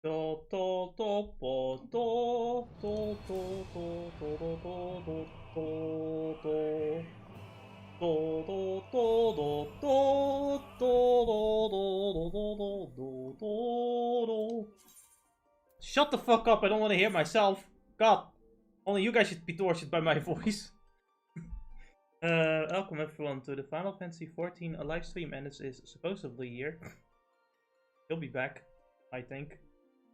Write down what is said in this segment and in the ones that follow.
Do do do bo do do do do do do do do do do do do do do do. Shut the fuck up! I don't want to hear myself. God, only you guys should be tortured by my voice. Welcome everyone to the Final Fantasy XIV live stream, and it is supposedly here. He'll be back, I think.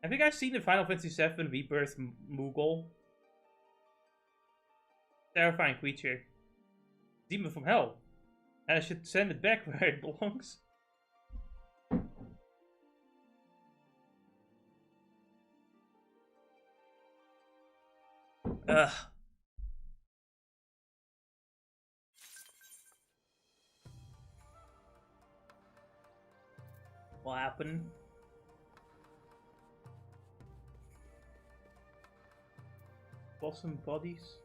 Have you guys seen the Final Fantasy VII Rebirth Moogle? Terrifying creature. Demon from hell. And I should send it back where it belongs. Ugh. What happened? Blossom bodies.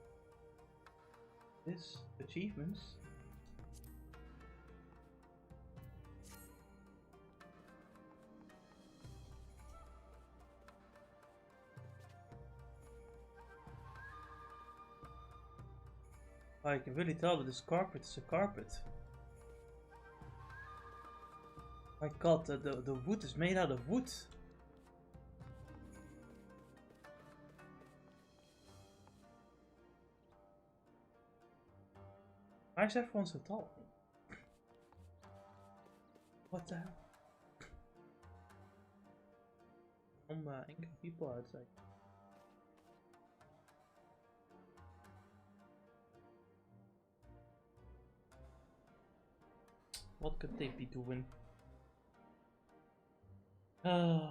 This achievements. I can really tell that this carpet is a carpet. My god, the wood is made out of wood. Why is everyone so tall? What the hell? Some angry people outside. What could they be doing? I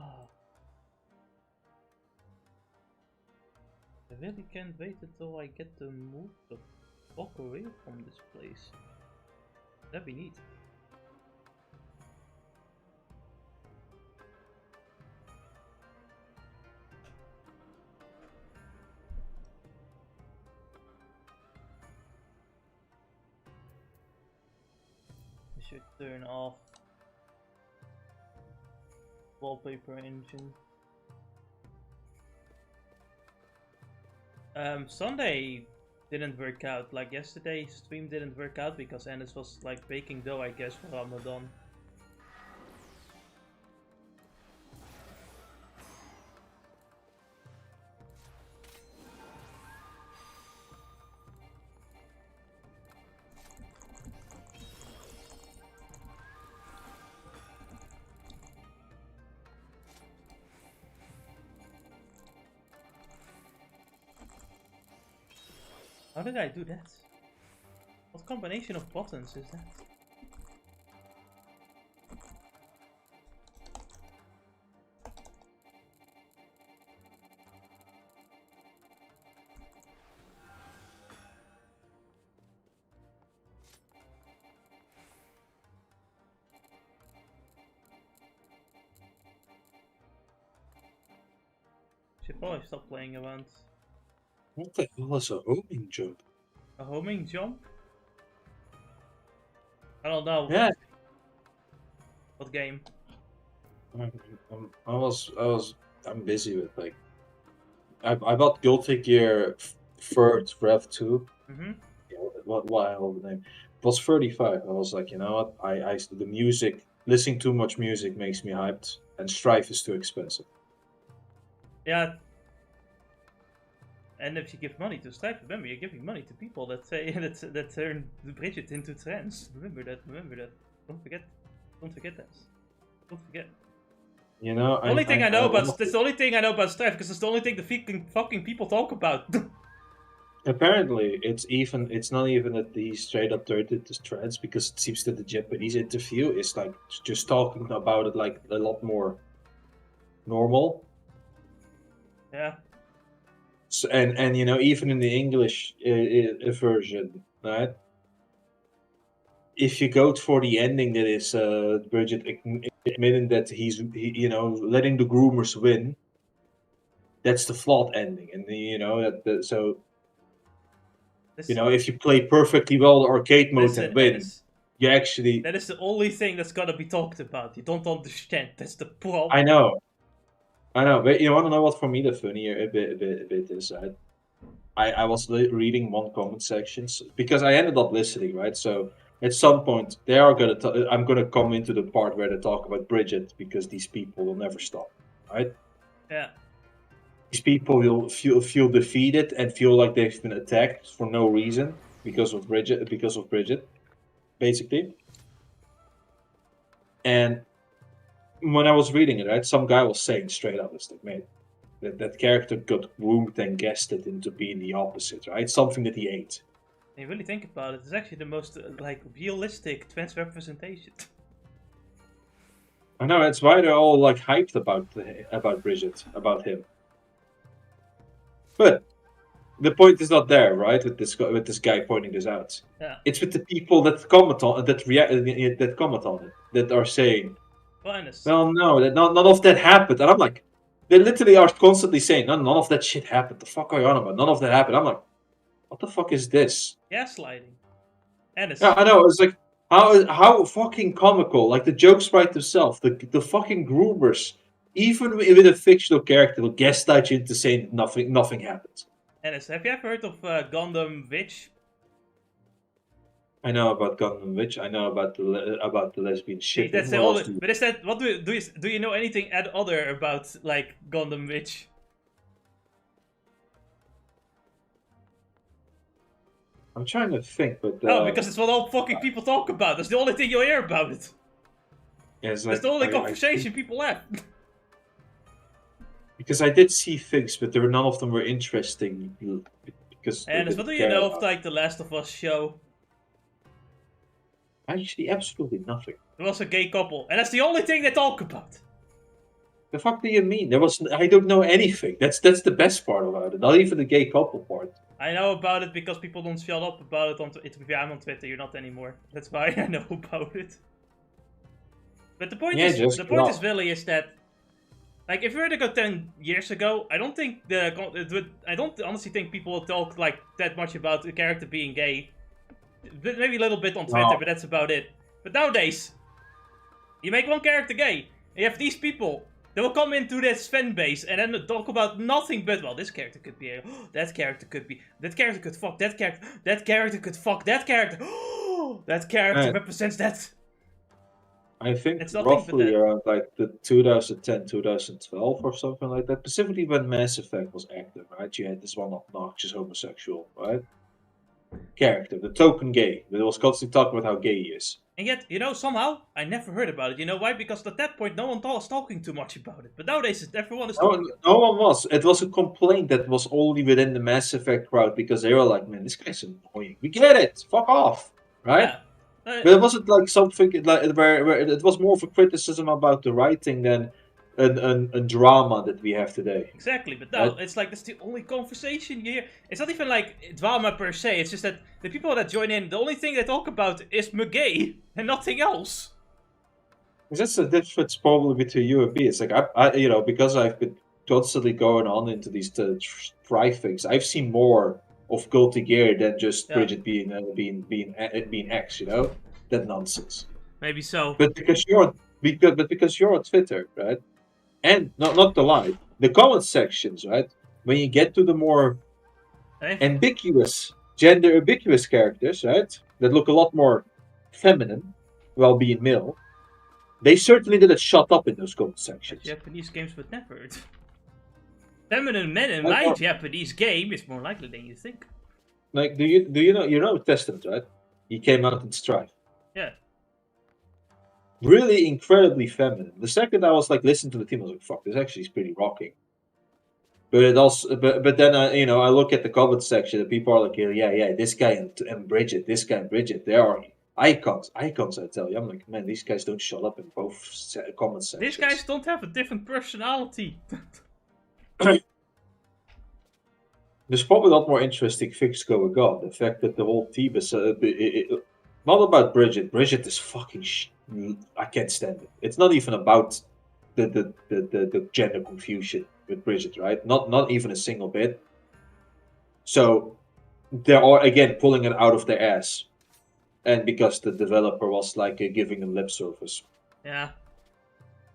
really can't wait until I get to move the fuck away from this place. That'd be neat. I should turn off wallpaper engine. Sunday didn't work out. Like yesterday's stream didn't work out because Ennis was like baking dough, I guess, for Ramadan. How did I do that? What combination of buttons is that? Should probably stop playing around. What the hell is a homing jump? A homing jump? I don't know. Yeah. What game? I'm busy with like. I bought Guilty Gear Third Rev 2. Mm-hmm. Yeah, what hell the name? It was 35. I was like, you know what? The music, listening too much music makes me hyped, and Strife is too expensive. Yeah. And if you give money to Strife, remember you're giving money to people that say that turn Bridget into trans. Remember that. Remember that. Don't forget. Don't forget that. Don't forget. You know, The only thing I know about that's the only thing I know about Strife because it's the only thing the fucking people talk about. Apparently, it's not even that he straight up turned it to trans, because it seems that the Japanese interview is like just talking about it like a lot more normal. Yeah. So, and you know, even in the English version, right? If you go for the ending that is Bridget admitting that you know, letting the groomers win, that's the flawed ending, and you know so. You know, if you play perfectly well the arcade mode and win, you actually. That is the only thing that's gonna be talked about. You don't understand. That's the problem. I know. I know, but you want to know what for me the funnier a bit is? I was reading one comment sections because I ended up listening, right? So at some point they are gonna. I'm gonna come into the part where they talk about Bridget because these people will never stop, right? Yeah. These people will feel defeated and feel like they've been attacked for no reason because of Bridget, basically. And when I was reading it, right, some guy was saying straight up, it's like, man, that character got groomed and guessed into being the opposite, right? Something that he ate. When you really think about it, it's actually the most like realistic trans representation. I know that's why they're all like hyped about Bridget, about him. But the point is not there, right? With this guy pointing this out. Yeah. It's with the people that comment on it that are saying, Honest. well, no, that none of that happened. And I'm like, they literally are constantly saying, none of that shit happened. The fuck are you on about? None of that happened. I'm like, what the fuck is this? Gaslighting. Honest. Yeah, I know. It's like how fucking comical. Like the jokes write themselves. The fucking groomers, even with a fictional character, will gaslight you into saying nothing happened. Honest. Have you ever heard of Gundam Witch? I know about Gundam Witch. I know about the lesbian shit. That's the only. But is that what do you know anything other about like Gundam Witch? I'm trying to think, but No, because it's what all fucking people talk about. That's the only thing you hear about it. yeah, That's the only conversation people have. Because I did see things, but none of them were interesting. Because and what do you know of like the Last of Us show? Actually, absolutely nothing. There was a gay couple, and that's the only thing they talk about. The fuck do you mean? I don't know anything. That's the best part about it. Not even the gay couple part. I know about it because people don't shut up about it on Twitter. I'm on Twitter, you're not anymore. That's why I know about it. But the point is really is that, like, if we were to go 10 years ago, I don't honestly think people would talk like that much about the character being gay. Maybe a little bit on Twitter, but that's about it. But nowadays, you make one character gay, and you have these people. They will come into this fan base and then talk about nothing but, well, this character could be that character could be, that character could fuck that character could fuck that character, that character represents that. I think roughly around like the 2010, 2012 or something like that, specifically when Mass Effect was active, right? You had this one obnoxious homosexual, right? Character, the token gay, that was constantly talking about how gay he is. And yet, somehow, I never heard about it. You know why? Because at that point, no one was talking too much about it. But nowadays, everyone is talking. No one was. It was a complaint that was only within the Mass Effect crowd because they were like, man, this guy's annoying. We get it. Fuck off. Right? Yeah. But it wasn't like something like where it was more of a criticism about the writing than a drama that we have today. Exactly, but no, it's like that's the only conversation you hear. It's not even like drama per se. It's just that the people that join in, the only thing they talk about is gay and nothing else. That's the difference probably between you and me. It's like I because I've been constantly going on into these try things. I've seen more of Guilty Gear than just Bridget being X. That nonsense. Maybe so. But because you're on Twitter, right? And not to lie, the comment sections, right? When you get to the more gender ambiguous characters, right? That look a lot more feminine while being male, they certainly didn't shut up in those comment sections. Japanese games would never. Feminine men in my Japanese game is more likely than you think. Like, do you know Testament, right? He came out in Strife. Yeah. Really incredibly feminine. The second I was like listening to the team, I was like, "Fuck, this actually is pretty rocking." But it also, but then I look at the comment section, and people are like, "Yeah, this guy and Bridget, they are icons." I tell you, I'm like, man, these guys don't shut up in both comment sections. These guys don't have a different personality. There's probably a lot more interesting things going on. The fact that the whole team is not about Bridget. Bridget is fucking. I can't stand it. It's not even about the gender confusion with Bridget, right? Not even a single bit. So they are again pulling it out of their ass, and because the developer was like giving them lip service. Yeah.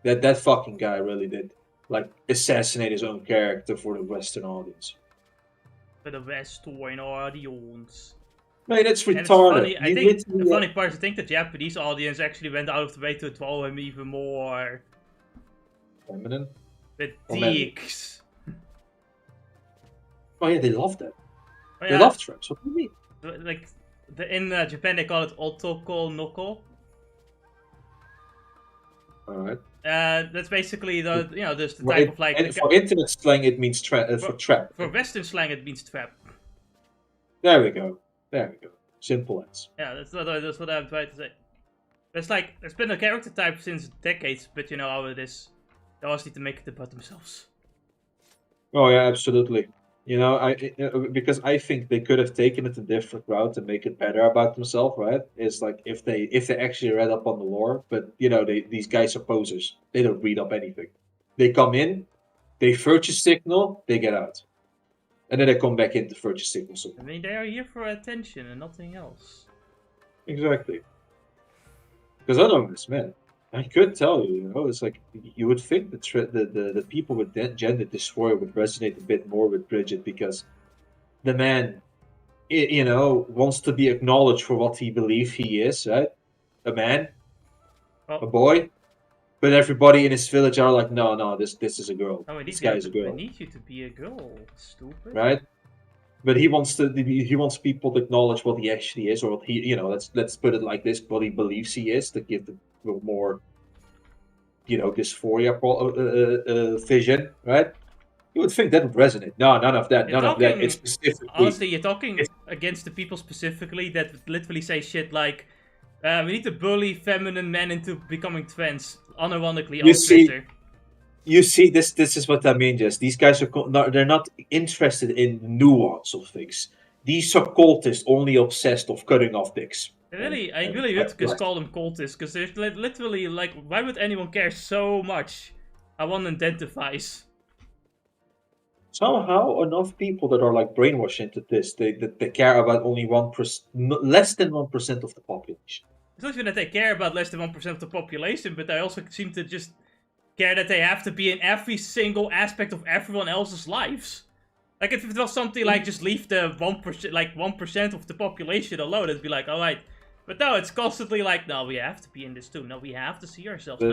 That fucking guy really did. like assassinate his own character for the Western audience. For the Western audience. Man, that's retarded. And it's funny, I think the funny part is I think the Japanese audience actually went out of the way to draw him even more feminine. With dicks. Oh yeah, they love that. Oh, yeah. They love traps. What do you mean? Like in Japan they call it otoko noko. Alright. That's basically the just the type of like. And for internet slang, it means for trap. For Western slang, it means trap. There we go. Simple as. Yeah, that's what I'm trying to say. It's like it's been a character type since decades, but you know how it is. They always need to make it about themselves. Oh yeah, absolutely. You know, because I think they could have taken it a different route to make it better about themselves, right? It's like if they actually read up on the lore, but you know, these guys are posers. They don't read up anything. They come in, they virtue signal, they get out. And then they come back in to virtue signal. I mean, they are here for attention and nothing else. Exactly. Because I know this, man. I could tell you, you know, it's like you would think the people with gender dysphoria would resonate a bit more with Bridget because the man, you know, wants to be acknowledged for what he believes he is, right? A man, a boy. But everybody in his village are like, no, this is a girl. Oh, this guy is a girl. I need you to be a girl, stupid. Right? But he wants people to acknowledge what he actually is, or what he, you know, let's put it like this, what he believes he is, to give the more, you know, dysphoria vision, right? You would think that would resonate. No, none of that. None of that. It's specifically. Honestly, you're talking against the people specifically that literally say shit like, we need to bully feminine men into becoming trans, unironically on Twitter. You see, this is what I mean, Jess. These guys they're not interested in nuance of things. These are cultists only obsessed of cutting off dicks. I really would just call them cultists, because they're literally like, why would anyone care so much how one identifies? Somehow, enough people that are like brainwashed into this, they care about only 1%, less than 1% of the population. It's not even that they care about less than 1% of the population, but they also seem to just care that they have to be in every single aspect of everyone else's lives. Like, if it was something like, just leave the 1%, like 1% of the population alone, it'd be like, alright. But no, it's constantly like, no, we have to be in this too. No, we have to see ourselves. If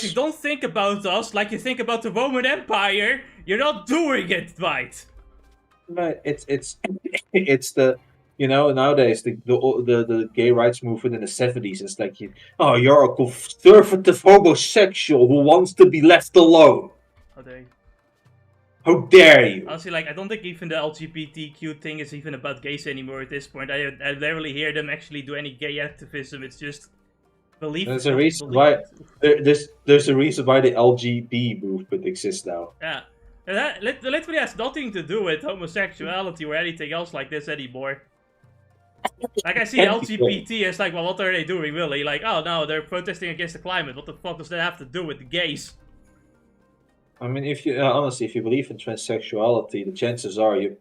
you don't think about us like you think about the Roman Empire, you're not doing it right. No, it's the, you know, nowadays the gay rights movement in the 70s is like, you're a conservative homosexual who wants to be left alone. How dare you? Honestly, like, I don't think even the LGBTQ thing is even about gays anymore at this point. I rarely hear them actually do any gay activism. It's just belief. There's a reason why there's a reason why the LGBT movement exists now. Yeah, and that literally has nothing to do with homosexuality or anything else like this anymore. Like, I see LGBT as like, well, what are they doing really? Like, oh no, they're protesting against the climate. What the fuck does that have to do with the gays? I mean, if you honestly, if you believe in transsexuality, the chances are you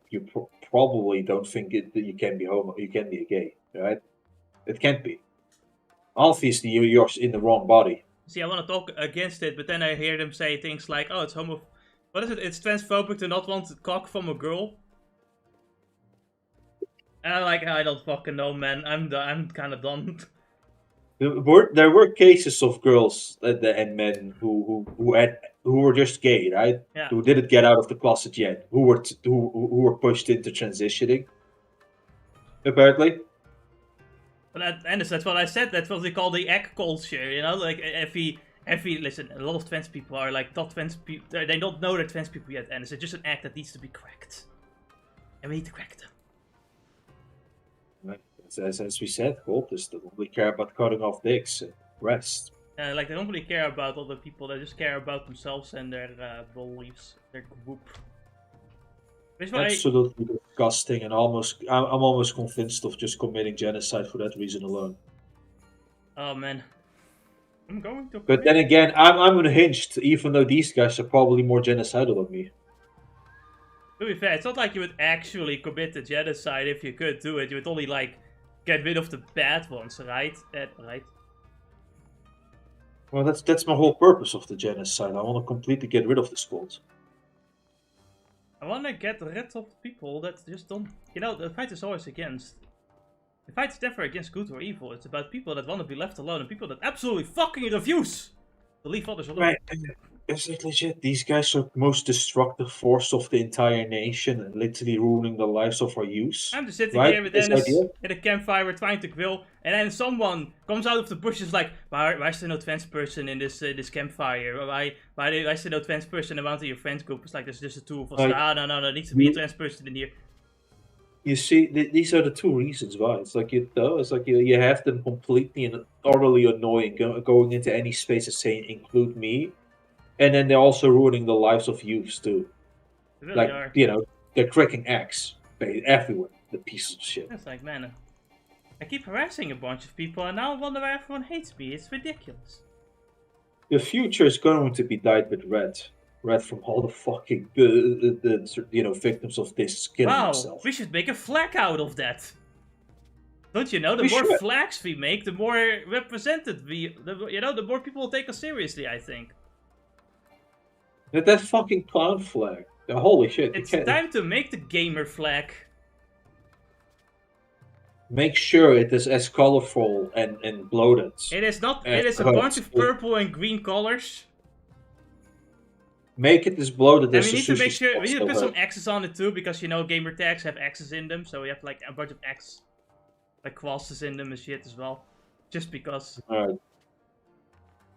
probably don't think that you can be you can be a gay, right? It can't be. Obviously, you're in the wrong body. See, I want to talk against it, but then I hear them say things like, "Oh, it's what is it? It's transphobic to not want to cock from a girl." And I'm like, I don't fucking know, man. I'm kind of done. There were cases of girls and men who were just gay, right? Yeah. Who didn't get out of the closet yet. Who were pushed into transitioning. Apparently. And that's what I said. That's what they call the egg culture. You know, like listen. A lot of trans people are like not trans people. They don't know they're trans people yet, and it's just an egg that needs to be cracked, and we need to crack them. As we said, cultists don't really care about cutting off dicks and rest. Like, they don't really care about other people, they just care about themselves and their beliefs, their group. Absolutely disgusting, and I'm almost convinced of just committing genocide for that reason alone. Oh man. I'm going to... But then again, I'm unhinged, even though these guys are probably more genocidal than me. To be fair, it's not like you would actually commit the genocide if you could do it. You would only, like, get rid of the bad ones, right? Right. Well, that's my whole purpose of the genocide. I want to completely get rid of the squad. I want to get rid of people that just don't... You know, the fight is always against... The fight is never against good or evil. It's about people that want to be left alone and people that absolutely fucking refuse to leave others alone. Right. Is it legit? These guys are the most destructive force of the entire nation and literally ruining the lives of our youth. I'm just sitting here with this Dennis idea? at a campfire trying to grill, and then someone comes out of the bushes like, why is there no trans person in this campfire? Why is there no trans person around in your friends group? It's like, there's just the two of us. No, there needs to be a trans person in here. You see, these are the two reasons why. It's like you have them completely and utterly annoying going into any space and saying include me, and then they're also ruining the lives of youths too. They really are. You know, they're cracking X everywhere. The pieces of shit. It's like, man, I keep harassing a bunch of people, and now I wonder why everyone hates me. It's ridiculous. The future is going to be dyed with red. Red from all the fucking the victims of this killing themselves. We should make a flag out of that. Don't you know? The more flags we make, the more represented the more people will take us seriously. I think. That fucking clown flag. Holy shit! It's time to make the gamer flag. Make sure it is as colorful and bloated. It is not. It is a bunch of purple and green colors. Make it as bloated as we need to make sure we need to put some X's on it too, because gamer tags have X's in them, so we have like a bunch of X, like crosses in them and shit as well. Just because. Alright.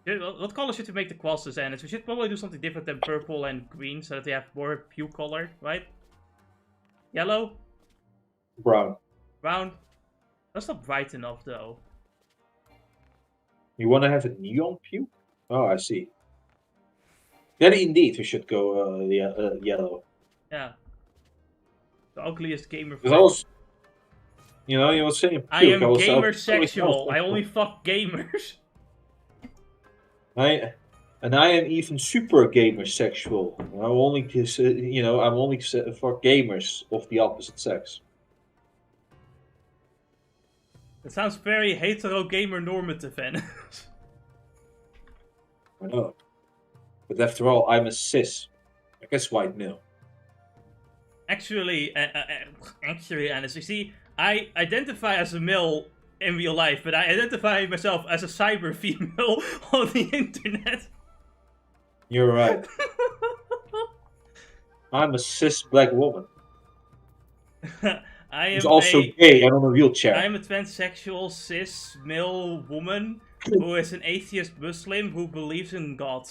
What color should we make the crosses in? We should probably do something different than purple and green, so that they have more hue color, right? Yellow. Brown. Brown. That's not bright enough though. You want to have a neon hue? Oh, I see. Then indeed we should go yellow. Yeah. The ugliest gamer. You were saying. I am gamer sexual. I only fuck gamers. I am even super gamer sexual. I'm only for gamers of the opposite sex. It sounds very hetero gamer normative, and I know. But after all, I'm a cis. I guess white male. Actually, Alice, you see, I identify as a male in real life, but I identify myself as a cyber female on the internet. You're right. I'm a cis black woman. I am who's also gay and on a wheelchair. I am a transsexual cis male woman who is an atheist Muslim who believes in God.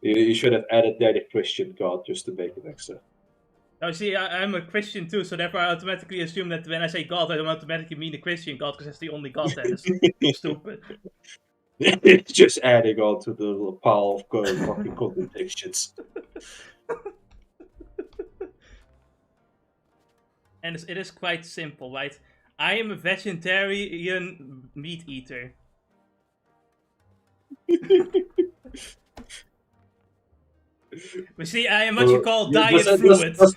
You should have added there the Christian God just to make it extra. Now, see, I'm a Christian too, so therefore I automatically assume that when I say God, I don't automatically mean a Christian God, because that's the only God that is stupid. Just adding on to the pile of fucking contradictions. And it is quite simple, right? I am a vegetarian meat eater. But see, I am what you call diet fluid. Does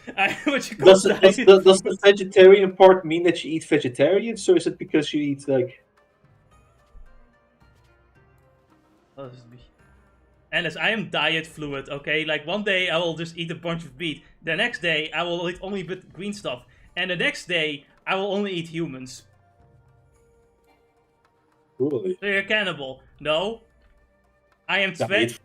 the vegetarian part mean that you eat vegetarians, or is it because you eat like... Alice, I am diet fluid, okay? Like, one day I will just eat a bunch of meat. The next day I will eat only green stuff. And the next day I will only eat humans. Really? So you're a cannibal. No. I am trans...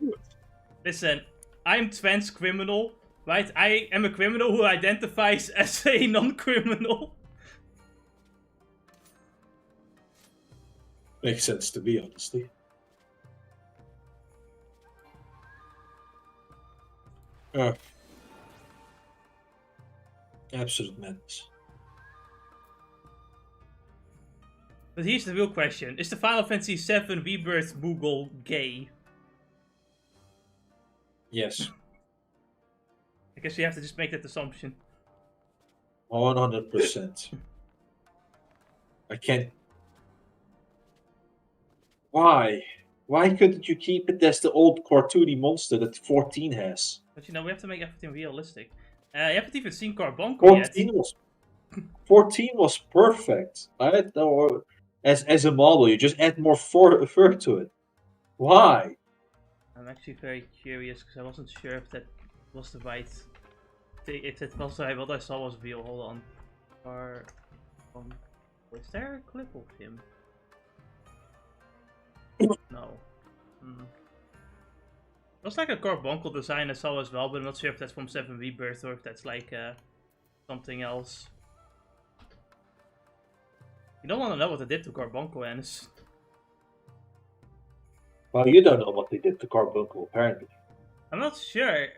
Listen, I'm trans criminal, right? I am a criminal who identifies as a non-criminal. Makes sense to me, honestly. Absolute madness. But here's the real question. Is the Final Fantasy VII Rebirth Moogle gay? Yes. I guess you have to just make that assumption. 100%. I can't... Why? Why couldn't you keep it as the old cartoony monster that 14 has? But we have to make everything realistic. You haven't even seen Carbuncle yet. 14 was perfect. as a model. You just add more fur to it. Why? I'm actually very curious because I wasn't sure if that was the right thing. If it was what I saw was real. Hold on. Is there a clip of him? No. Looks like a carbuncle design I saw as well, but I'm not sure if that's from 7 Rebirth or if that's like something else. You don't want to know what they did to carbuncle, Ennis. Well, you don't know what they did to carbuncle, apparently. I'm not sure,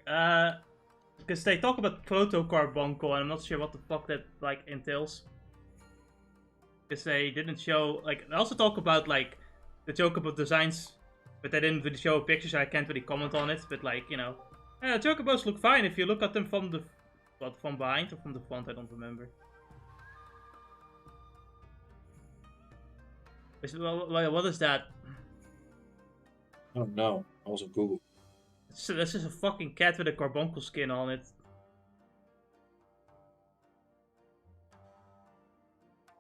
because they talk about proto-carbuncle, and I'm not sure what the fuck that like entails. Because they didn't show, like, they also talk about like the Chocobo designs, but they didn't really show a picture, so I can't really comment on it. But like, you know, Chocobos look fine if you look at them from the, from behind or from the front. I don't remember. What is that? Oh no, I was on Google. This is a fucking cat with a carbuncle skin on it.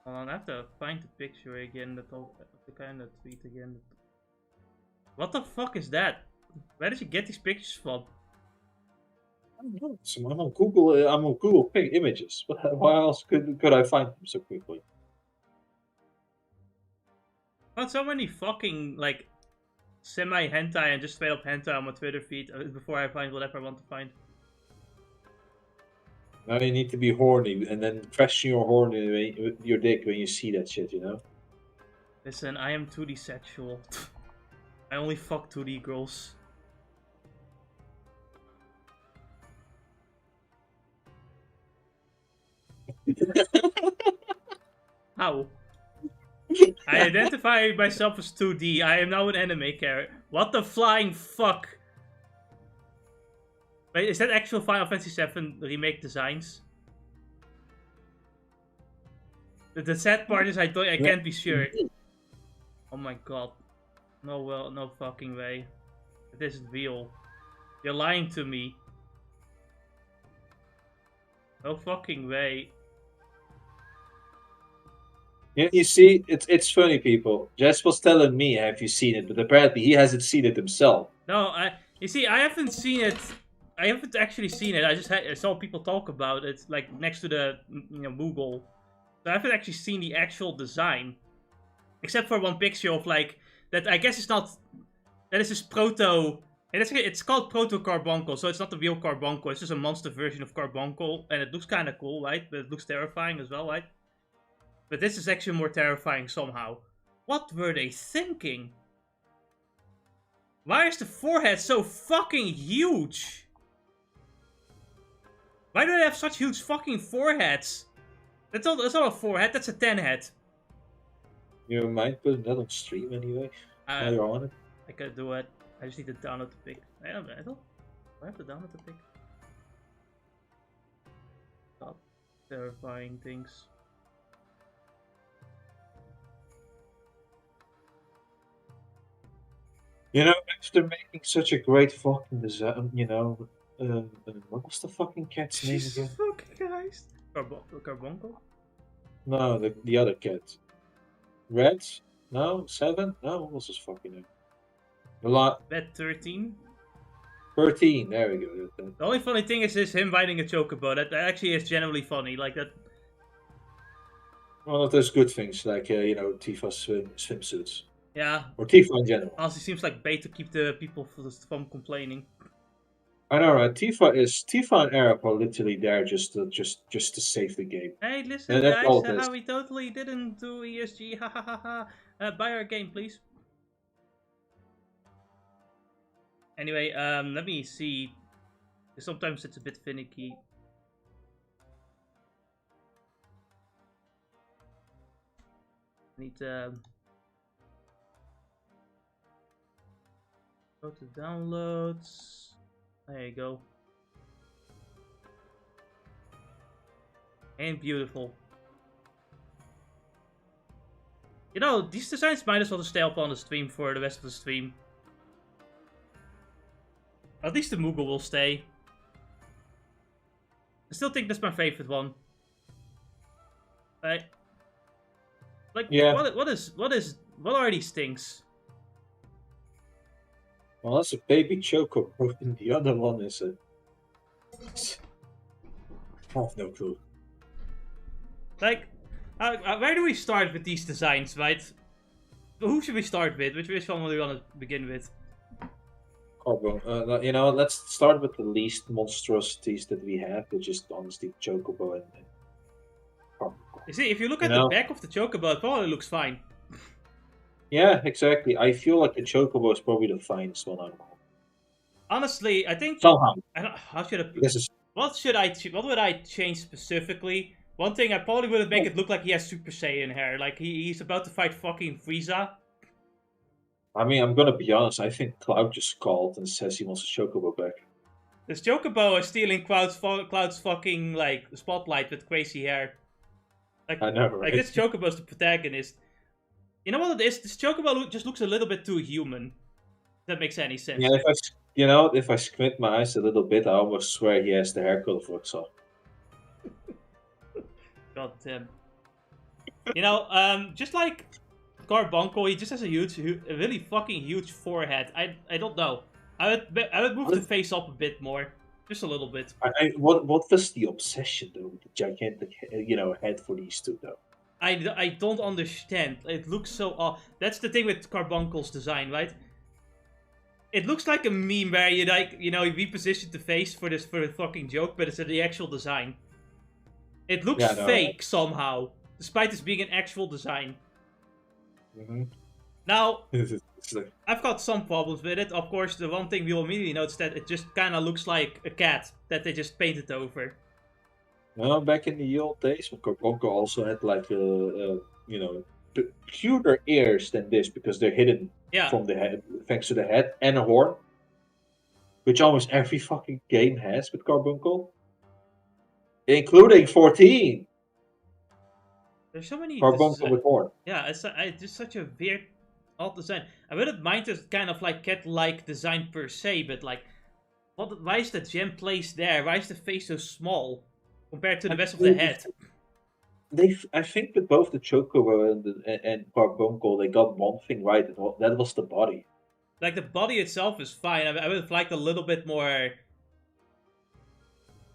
Hold on, I have to find the picture again. The kind of tweet again. What the fuck is that? Where did you get these pictures from? I don't know. So I'm on Google. I'm on Google Images. Why else could I find them so quickly? I found so many fucking like semi hentai and just straight up hentai on my Twitter feed before I find whatever I want to find. Now you need to be horny and then press your horn with your dick when you see that shit, you know? Listen, I am 2D sexual. I only fuck 2D girls. How? I identify myself as 2D. I am now an anime character. What the flying fuck? Wait, is that actual Final Fantasy VII remake designs? The sad part is I can't be sure. Oh my god. No, well, no fucking way. It isn't real. You're lying to me. No fucking way. Yeah, you see, it's funny, people. Jess was telling me, have you seen it? But apparently he hasn't seen it himself. No, you see, I haven't seen it. I haven't actually seen it. I saw people talk about it, like next to the Google. So I haven't actually seen the actual design, except for one picture of like that. I guess it's not. That is just proto. It's called proto carbuncle, so it's not the real carbuncle. It's just a monster version of carbuncle, and it looks kind of cool, right? But it looks terrifying as well, right? But this is actually more terrifying somehow. What were they thinking? Why is the forehead so fucking huge? Why do they have such huge fucking foreheads? That's not a forehead, that's a 10 head. You mind putting that on stream anyway? While you're on it? I could do it. I just need to download the pic. I have to download the pic. Stop terrifying things. You know, after making such a great fucking design, you know, what was the fucking cat's name again? Fucking Christ. Carbuncle? No, the other cat. Red? No? 7? No, what was his fucking name? Red 13? 13, there we go. The only funny thing is him riding a chocobo. That actually is generally funny, like that. Well, there's good things, like, you know, Tifa's swimsuits. Yeah. Or Tifa in general. Honestly, seems like bait to keep the people from complaining. I know, right? Tifa and Arab are literally there just to save the game. Hey, listen, guys, we totally didn't do ESG. Ha ha ha ha. Buy our game, please. Anyway, let me see. Sometimes it's a bit finicky. Need to go to downloads. There you go. And beautiful. You know, these designs might as well stay up on the stream for the rest of the stream. At least the Moogle will stay. I still think that's my favorite one. Like, Yeah. What are these things? Well, that's a baby chocobo, and the other one is a... I have no clue. Like, where do we start with these designs, right? Who should we start with? Which one do we want to begin with? You know, let's start with the least monstrosities that we have, which is honestly chocobo and Carbuncle. You see, if you look at the back of the chocobo, it probably looks fine. Yeah, exactly. I feel like the chocobo is probably the finest one out of all. Honestly, I think somehow. I don't. How should I? What would I change specifically? One thing I probably would make it look like he has Super Saiyan hair, like he's about to fight fucking Frieza. I mean, I'm gonna be honest. I think Cloud just called and says he wants a chocobo back. This chocobo is stealing Cloud's fucking like spotlight with crazy hair. Like, I know, right? Like this chocobo is the protagonist. You know what it is? This chocobo just looks a little bit too human. If that makes any sense. Yeah, if I squint my eyes a little bit, I almost swear he has the hair color for itself. God damn. You know, just like Carbuncle, he just has a really fucking huge forehead. I don't know. I would move the face up a bit more, just a little bit. What was the obsession though with the gigantic head for these two though? I don't understand. It looks so. That's the thing with Carbuncle's design, right? It looks like a meme where you you repositioned the face for the fucking joke, but it's the actual design. It looks fake somehow, despite this being an actual design. Mm-hmm. Now, I've got some problems with it. Of course, the one thing we will immediately notice that it just kind of looks like a cat that they just painted over. Well, back in the old days, Carbuncle also had like cuter ears than this because they're hidden from the head, thanks to the head and a horn, which almost every fucking game has with Carbuncle, including 14. There's so many Carbuncle with horn. Yeah, it's just such a weird, odd design. I wouldn't mind this kind of like cat-like design per se, but like, why is the gem placed there? Why is the face so small compared to the rest of the head? I think with both the Chocobo and Carbuncle, they got one thing right. That was the body. Like, the body itself is fine. I would have liked a little bit more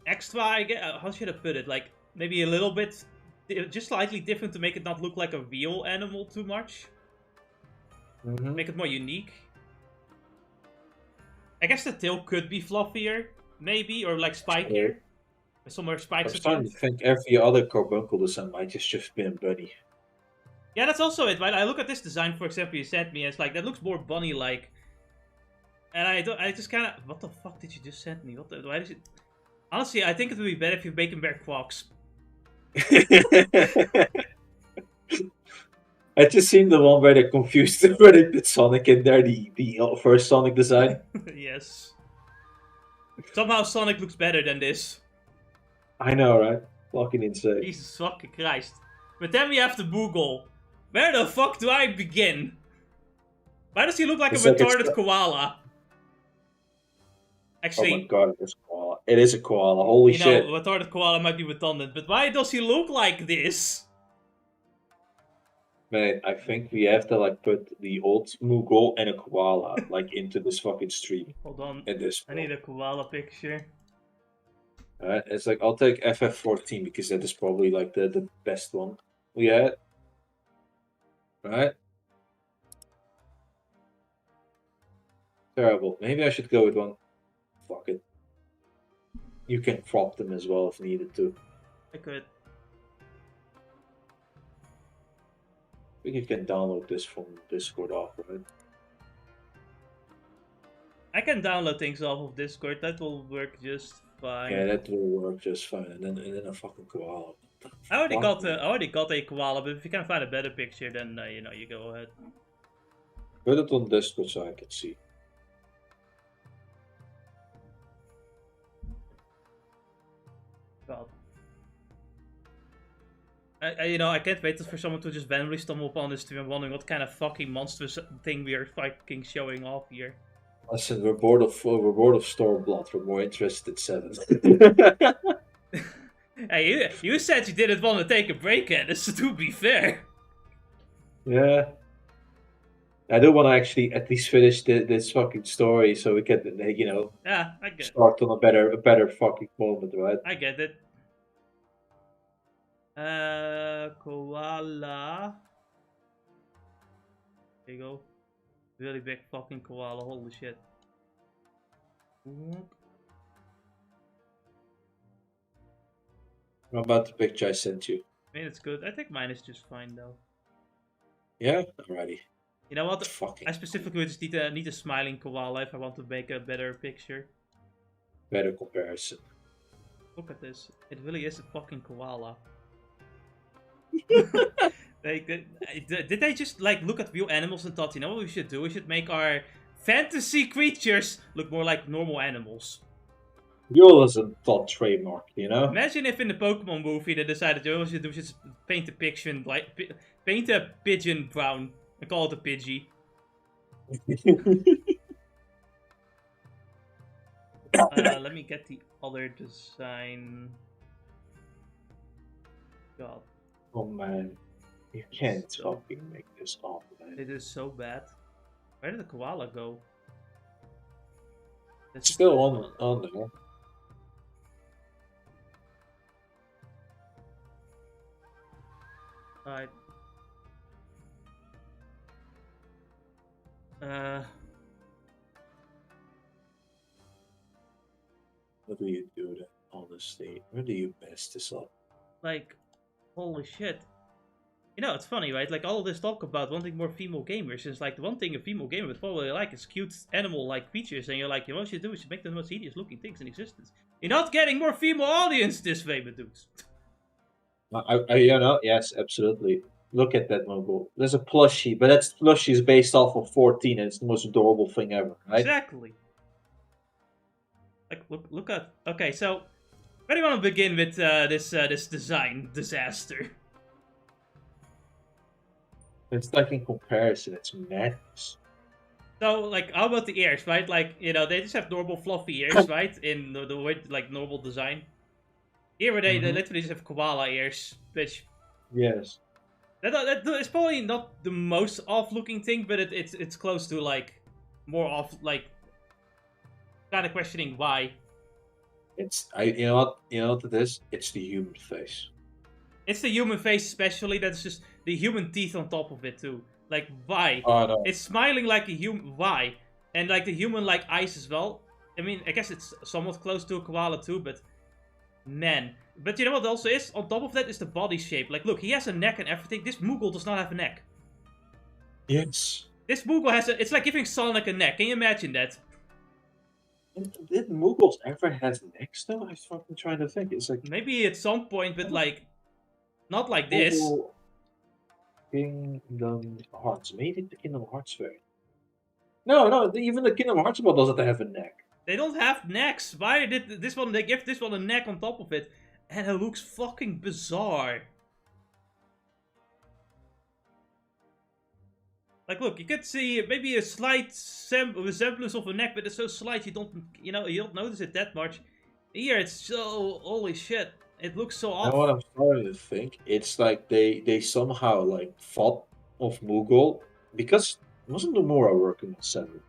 extra, I guess. How should I put it? Like, maybe a little bit, just slightly different to make it not look like a real animal too much. Mm-hmm. Make it more unique. I guess the tail could be fluffier, maybe, or like spikier. Some more spikes. I'm starting to think every other Carbuncle design might just been bunny. Yeah, that's also it, right? I look at this design, for example, you sent me, and it's like, that looks more bunny-like. And I just kind of... What the fuck did you just send me? Why did you... Honestly, I think it would be better if you make them wear Crocs. I just seen the one where they're confused where they put Sonic in there, the first Sonic design. Yes. Somehow Sonic looks better than this. I know, right? Fucking insane. Jesus fucking Christ. But then we have the Moogle. Where the fuck do I begin? Why does he look like a retarded koala? Actually... Oh my god, it is a koala. It is a koala, holy shit. You know, retarded koala might be redundant, but why does he look like this? Man, I think we have to like put the old Moogle and a koala like into this fucking stream. Hold on, I need a koala picture. Alright, it's like, I'll take FF14 because that is probably like the best one we had. Right? Terrible. Maybe I should go with one. Fuck it. You can crop them as well if needed to. I could. I think you can download this from Discord off, right? I can download things off of Discord. That will work just fine. Yeah, that will work just fine. And then a fucking koala. I already got a koala, but if you can find a better picture, then you go ahead. Put it on Discord so I can see. God. I can't wait for someone to just randomly stumble upon this stream and wondering what kind of fucking monstrous thing we are fucking showing off here. Listen, we're bored of Stormblood. We're more interested in 7. Hey, you said you didn't want to take a break at this, to be fair. Yeah. I do want to actually at least finish this fucking story so we can, you know, Yeah, I get. start on a better fucking moment, right? I get it. Koala. There you go. Really big fucking koala. Holy shit. How about the picture I sent you? I mean, it's good. I think mine is just fine though. Yeah, alrighty. You know what? Fucking I specifically just need a smiling koala if I want to make a better picture. better comparison. Look at this. It really is a fucking koala. Did they just like look at real animals and thought, you know what we should do? We should make our fantasy creatures look more like normal animals. Realism thought trademark, you know? Imagine if in the Pokemon movie they decided, you know what we should do? We should just paint a pigeon like paint a pigeon brown and call it a Pidgey. Let me get the other design. God. Oh man, you can't fucking make this up, man. It is so bad. Where did the koala go? It's still on there. Alright. How do you do that, honestly? Where do you mess this up? Like, holy shit. You know, it's funny, right? Like, all of this talk about wanting more female gamers is like the one thing a female gamer would probably like is cute animal-like creatures, and you're like, you know what you should do? We should make them the most hideous-looking things in existence. You're not getting more female audience this way, but dudes. You know, yes, absolutely. Look at that logo. There's a plushie, but that plushie is based off of 14, and it's the most adorable thing ever, right? Exactly. Like, look at. Okay, so where do you want to begin with this design disaster? It's like in comparison, it's madness. So, like, how about the ears, right? Like, you know, they just have normal fluffy ears, right? In the way, like, normal design. Here, they literally just have koala ears, which... Yes. That is probably not the most off-looking thing, but it's close to, like, more off, like, kind of questioning why. You know what it is? It's the human face. It's the human face especially, that's just the human teeth on top of it too. Like, why? Oh, no. It's smiling like a human, why? And like the human like eyes as well. I mean, I guess it's somewhat close to a koala too, but man. But you know what also is? On top of that is the body shape. Like, look, he has a neck and everything. This Moogle does not have a neck. Yes. This Moogle has it's like giving Sonic a neck. Can you imagine that? Did Moogles ever have necks though? I'm fucking trying to think. It's like... Maybe at some point, but like... Not like this. Kingdom Hearts. Maybe the Kingdom Hearts variant. No, even the Kingdom Hearts one doesn't have a neck. They don't have necks. Why did this one? They give this one a neck on top of it, and it looks fucking bizarre. Like, look, you could see maybe a slight resemblance of a neck, but it's so slight you don't notice it that much. Here, it's so holy shit. It looks so off. You know what I'm starting to think? It's like they somehow like thought of Moogle because wasn't Nomura working on 7?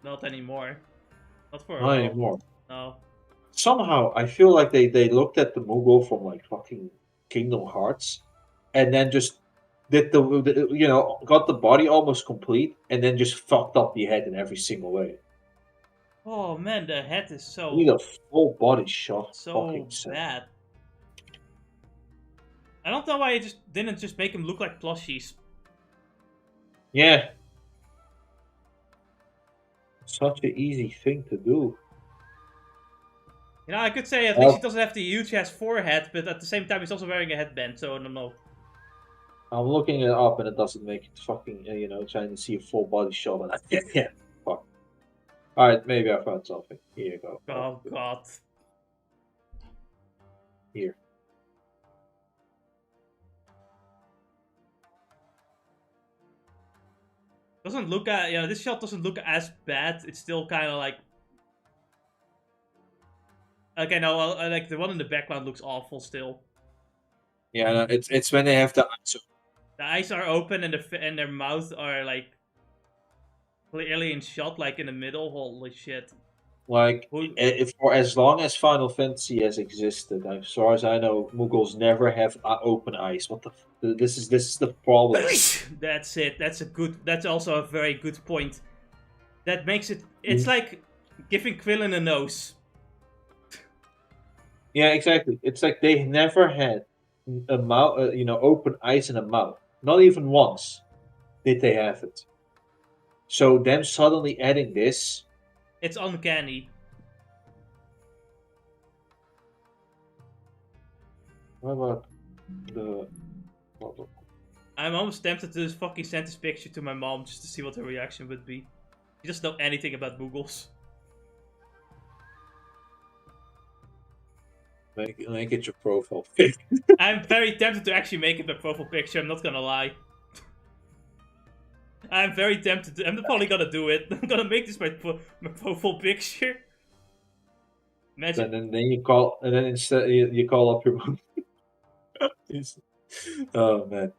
Not anymore. Not for a Not while. anymore. No. Somehow I feel like they looked at the Moogle from like fucking Kingdom Hearts, and then just did the you know got the body almost complete, and then just fucked up the head in every single way. Oh man, the head is so. You need a full body shot. So bad. I don't know why you didn't just make him look like plushies. Yeah. Such an easy thing to do. You know, I could say at least he doesn't have the huge ass forehead, but at the same time he's also wearing a headband, so I don't know. I'm looking it up and it doesn't make it fucking, you know, trying to see a full body shot. And yeah, fuck. Alright, maybe I found something. Here you go. Oh, God. Here. Doesn't look at, you know, this shot doesn't look as bad. It's still kind of like... Okay, no, like the one in the background looks awful still. Yeah, no, it's when they have the eyes. The eyes are open and their mouths are like clearly in shot, like in the middle. Holy shit! Like, for as long as Final Fantasy has existed, as far as I know, Mughals never have open eyes. What the? This is the problem. That's it. That's also a very good point. That makes it. It's like giving Krillin a nose. Yeah, exactly. It's like they never had a mouth, open eyes and a mouth. Not even once did they have it. So them suddenly adding this, it's uncanny. What about the? I'm almost tempted to just fucking send this picture to my mom just to see what her reaction would be. She doesn't know anything about Mughals. Make it your profile pic. I'm very tempted to actually make it my profile picture, I'm not gonna lie. I'm very tempted to. I'm probably gonna do it. I'm gonna make this my profile picture. Imagine. And then you call, and then instead you call up your mom. Oh man.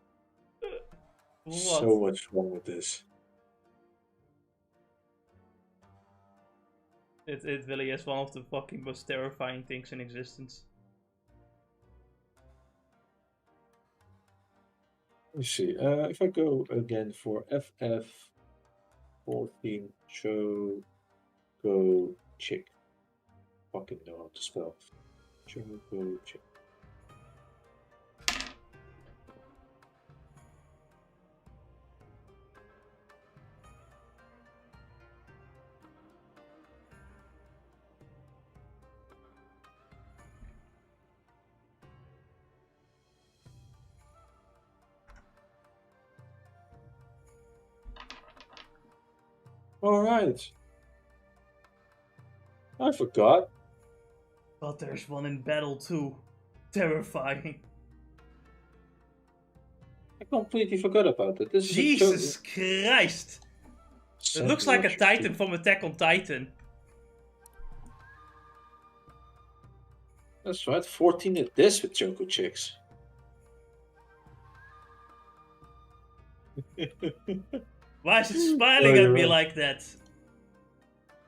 What? So much wrong with this. It really is one of the fucking most terrifying things in existence. Let's see. If I go again for FF14 Choco Chick. Fucking know how to spell. Choco Chick. Alright. I forgot. But there's one in battle too. Terrifying. I completely forgot about it. This Jesus Christ! It looks like a Titan from Attack on Titan. That's right, 14 at this with Choco Chicks. Why is it smiling at me like that?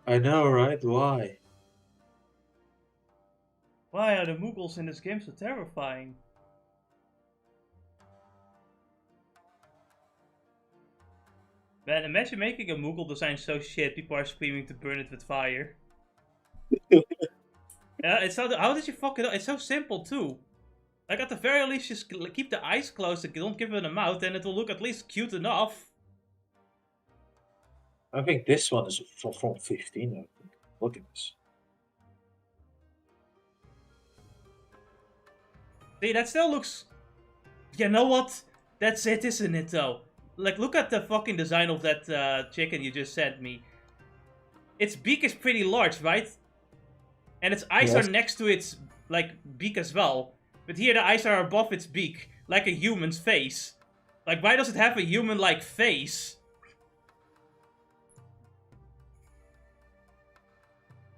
I know, right? Why? Why are the Mughals in this game so terrifying? Man, imagine making a Mughal design so shit, people are screaming to burn it with fire. Yeah, it's so, how did you fuck it up? It's so simple too. Like at the very least, just keep the eyes closed and don't give it a mouth, and it will look at least cute enough. I think this one is from 15. I think. Look at this. See, that still looks. You know what? That's it, isn't it? Though. Like, look at the fucking design of that chicken you just sent me. Its beak is pretty large, right? And its eyes are next to its like beak as well. But here the eyes are above its beak, like a human's face. Like, why does it have a human-like face?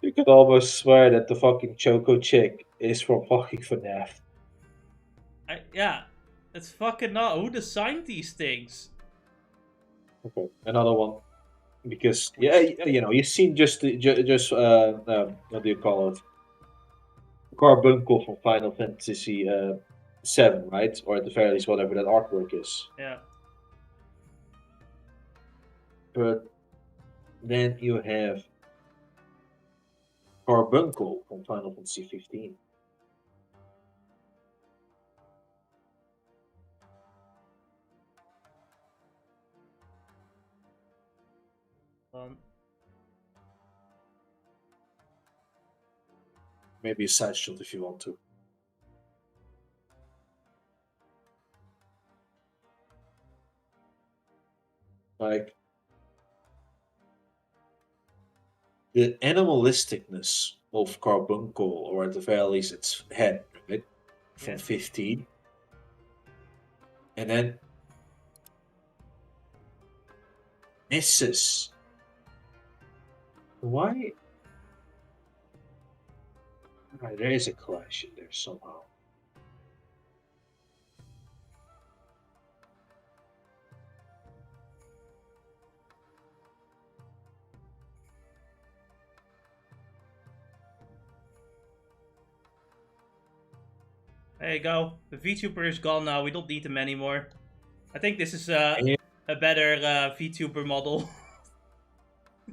You could almost swear that the fucking Choco Chick is from fucking FNAF. Yeah, it's fucking not. Who designed these things? Okay, another one. Because yeah, you know, you've seen just what do you call it? Carbuncle from Final Fantasy VII, right? Or at the very least, whatever that artwork is. Yeah. But then you have Carbuncle from Final Fantasy 15. Maybe a side shot if you want to. Like the animalisticness of Carbuncle, or at the very least its head, right? From 15. And then misses. Why? Right, there is a clash in there somehow. There you go. The VTuber is gone now. We don't need him anymore. I think this is a better VTuber model.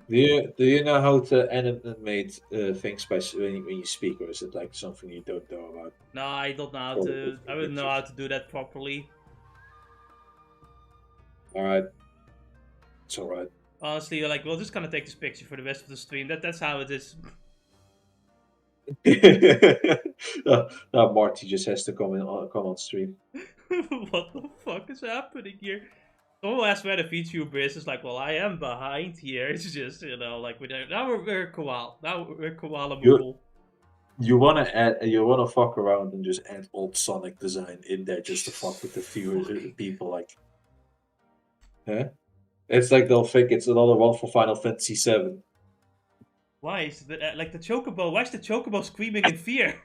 Do you know how to animate things by when you speak, or is it like something you don't know about? No, I don't know how to. I wouldn't know how to do that properly. All right, it's all right. Honestly, like we'll just kind of take this picture for the rest of the stream. That's how it is. Marty just has to come on stream. What the fuck is happening here? Someone asked where the VTuber is. It's like, well, I am behind here. It's just, you know, like now we're koala. Now we're koala Mhigo. You wanna fuck around and just add old Sonic design in there just to fuck with the fewer people, like, huh? It's like they'll think it's another one for Final Fantasy VII. Why is the like the chocobo? Why is the chocobo screaming in fear?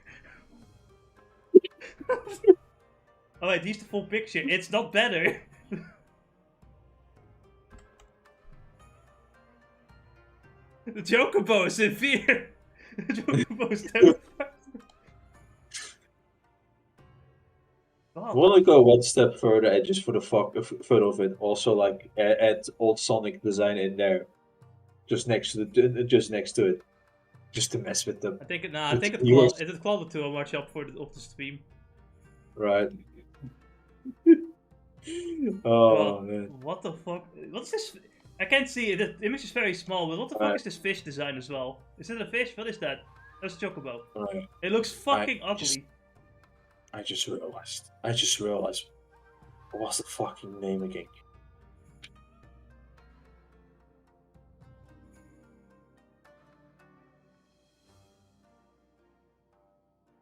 Oh wait, here's the full picture. It's not better. The chocobo is in fear. The chocobo is terrified. I want to go one step further and just for the fun of it, also like add old Sonic design in there, just next to it, just to mess with them. I think it called it too much up for the stream. Right. Oh man. What the fuck? What's this? I can't see it. The image is very small, but what the fuck is this fish design as well? Is it a fish? What is that? That's chocobo. Right. It looks fucking ugly. I just realized. What was the fucking name again?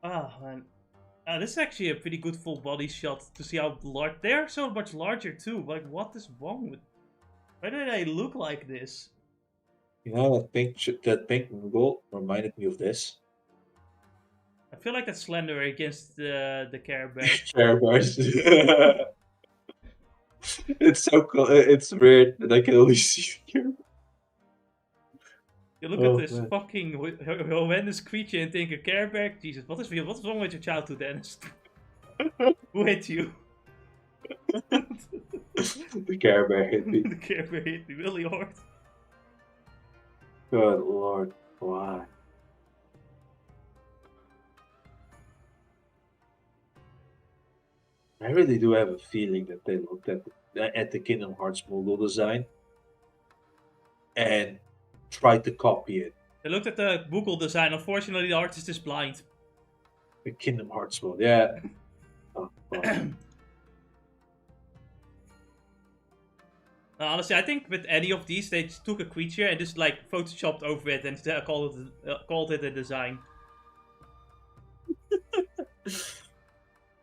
Oh man. This is actually a pretty good full body shot to see how large. They are so much larger too. Like, what is wrong with? Why do they look like this? You know that pink Google reminded me of this. I feel like that's Slender against the Care Bear. Care Bears. It's so cool. It's weird that I can only see here. You look at this fucking horrendous creature and think a Care Bear. Jesus, what's wrong with your childhood, Dennis? Who hit you? The Care Bear hit me. The Care Bear hit me really hard. Good lord, why? I really do have a feeling that they looked at the Kingdom Hearts model design and tried to copy it. They looked at the Google design. Unfortunately, the artist is blind. The Kingdom Hearts model, yeah. Oh, honestly, I think with any of these, they just took a creature and just like photoshopped over it and called it a design.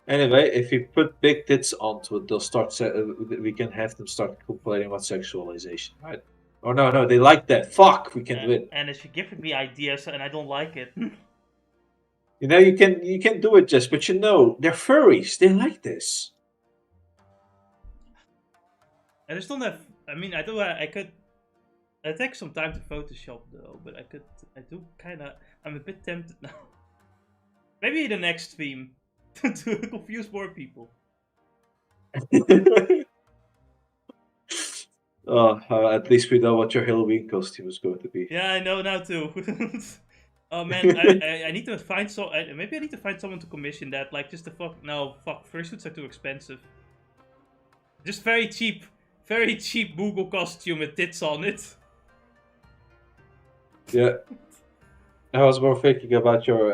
Anyway, if we put big tits onto it, they'll start. We can have them start complaining about sexualization, right? Oh no, they like that. Fuck, we can do it. And if you're giving me ideas and I don't like it, you know, you can do it, Jess. But you know, they're furries. They like this. I just don't have. I mean, I could. It takes some time to Photoshop though, but I do kind of. I'm a bit tempted now. Maybe the next stream. To confuse more people. At least we know what your Halloween costume is going to be. Yeah, I know now too. Oh man, I need to find maybe I need to find someone to commission that. Like just fuck fursuits are too expensive. Just very cheap Google costume with tits on it. Yeah. I was more thinking about your,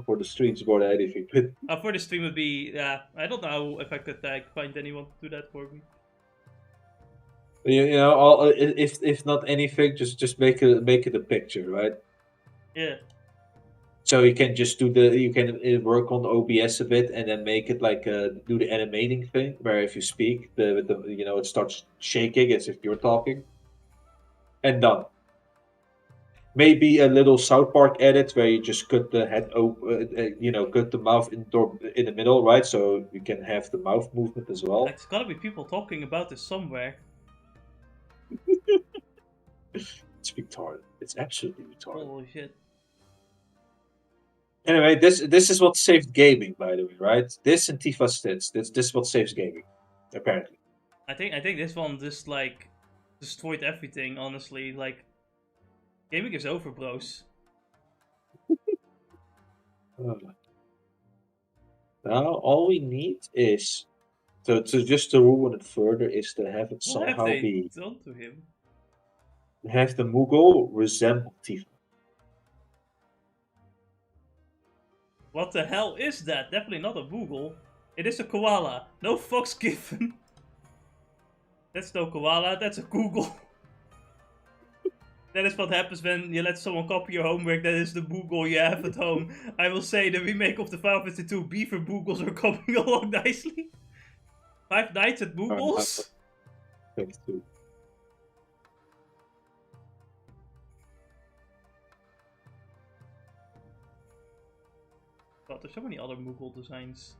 for the streams more than anything. For the stream would be, I don't know if I could find anyone to do that for me. You know, if not anything, just make it a picture, right? Yeah. So you can just you can work on OBS a bit and then make it like do the animating thing where if you speak, it starts shaking as if you're talking, and done. Maybe a little South Park edit where you just cut the head cut the mouth in the middle, right? So you can have the mouth movement as well. There's gotta be people talking about this somewhere. It's retarded. It's absolutely retarded. Holy shit. Anyway, this is what saved gaming, by the way, right? This and Tifa Stits. This is what saves gaming, apparently. I think this one just like destroyed everything. Honestly, like gaming is over, bros. Now all we need is to just to ruin it further is to have it somehow be done to him. Have the Mhigo resemble Tifa. What the hell is that? Definitely not a Moogle. It is a koala. No fucks given. That's no koala, that's a Google. That is what happens when you let someone copy your homework. That is the Moogle you have at home. I will say the remake of the Final Fantasy 2 Beaver Moogles are coming along nicely. 5 Nights at Moogles? Thanks too. God, there's so many other Moogle designs.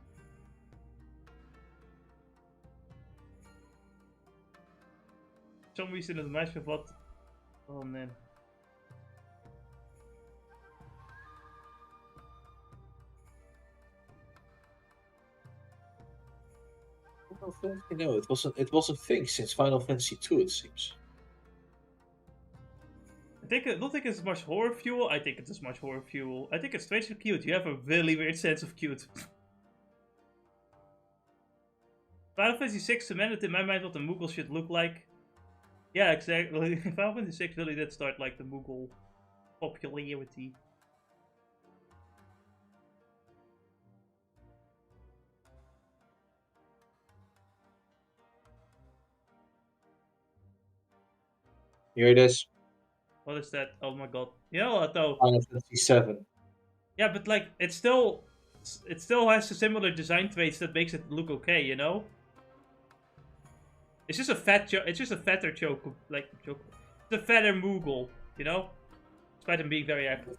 For some reason it reminds me of what... Oh man. No, it was a thing since Final Fantasy 2, it seems. I don't think it's much horror fuel. I think it is much horror fuel. I think it's strangely cute. You have a really weird sense of cute. Final Fantasy 6 cemented in my mind what the Moogle should look like. Yeah, exactly. Final Fantasy 6 really did start like the Moogle popularity. Here it is. What is that? Oh my god. You know what though? Final Fantasy 7. Yeah, but like it still has a similar design traits that makes it look okay, you know? It's just a fatter choke, like choke. It's a fatter Moogle, you know? Despite him being very active.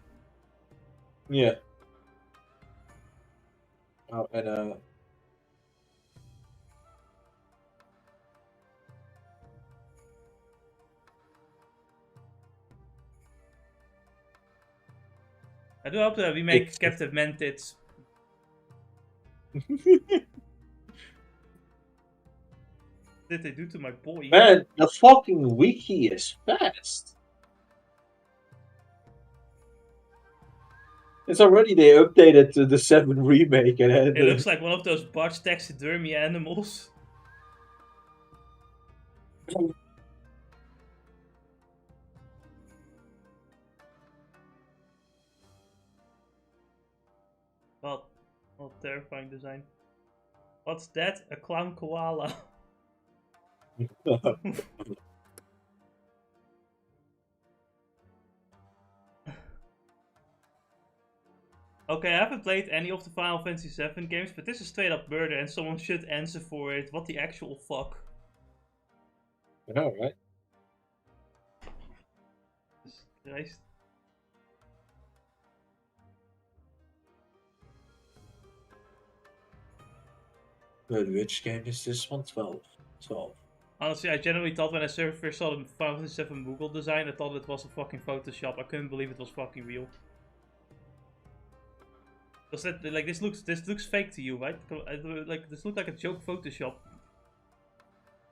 Yeah. Oh, and I do hope that we make Captive Mantids. Did they do to my boy? Man, the fucking wiki is fast. It's already they updated to the 7 remake and it looks like one of those botched taxidermy animals. Well, terrifying design. What's that? A clown koala. Okay, I haven't played any of the Final Fantasy VII games, but this is straight up murder and someone should answer for it. What the actual fuck? I know, right? Christ. But which game is this one? 12. 12. Honestly, I genuinely thought when I first saw the Final Fantasy VII Moogle design, I thought it was a fucking Photoshop. I couldn't believe it was fucking real. Because that, like, this looks fake to you, right? Like, this looks like a joke Photoshop.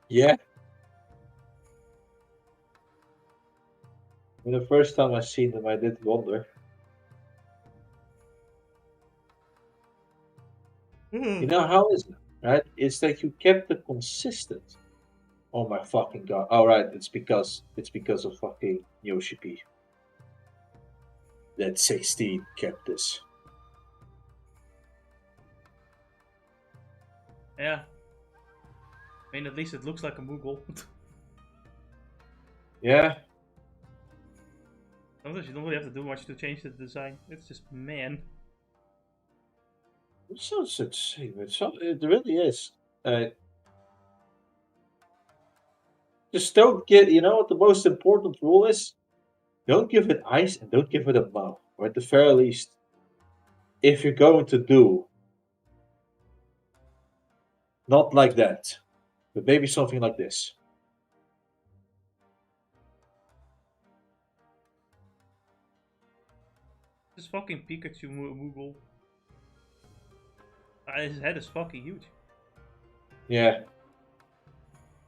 Yeah. When the first time I seen them, I did wonder. You know how is it, right? It's that you kept it consistent. Oh my fucking god! All right, it's because of fucking Yoshi P. That 16 kept this. Yeah. I mean, at least it looks like a Moogle. Yeah. Sometimes you don't really have to do much to change the design. It's just, man. It's so insane. It really is. Just don't get, you know what the most important rule is? Don't give it eyes and don't give it a mouth. Or at the very least, if you're going to do, not like that, but maybe something like this. This fucking Pikachu Moogle. His head is fucking huge. Yeah.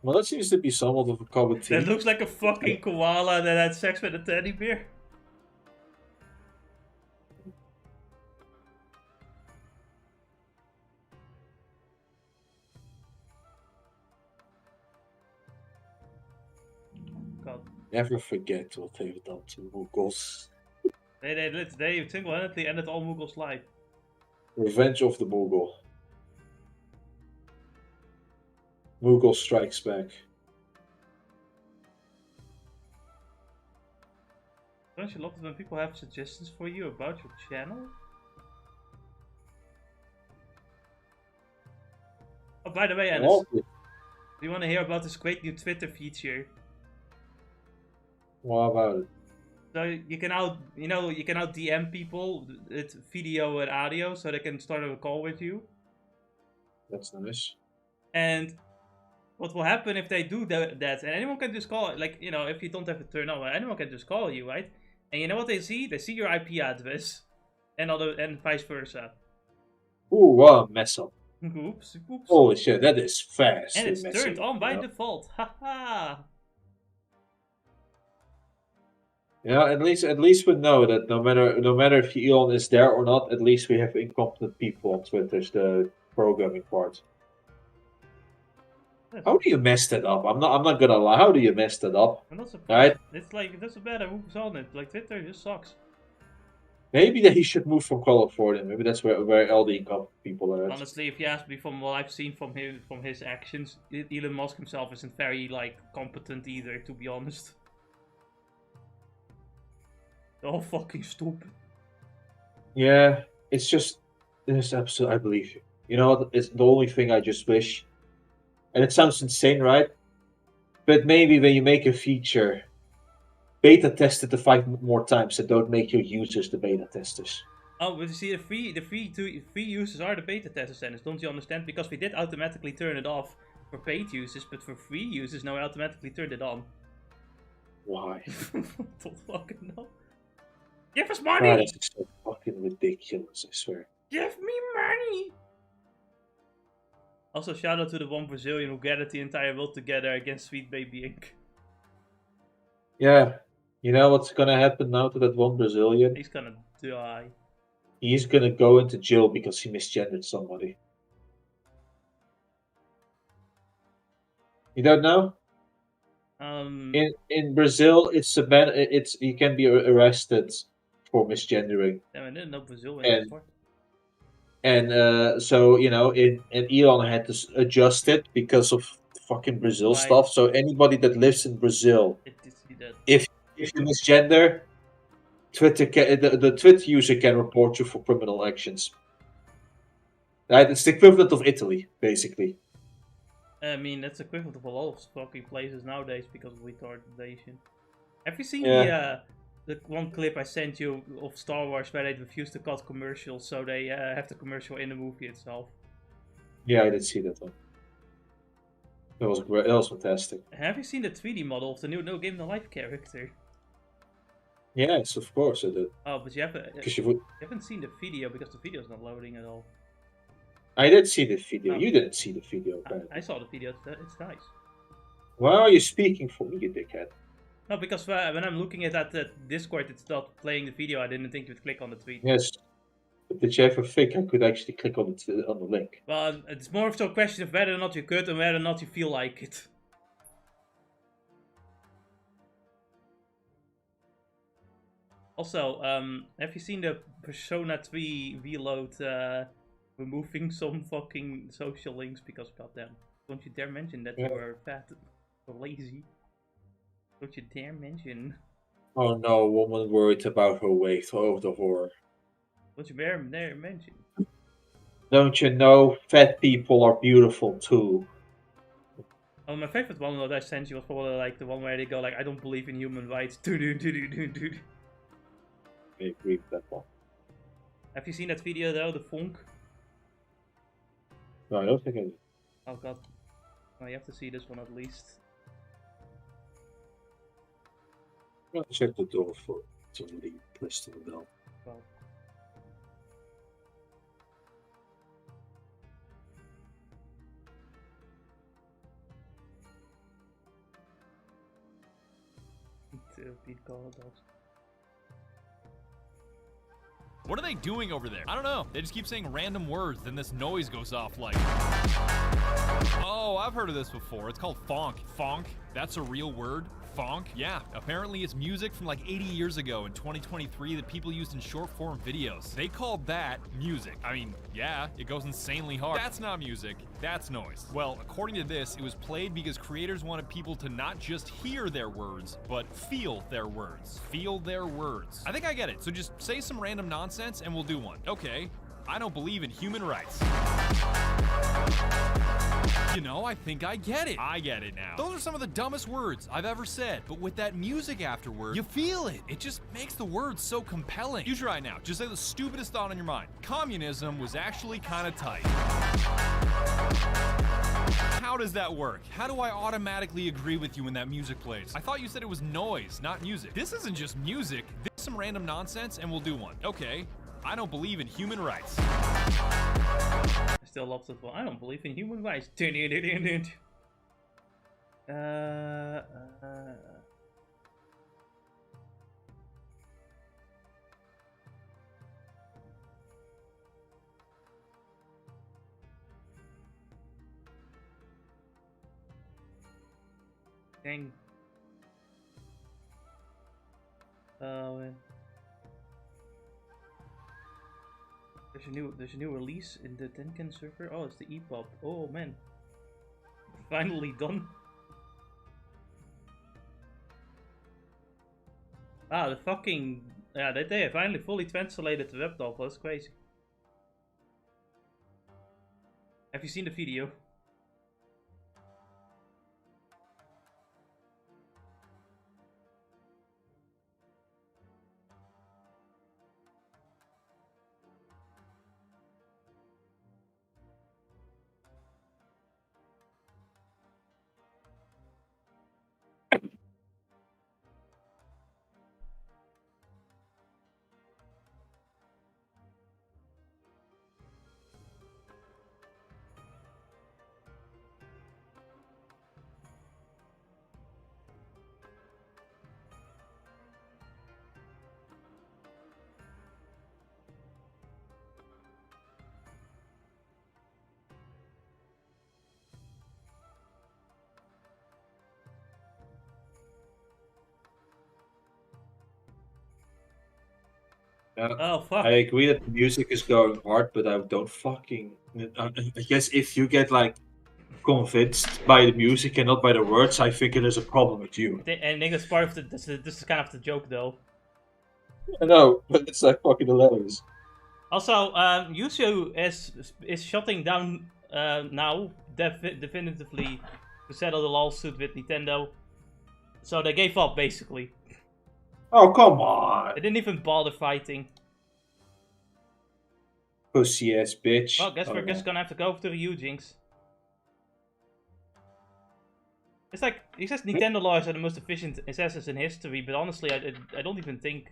Well, that seems to be somewhat of a common theme. That looks like a fucking koala that had sex with a teddy bear. God. Never forget what they've done to Moogles. They single-handedly ended all Moogles' life. Revenge of the Moogle. Moogle strikes back. Don't you love it when people have suggestions for you about your channel? Oh, by the way, Alice, do you want to hear about this great new Twitter feature? What about it? So you can now, you can now DM people with video and audio, so they can start a call with you. That's nice. And what will happen if they do that? And anyone can just call, like, if you don't have it turned on, anyone can just call you, right? And you know what they see? They see your IP address, and vice versa. Ooh, what a mess up! Oops. Holy shit, that is fast. And it's turned on by default. Haha. Yeah, at least we know that no matter if Elon is there or not, at least we have incompetent people on Twitter's the programming part. How do you mess that up? I'm not gonna lie. How do you mess that up? I'm not surprised. Right? It's like it doesn't matter who's on it. Like Twitter just sucks. Maybe that he should move from California. Maybe that's where all the incompetent people are at. Honestly, if you ask me from what I've seen from his actions, Elon Musk himself isn't very competent either. To be honest, they're all fucking stupid. Yeah, it's just this episode. I believe you. You know what? It's the only thing I just wish. And it sounds insane, right? But maybe when you make a feature, beta test it 5 more times and don't make your users the beta testers. Oh, but you see, the free users are the beta testers, Dennis. Don't you understand? Because we did automatically turn it off for paid users, but for free users, now we automatically turned it on. Why? Don't fucking know. Give us money! God, this is so fucking ridiculous, I swear. Give me money! Also, shout out to the one Brazilian who gathered the entire world together against Sweet Baby Inc. Yeah. You know what's gonna happen now to that one Brazilian? He's gonna die. He's gonna go into jail because he misgendered somebody. You don't know? In Brazil, you can be arrested for misgendering. Damn, I didn't know Brazil went that far. And so, and Elon had to adjust it because of fucking Brazil stuff. So anybody that lives in Brazil, if you misgender, the Twitter user can report you for criminal actions. Right? It's the equivalent of Italy, basically. I mean, that's equivalent of a lot of fucking places nowadays because of retardation. Have you seen the one clip I sent you of Star Wars where they refuse to cut commercials, so they have the commercial in the movie itself? Yeah, I did see that one. That was great. That was fantastic. Have you seen the 3D model of the new No Game No Life character? Yes, of course I did. Oh, but you haven't seen the video because the video's not loading at all. I did see the video. Oh. You didn't see the video, apparently. I saw the video. It's nice. Why are you speaking for me, you dickhead? No, because when I'm looking at that Discord, it's not playing the video. I didn't think you'd click on the tweet. Yes. But did you ever think I could actually click on the link? Well, it's more of a question of whether or not you could and whether or not you feel like it. Also, have you seen the Persona 3 reload removing some fucking social links because goddamn, don't you dare mention that you were fat or lazy. Don't you dare mention. Oh no, a woman worried about her weight. Oh, the horror. Don't you dare mention. Don't you know fat people are beautiful too? Oh, my favorite one that I sent you was probably the one where they go I don't believe in human rights. Dude. I agree with that one. Have you seen that video though, the funk? No, I don't think I did. Oh god. Well, you have to see this one at least. I'll check the door for somebody pressed the bell. Well, beat call dogs. What are they doing over there? I don't know. They just keep saying random words, then this noise goes off like... Oh, I've heard of this before. It's called fonk. Fonk? That's a real word? Fonk? Yeah, apparently it's music from like 80 years ago in 2023 that people used in short form videos. They called that music. I mean, yeah, it goes insanely hard. That's not music, that's noise. Well, according to this, it was played because creators wanted people to not just hear their words, but feel their words. Feel their words. I think I get it, so just say some random nonsense and we'll do one. Okay, I don't believe in human rights. You know, I think I get it. I get it now. Those are some of the dumbest words I've ever said, but with that music afterward, you feel it. It just makes the words so compelling. You try now. Just say the stupidest thought on your mind. Communism was actually kind of tight. How does that work? How do I automatically agree with you when that music plays? I thought you said it was noise, not music. This isn't just music. This is some random nonsense and we'll do one. Okay. I don't believe in human rights. I still love that one. I don't believe in human rights. Dang. Oh man. There's a new release in the Tenkan server. Oh, it's the EPUB. Oh man, finally done. Ah, the fucking yeah, they finally fully translated the web novel. That's crazy. Have you seen the video? Oh fuck! I agree that the music is going hard, but I don't fucking. I guess if you get like convinced by the music and not by the words, I think it is a problem with you. And I think that's part of the. This is kind of the joke, though. I know, but it's like fucking hilarious. Also, Yotsuyu is shutting down now definitively to settle the lawsuit with Nintendo. So they gave up basically. Oh come on! They didn't even bother fighting. Pussy ass bitch. Well, guess we're just gonna have to go to the Ujinks. It's like he says Nintendo lawyers are the most efficient assessors in history, but honestly, I don't even think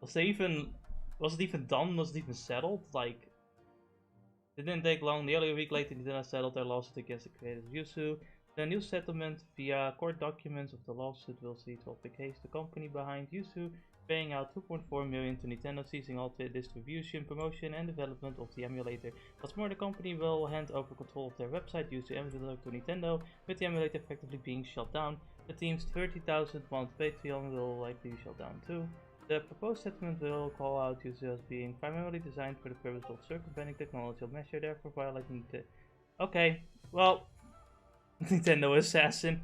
was it even done? Was it even settled? Like, it didn't take long. Nearly a week later, Nintendo settled their lawsuit against the creators of Yotsuyu. The new settlement via court documents of the lawsuit will see to the case. The company behind Yotsuyu paying out $2.4 million to Nintendo, ceasing all distribution, promotion, and development of the emulator. What's more, the company will hand over control of their website Yotsuyu emulator to Nintendo, with the emulator effectively being shut down. The team's 30,000 month Patreon will likely be shut down too. The proposed settlement will call out Yotsuyu as being primarily designed for the purpose of circumventing technological measure, therefore violating the... Okay, well... Nintendo assassin.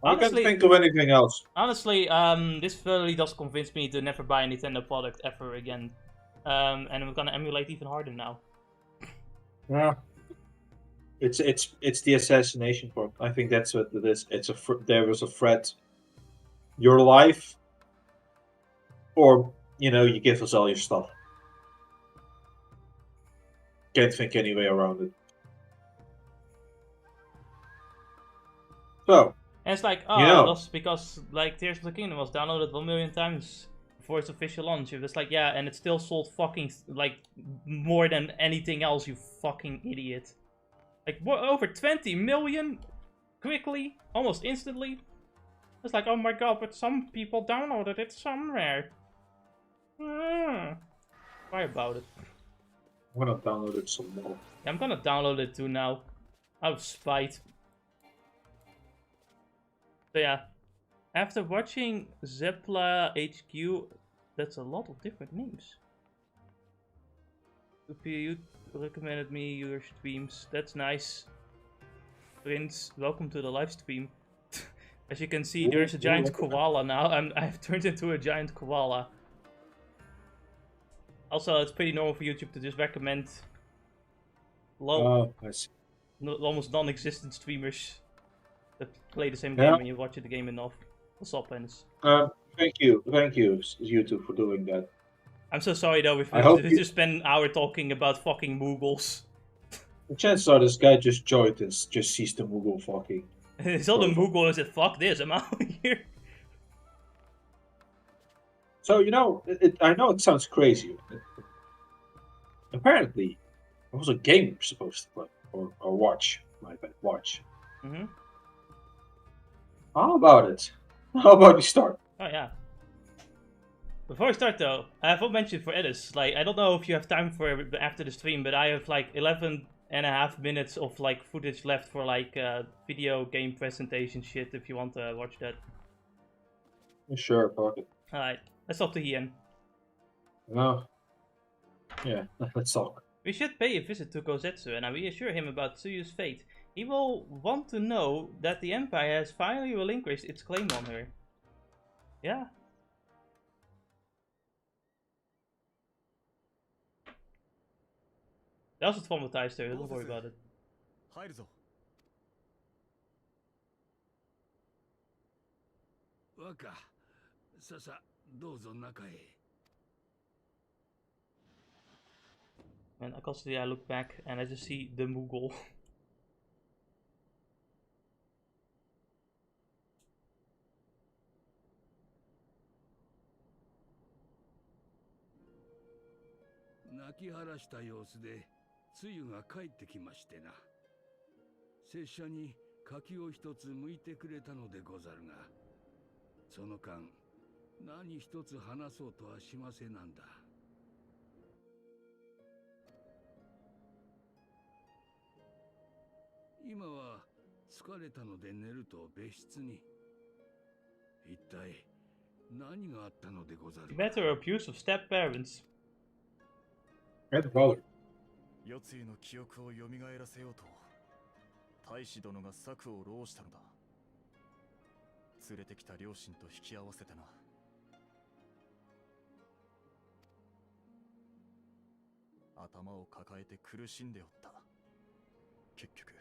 Honestly, I can't think of anything else. Honestly, this really does convince me to never buy a Nintendo product ever again. And I'm gonna emulate even harder now. Yeah. It's the assassination part. I think that's what it is. There was a threat. Your life, or you give us all your stuff. Can't think any way around it. So, and it's like, oh, that's because like Tears of the Kingdom was downloaded 1 million times before its official launch. It was like, yeah, and it still sold fucking like more than anything else, you fucking idiot. Like over 20 million quickly, almost instantly. It's like, oh my god, but some people downloaded it somewhere. Why about it? I'm gonna download it some more. Yeah, I'm gonna download it too now. Out of spite. So yeah. After watching Zepla HQ, that's a lot of different names. You recommended me your streams. That's nice. Prince, welcome to the live stream. As you can see, there's a giant koala now. I've turned into a giant koala. Also, it's pretty normal for YouTube to just recommend almost non-existent streamers that play the same game when you watch the game enough. What's up, Prince? Thank you, YouTube, for doing that. I'm so sorry though, if we just spend an hour talking about fucking Moogles. The chances are this guy just joined and just sees the Moogle fucking. It's all the Moogle and said, fuck this, I'm out of here. So, you know, I know it sounds crazy. Apparently, there was a game we're supposed to play. Or watch. My bad, watch. Mm-hmm. How about it? How about we start? Oh, yeah. Before I start though, I have a mention for Edis. Like, I don't know if you have time for it after the stream, but I have like 11.5 minutes of like footage left for like video game presentation shit if you want to watch that. Sure, fuck it. Alright, let's talk to Hien. No. Yeah, let's talk. We should pay a visit to Gosetsu and I reassure him about Tsuyu's fate. He will want to know that the Empire has finally relinquished its claim on her. Yeah. They also traumatized her, don't worry about it. And constantly I look back and I just see the Moogle. Better abuse of step parents. Red brother. 世継の記憶を蘇らせようと大使殿が策を弄したのだ。連れてきた両親と引き合わせてな。頭を抱えて苦しんでおった。結局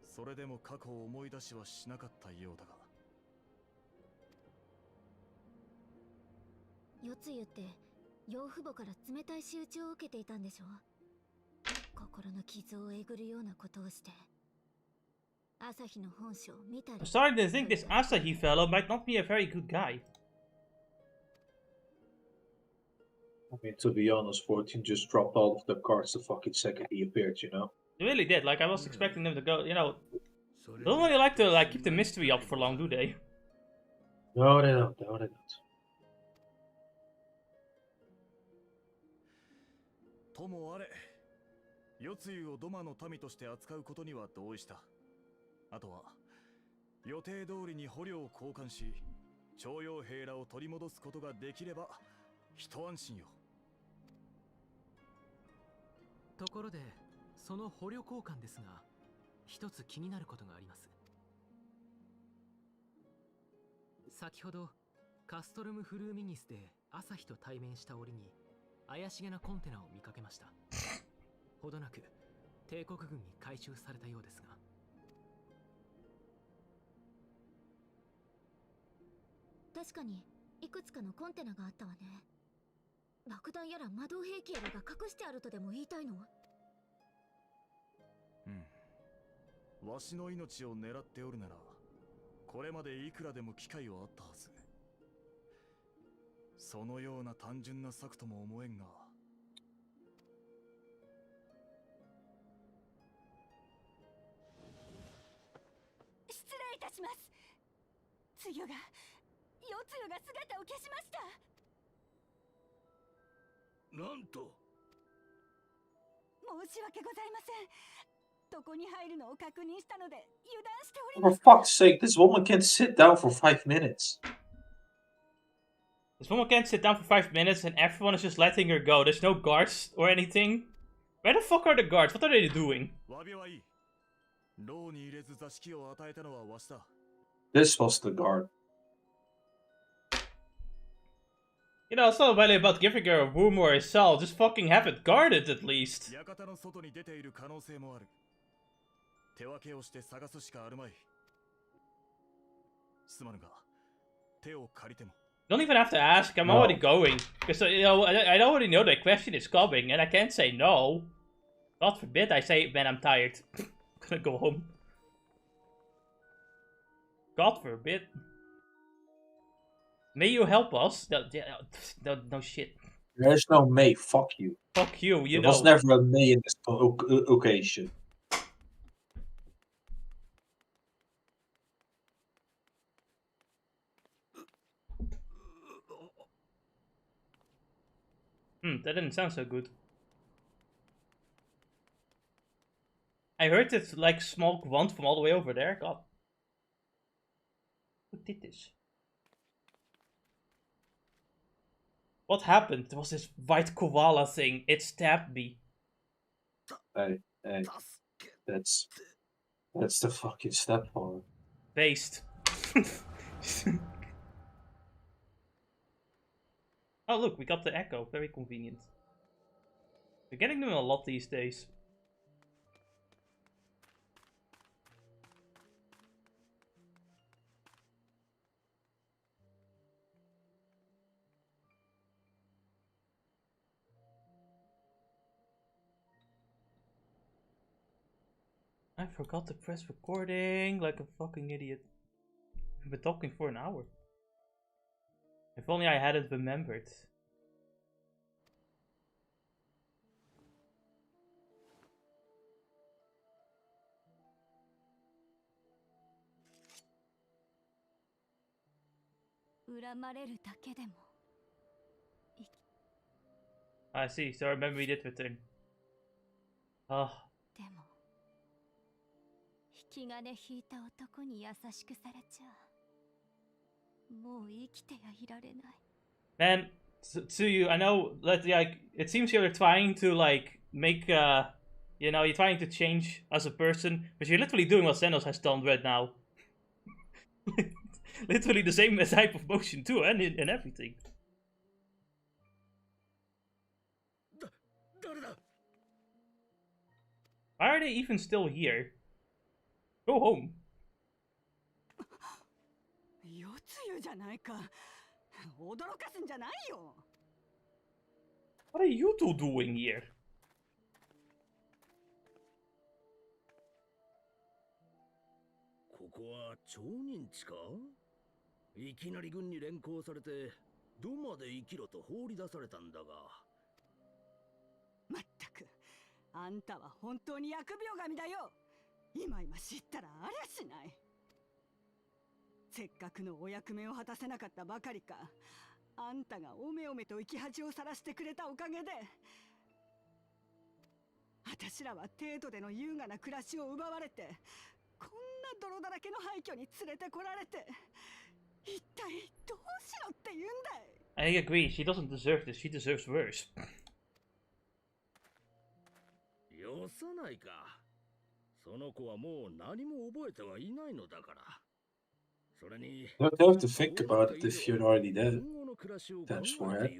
それでも過去を思い出しはしなかったようだが。世継って養父母から冷たい仕打ちを受けていたんでしょ。心の傷をえぐるようなことをして。朝日の本性見たり。I'm starting to think this Asahi fellow might not be a very good guy. I mean, to be honest, 14 just dropped all of the cards the fucking second he appeared, you know? They really did, like I was expecting them to go, you know. They don't really like to like keep the mystery up for long, do they? No, they don't, no, they don't. ともあれ、世継を土間の民として扱うことには同意した。あとは予定通りに捕虜を交換し、徴用兵らを取り戻すことができれば一安心よ。ところで、その捕虜交換ですが、一つ気になることがあります。先ほどカストルム・フルーミニスで朝日と対面した折に怪しげなコンテナを見かけました。ほどなく帝国軍に回収されたようですが。確かにいくつかのコンテナがあったわね。爆弾やら魔導兵器やらが隠してあるとでも言いたいの？うん。わしの命を狙っておるなら、これまでいくらでも機会はあったはず。そのような単純な策とも思えんが。失礼いたします。Yotsuyuが姿を消しました。なんと。申し訳ございません。床に入るのを確認したので油断しており For ました。 fuck's sake, this woman can't sit down for 5 minutes. This woman can't sit down for 5 minutes and everyone is just letting her go. There's no guards or anything. Where the fuck are the guards? What are they doing? This was the guard. You know, it's not really about giving her a room or a cell. Just fucking have it guarded at least. Don't even have to ask, I'm already going. Because, you know, I already know the question is coming, and I can't say no. God forbid I say, man, I'm tired. I'm gonna go home. God forbid. May you help us? No shit. There's no May, fuck you. Fuck you, you know. There was never a May in this occasion. That didn't sound so good. I heard it like small grunt from all the way over there. God. Who did this? What happened? There was this white koala thing. It stabbed me. Hey, that's the fucking stepfather. Based. Oh look, we got the echo. Very convenient. We're getting them a lot these days. I forgot to press recording like a fucking idiot. I've been talking for an hour. If only I had it remembered. I see, so I remember we did return. Ah. 気金引いた男に優しくされちゃもう生きてやいられない。 Man, Tsuyu, I know that like it seems you're trying to like make you know, you're trying to change as a person, but you're literally doing what Xenos has done right now. Literally the same type of motion too, and everything. Why are they even still here? Go home. What are you two doing here? I agree, she doesn't deserve this, she deserves worse. You don't have to think about it if you're already dead. That's for it.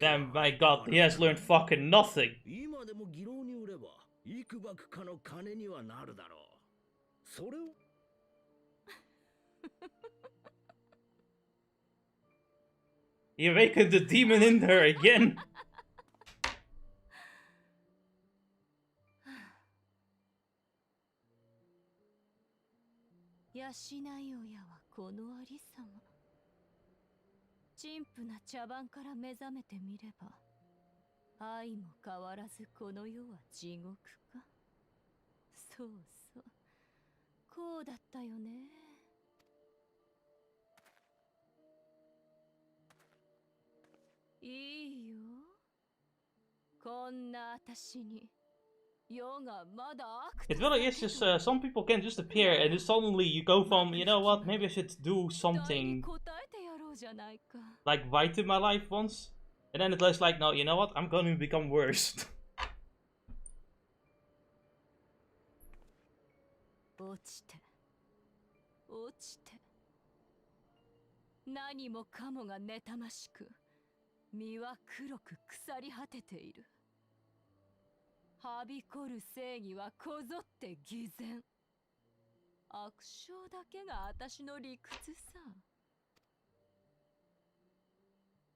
Damn, my god, he has learned fucking nothing. He awakened the demon in her again. しない親はこのありさま。陳腐な茶番から目覚めてみれば、愛も変わらずこの世は地獄か。そうそう、こうだったよね。いいよ、こんな私に。It really is just some people can just appear and then suddenly you go from, you know what, maybe I should do something like right in my life once, and then it's like, no, you know what, I'm gonna become worse. 何もかもが妬ましく、身は黒く腐り果てている。はびこる正義はこぞって偽善。悪性だけが私の理屈さ。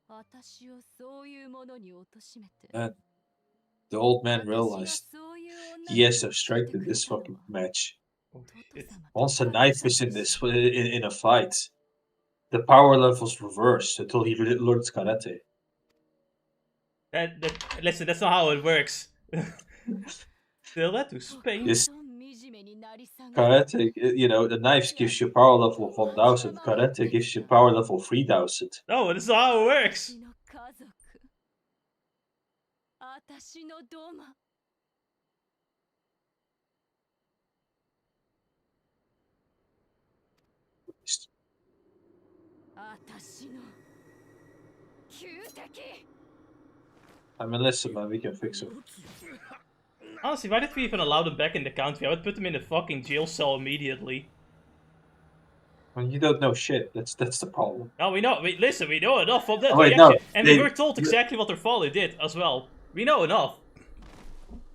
私をそういうものに貶めて。And the old man realized he has to strengthen this fucking match. Once a knife is in this in a fight, the power levels reverse until he learns karate. Listen, that's not how it works. They led to Spain. This karate, you know, the knife gives you power level of 1000. Karate gives you power level 3000. No, that's not how it works. I mean, listen, man, we can fix it. Honestly, why did we even allow them back in the country? I would put them in a fucking jail cell immediately. Well, you don't know shit. That's the problem. No, we know. Listen, we know enough of that oh, wait, reaction, no, and we were told exactly what their father did as well. We know enough.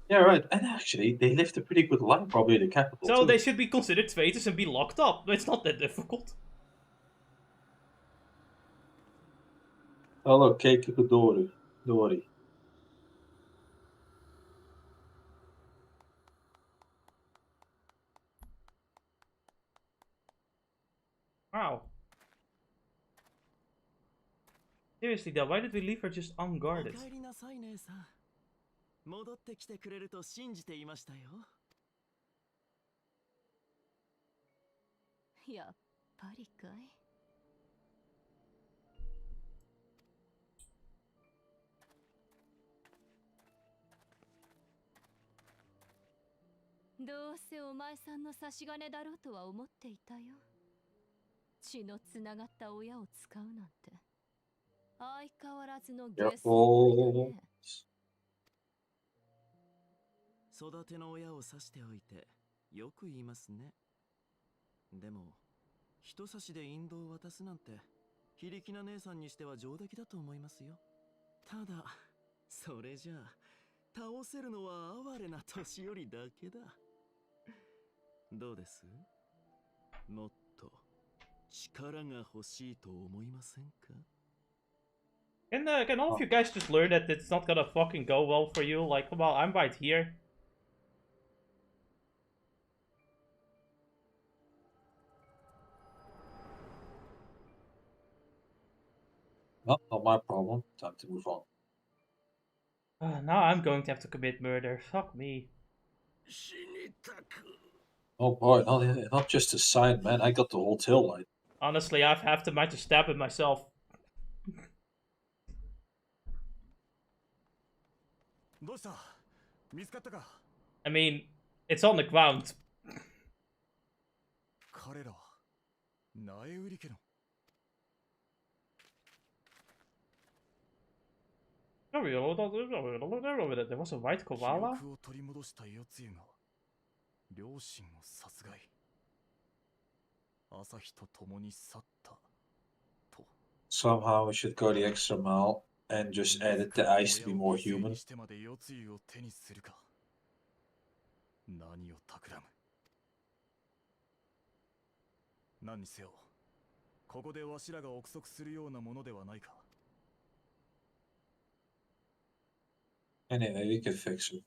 Yeah, right. And actually, they lived a pretty good life, probably in the capital. So too. they should be considered traitors and be locked up. It's not that difficult. Hello, Keiki Dori. Wow. Seriously though, why did we leave her just unguarded? 戻ってきてくれると信じていましたよ。やっぱりかい。どうせお前さんの差し金だろうとは思っていたよ。血のつながった親を使うなんて相変わらずのゲストだね。育ての親を刺しておいてよく言いますね。でも人差しで引導を渡すなんて非力な姉さんにしては上出来だと思いますよ。ただそれじゃあ倒せるのは哀れな年寄りだけだ。どうです？もっと力が欲しいと思いませんか？ Can all of you guys just learn that it's not gonna fucking go well for you? Like, come on, I'm right here. No, not my problem. Time to move on. Now I'm going to have to commit murder. Fuck me. Oh boy, not just a sign, man. I got the whole tail light. Honestly, I've half the mind to stab it myself. I mean, it's on the ground. There was a white koala? Somehow we should go the extra mile and just edit the eyes to be more human. 何を企む。何にせよ、ここでわしらが憶測するようなものではないか。Anyway, we can fix it.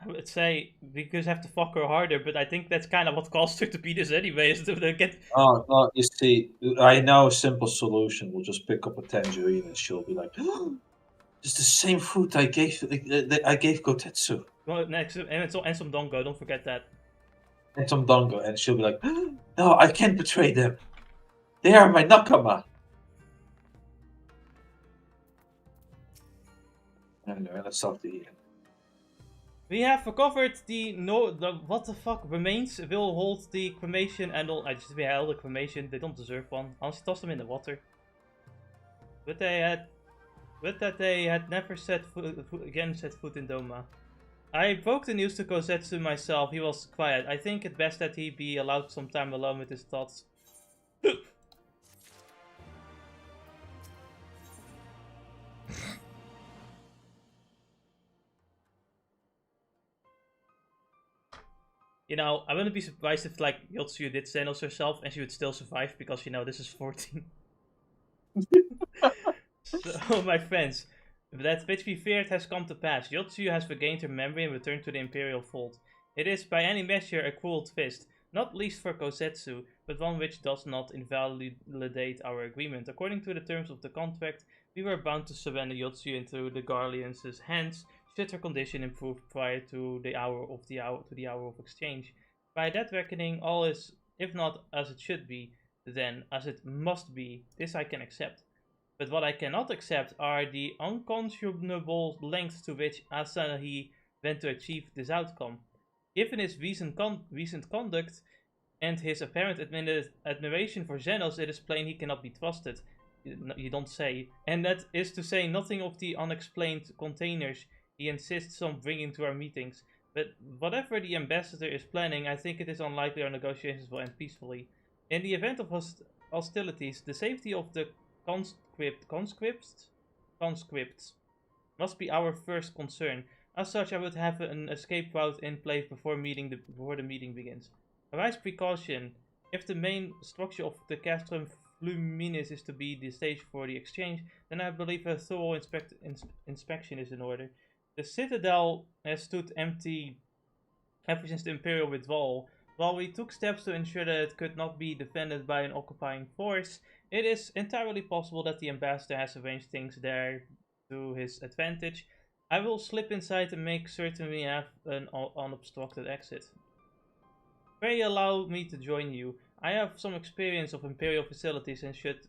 I would say we just have to fuck her harder, but I think that's kind of what caused her to be this anyway, is to get... Oh, no, you see, I know a simple solution. We'll just pick up a tangerine and she'll be like, it's the same fruit I gave Gosetsu. Well, next, and some Dongo, don't forget that. And some Dongo, and she'll be like, no, I can't betray them. They are my nakama. Anyway, let's stop the... We have recovered the what the fuck remains. Will hold the cremation and all. I just held the cremation. They don't deserve one. Honestly, toss them in the water. But they had never set foot in Doma. I broke the news to Gosestsu myself. He was quiet. I think it best that he be allowed some time alone with his thoughts. You know, I wouldn't be surprised if, like, Yotsuyu did Xenos herself and she would still survive because, you know, this is 14. So, my friends, that which we feared has come to pass. Yotsuyu has regained her memory and returned to the Imperial fold. It is, by any measure, a cruel twist, not least for Gosestsu, but one which does not invalidate our agreement. According to the terms of the contract, we were bound to surrender Yotsuyu into the Guardians' hands, should her condition improve prior to the hour of exchange. By that reckoning, all is, if not as it should be, then as it must be. This I can accept. But what I cannot accept are the unconscionable lengths to which Asahi went to achieve this outcome. Given his recent conduct and his apparent admiration for Xenos, it is plain he cannot be trusted. You don't say. And that is to say nothing of the unexplained containers he insists on bringing to our meetings. But whatever the ambassador is planning, I think it is unlikely our negotiations will end peacefully. In the event of hostilities, the safety of the conscripts must be our first concern. As such, I would have an escape route in place before the meeting begins. A wise precaution. If the main structure of the castrum Fluminis is to be the stage for the exchange, then I believe a thorough inspection is in order. The citadel has stood empty ever since the Imperial withdrawal. While we took steps to ensure that it could not be defended by an occupying force, it is entirely possible that the ambassador has arranged things there to his advantage. I will slip inside and make certain we have an unobstructed exit. Pray allow me to join you. I have some experience of Imperial facilities, and should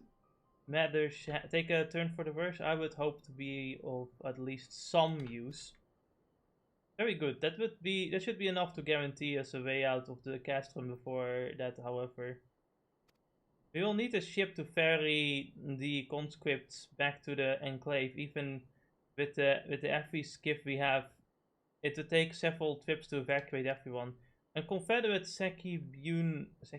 matters take a turn for the worse, I would hope to be of at least some use. Very good. That should be enough to guarantee us a way out of the castrum. Before that, however, we will need a ship to ferry the conscripts back to the enclave. Even with the every skiff we have, it would take several trips to evacuate everyone. A Confederate Sekibune, is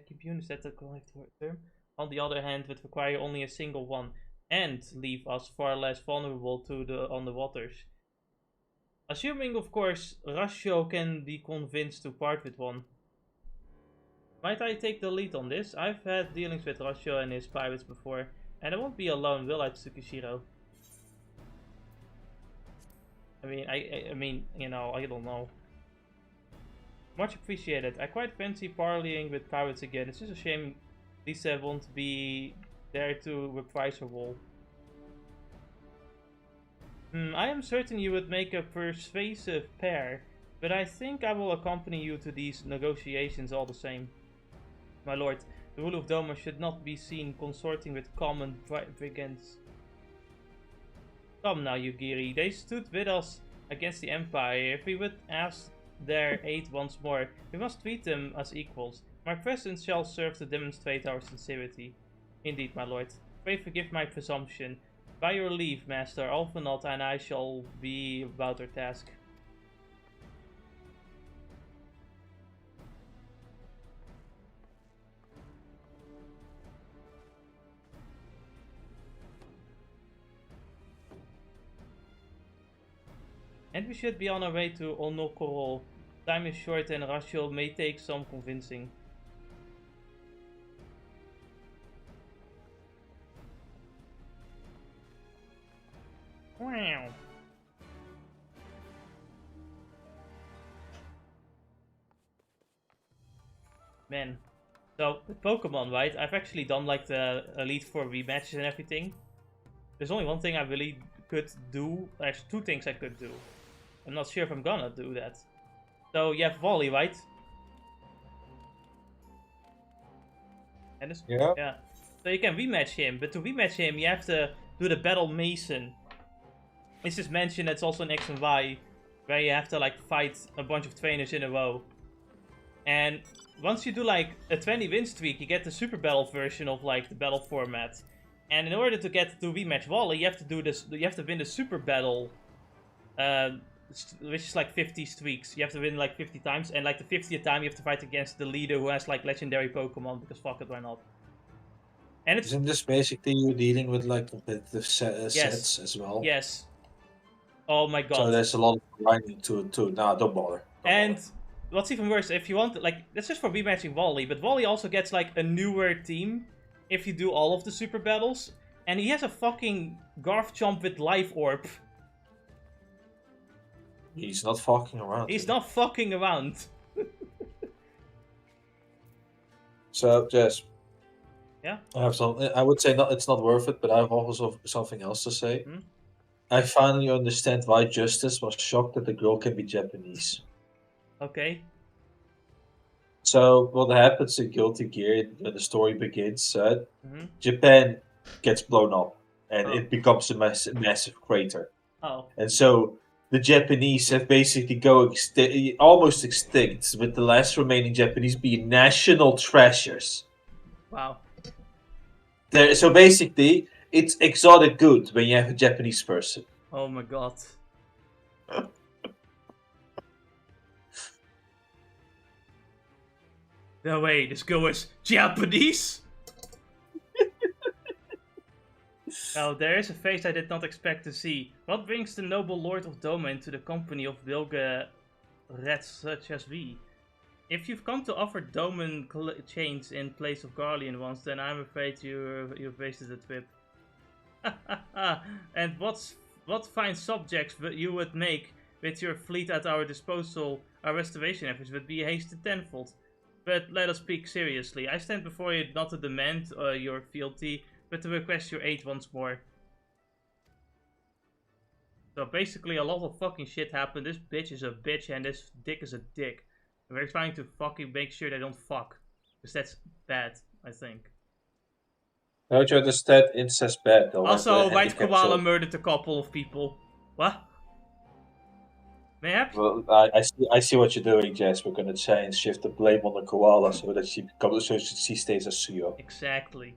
that the correct term? On the other hand, would require only a single one, and leave us far less vulnerable on the waters. Assuming, of course, Rasho can be convinced to part with one. Might I take the lead on this? I've had dealings with Rasho and his pirates before, and I won't be alone, will I, Tsukishiro? I mean, you know, I don't know. Much appreciated. I quite fancy parleying with pirates again. It's just a shame Lisa won't be there to reprise her role. I am certain you would make a persuasive pair, but I think I will accompany you to these negotiations all the same. My lord, the rule of Doma should not be seen consorting with common brigands. Come now, Yugiri, they stood with us against the Empire. If we would ask their aid once more, we must treat them as equals. My presence shall serve to demonstrate our sincerity. Indeed, my lord. Pray forgive my presumption. By your leave, Master, Alphanot and I shall be about our task. And we should be on our way to Onokoro. Time is short and Rasho may take some convincing. Wow. Man. So, with Pokemon, right, I've actually done like the Elite Four rematches and everything. There's only one thing I really could do. There's two things I could do. I'm not sure if I'm gonna do that. So, you have Wally, right? And yeah. So you can rematch him, but to rematch him, you have to do the Battle Mason. It's just mentioned it's also an X and Y, where you have to like fight a bunch of trainers in a row. And once you do like a 20 win streak, you get the Super Battle version of like the battle format. And in order to get to rematch Wally, you have to do this. You have to win the Super Battle, which is like 50 streaks. You have to win like 50 times, and like the 50th time you have to fight against the leader who has like legendary Pokemon, because fuck it, why not? And it's... Isn't this basically you dealing with like competitive sets as well? Yes. Oh my god. So there's a lot of grinding to it too. Nah, don't bother. Don't bother. What's even worse, if you want, like, that's just for rematching Wally, but Wally also gets like a newer team if you do all of the super battles, and he has a fucking Garchomp with Life Orb. He's not fucking around. He's not fucking around. So, Jess. Yeah? I would say it's not worth it, but I have also something else to say. Hmm? I finally understand why Justice was shocked that the girl can be Japanese. Okay. So, what happens in Guilty Gear when the story begins, Mm-hmm. Japan gets blown up, and it becomes a massive crater. Oh. And so, the Japanese have basically almost extinct, with the last remaining Japanese being national treasures. Wow. So basically, it's exotic good when you have a Japanese person. Oh my god. No way, this girl is Japanese? Well, there is a face I did not expect to see. What brings the noble lord of Doma into the company of bilge rats such as we? If you've come to offer Doman chains in place of Garlean ones, then I'm afraid you've wasted the trip. And what fine subjects you would make with your fleet at our disposal, our restoration efforts would be hasted tenfold. But let us speak seriously. I stand before you not to demand your fealty, but to request your aid once more. So basically a lot of fucking shit happened. This bitch is a bitch and this dick is a dick. And we're trying to fucking make sure they don't fuck. Because that's bad, I think. Don't you understand? Incest bad though. Also, White Koala murdered a couple of people. What? Mayhaps? Well, I see what you're doing, Jess. We're gonna try and shift the blame on the koala so that she stays a Suyo. Exactly.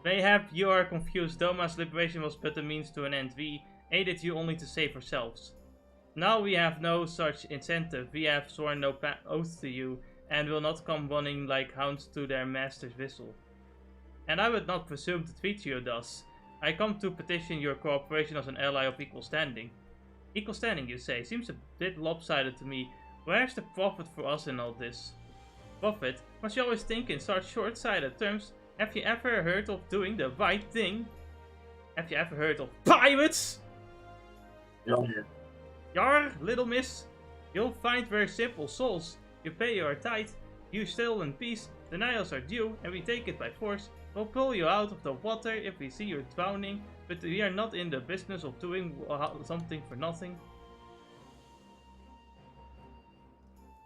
Mayhap you are confused. Doma's liberation was but a means to an end. We aided you only to save ourselves. Now we have no such incentive. We have sworn no oath to you, and will not come running like hounds to their master's whistle. And I would not presume to treat you thus. I come to petition your cooperation as an ally of equal standing. Equal standing, you say? Seems a bit lopsided to me. Where's the profit for us in all this? Profit? Must you always think in such short-sighted terms? Have you ever heard of doing the right thing? Have you ever heard of pirates? Yar, little miss. You'll find very simple souls. You pay your tithe, you steal in peace, deny us our due, and we take it by force. We'll pull you out of the water if we see you're drowning, but we are not in the business of doing something for nothing.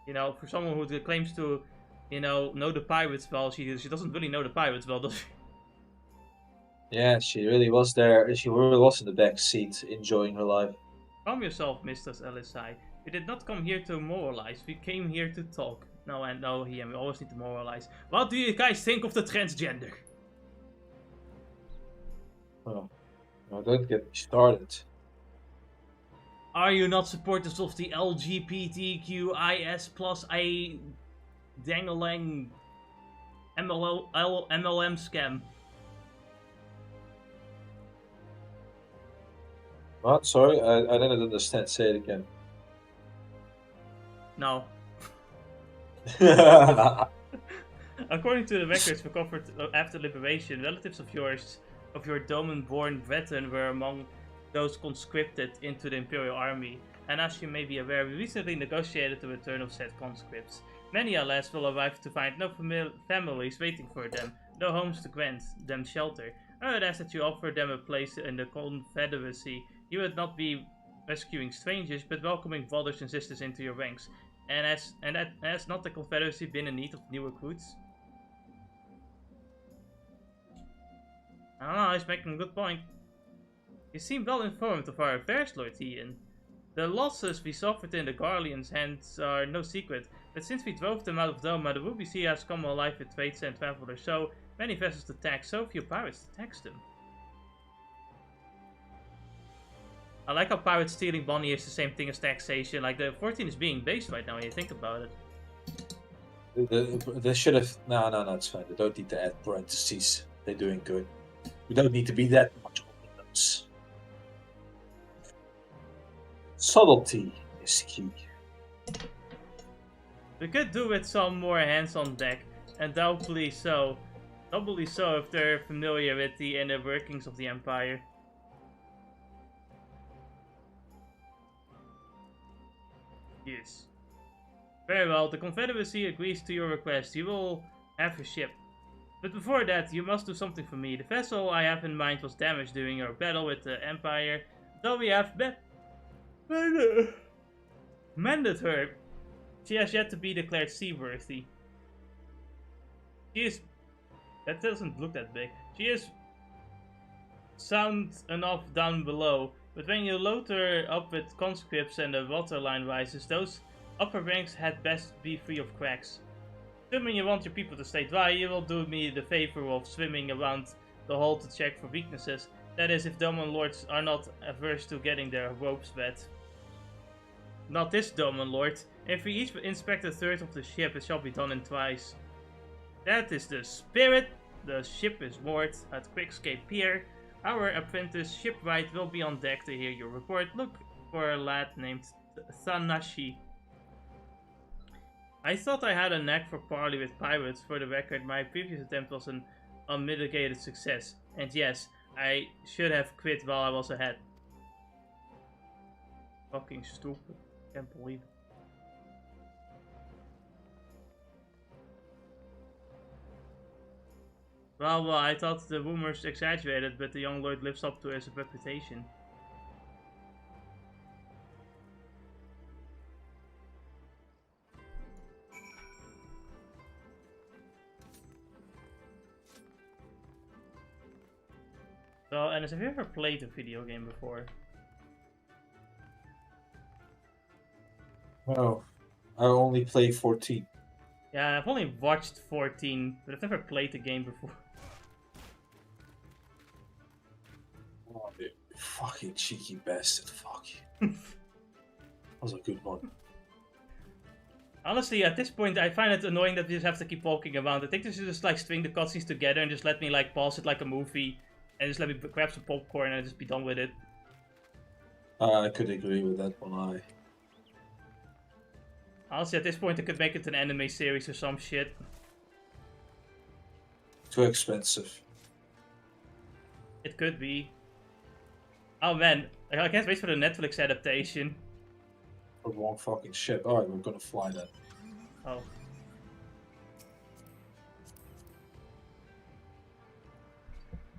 You know, for someone who claims to, you know the pirates well, she doesn't really know the pirates well, does she? Yeah, she really was there. She really was in the back seat, enjoying her life. Calm yourself, Mr. LSI. We did not come here to moralize. We came here to talk. No, Hien, we always need to moralize. What do you guys think of the transgender? Oh, no, don't get me started. Are you not supporters of the LGBTQIS plus a dangalang MLM scam? What? Sorry, I didn't understand. Say it again. No. According to the records recovered after liberation, relatives of your Doman-born veteran were among those conscripted into the Imperial Army. And as you may be aware, we recently negotiated the return of said conscripts. Many, alas, will arrive to find no families waiting for them, no homes to grant them shelter. I would ask that you offer them a place in the Confederacy. You would not be rescuing strangers, but welcoming brothers and sisters into your ranks. And has not the Confederacy been in need of new recruits? I don't know, he's making a good point. You seem well informed of our affairs, Lord Hien. The losses we suffered in the Guardians' hands are no secret, but since we drove them out of Doma, the Ruby Sea has come alive with trades and travelers, so many vessels to tax, so few pirates to tax them. I like how pirates stealing money is the same thing as taxation. Like, the 14 is being based right now when you think about it. They should have... No, it's fine. They don't need to add parentheses. They're doing good. We don't need to be that much on those. Subtlety is key. We could do with some more hands on deck, and doubly so. Doubly so if they're familiar with the inner workings of the Empire. Yes. Very well, the Confederacy agrees to your request. You will have a ship. But before that, you must do something for me. The vessel I have in mind was damaged during our battle with the Empire. Though we have mended her, she has yet to be declared seaworthy. She is... That doesn't look that big. She is sound enough down below, but when you load her up with conscripts and the waterline rises, those upper ranks had best be free of cracks. Assuming you want your people to stay dry, you will do me the favor of swimming around the hull to check for weaknesses. That is, if Doman Lords are not averse to getting their ropes wet. Not this Doman Lord. If we each inspect a third of the ship, it shall be done in twice. That is the spirit. The ship is moored at Quickscape Pier. Our apprentice shipwright will be on deck to hear your report. Look for a lad named Thanashi. I thought I had a knack for parley with pirates. For the record, my previous attempt was an unmitigated success. And yes, I should have quit while I was ahead. Fucking stupid. Can't believe it. Well, I thought the rumors exaggerated, but the young lord lives up to his reputation. So, Ennis, have you ever played a video game before? No, I only play 14. Yeah, I've only watched 14, but I've never played the game before. Oh, you fucking cheeky bastard, fuck you. That was a good one. Honestly, at this point, I find it annoying that we just have to keep walking around. I think they should just like string the cutscenes together and just let me like pause it like a movie. And just let me grab some popcorn and just be done with it. I could agree with that one, Honestly, at this point, I could make it an anime series or some shit. Too expensive. It could be. Oh man, I can't wait for the Netflix adaptation. For one fucking ship. Alright, we're gonna fly that. Oh.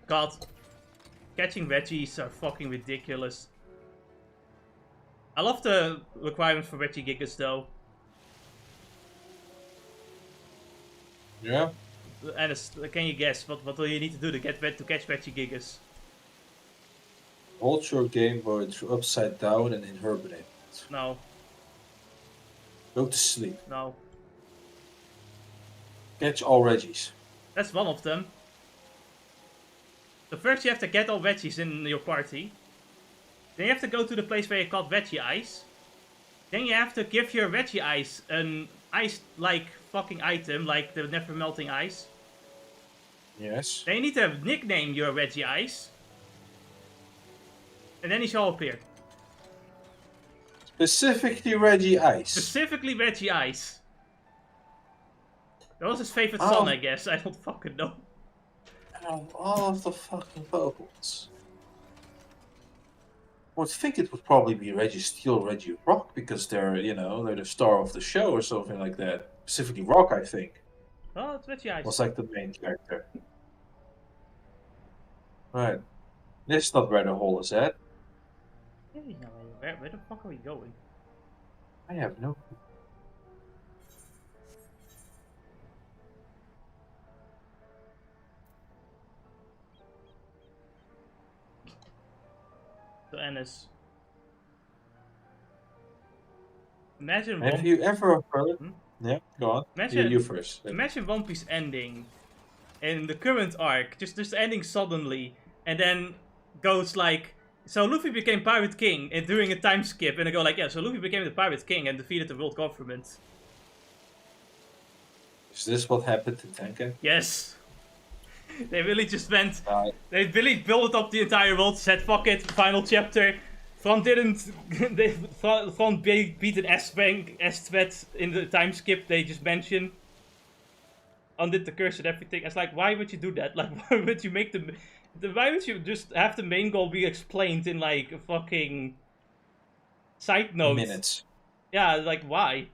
God. Catching veggies are fucking ridiculous. I love the requirements for veggie gigas though. Yeah? And can you guess what do you need to do to catch veggie gigas? Hold your Game Boy upside down and hibernate. No. Go to sleep. No. Catch all Reggies. That's one of them. So first you have to get all veggies in your party. Then you have to go to the place where you caught veggie ice. Then you have to give your veggie ice an ice-like fucking item, like the never melting ice. Yes. Then you need to nickname your veggie ice. And then he shall appear. Specifically Reggie Ice. Specifically veggie ice. That was his favorite son, I guess. I don't fucking know. All of the fucking Pokemon's. I would think it would probably be Reggie Steel, Reggie Rock, because they're, you know, they're the star of the show or something like that. specifically Rock, I think. Oh, it's with you. Was like the main character. Right. This is not where the hole is at. Hey, no, where the fuck are we going? I have no clue. So Ennis. Imagine Have you ever heard? Yeah, go on. Imagine you first. Imagine One Piece ending in the current arc, just ending suddenly, and then goes like, so Luffy became Pirate King and during a time skip, and they go like, yeah, so Luffy became the Pirate King and defeated the world government. Is this what happened to Tenken? Yes. They really just went. They really built up the entire world. Said fuck it, final chapter. Front didn't. Front beat an S-threat in the time skip. They just mentioned. Undid the curse and everything. It's like, why would you do that? Like, why would you make why would you just have the main goal be explained in like a fucking side note? Minutes. Yeah, like why?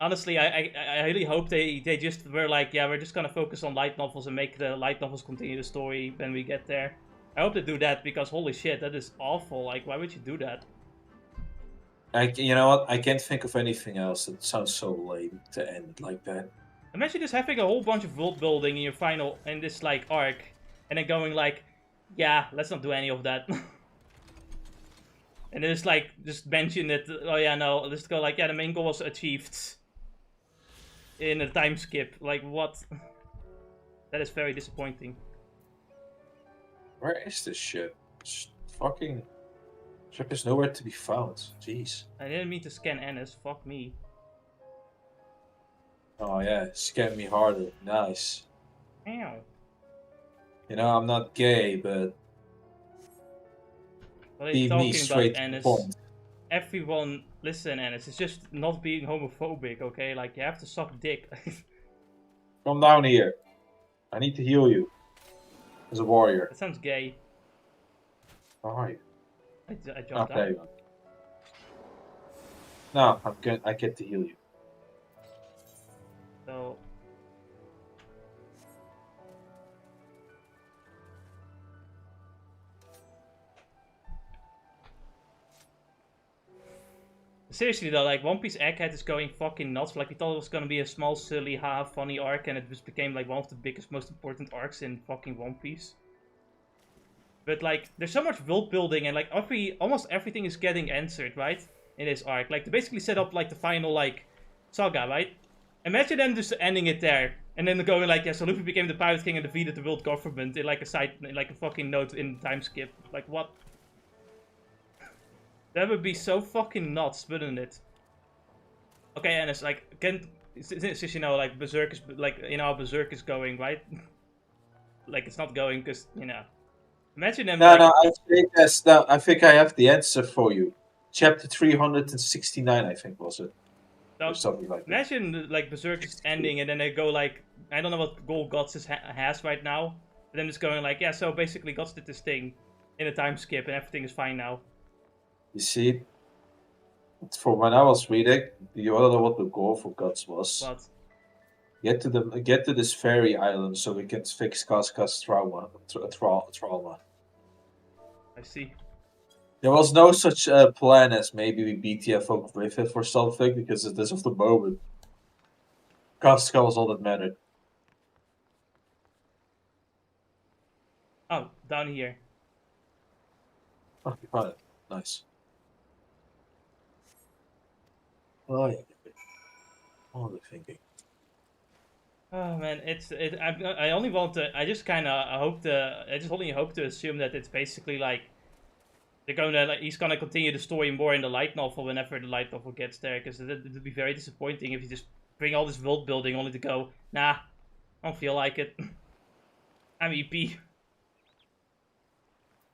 Honestly, I really hope they just were like, yeah, we're just gonna focus on light novels and make the light novels continue the story when we get there. I hope they do that because holy shit, that is awful. Like, why would you do that? You know what? I can't think of anything else that sounds so lame to end it like that. Imagine just having a whole bunch of world building in your final in this like arc, and then going like, yeah, let's not do any of that. And then it's like just mention that. Oh yeah, no, just go like, yeah, the main goal was achieved. In a time skip, like what? That is very disappointing. Where is this ship? Fucking ship is nowhere to be found. Jeez. I didn't mean to scan Ennis. Fuck me. Oh yeah, scan me harder. Nice. Ow. You know, I'm not gay, but what are be you me talking straight about, to the Ennis? point. Everyone, listen, Ennis. It's just not being homophobic, okay? Like you have to suck dick. Come down here. I need to heal you. As a warrior. That sounds gay. How are you? I jumped there out. you go. No, I get to heal you. So. Seriously though, like One Piece Egghead is going fucking nuts. Like we thought it was gonna be a small, silly, funny arc, and it just became like one of the biggest, most important arcs in fucking One Piece. But like, there's so much world building, and like almost everything is getting answered, right? In this arc, like they basically set up like the final like saga, right? Imagine them just ending it there, and then going like, yeah, so Luffy became the Pirate King and defeated the world government in like a fucking note in time skip. Like what? That would be so fucking nuts, wouldn't it? Okay, and it's like, since you know, like Berserk is like, you know how Berserk is going, right? Like it's not going because you know. Imagine them. No, I think I have the answer for you. Chapter 369, I think was it. So, or something like that. Imagine like Berserk is ending, and then they go like, I don't know what goal Guts has right now, but then it's going like, yeah, so basically Guts did this thing in a time skip, and everything is fine now. You see, for when I was reading, you want to know what the goal for Guts was? What? Get to this fairy island so we can fix Casca's trauma. I see. There was no such plan as maybe we beat the FFXIV with it or something, because at this of the moment, Casca was all that mattered. Oh, down here. Oh, you found it. Nice. Oh, yeah. What am I thinking? Oh man, I only want to. I just kind of hope to. I just only hope to assume that it's basically like they're gonna like he's gonna continue the story more in the light novel whenever the light novel gets there, because it would be very disappointing if you just bring all this world building only to go, nah, I don't feel like it. I'm EP.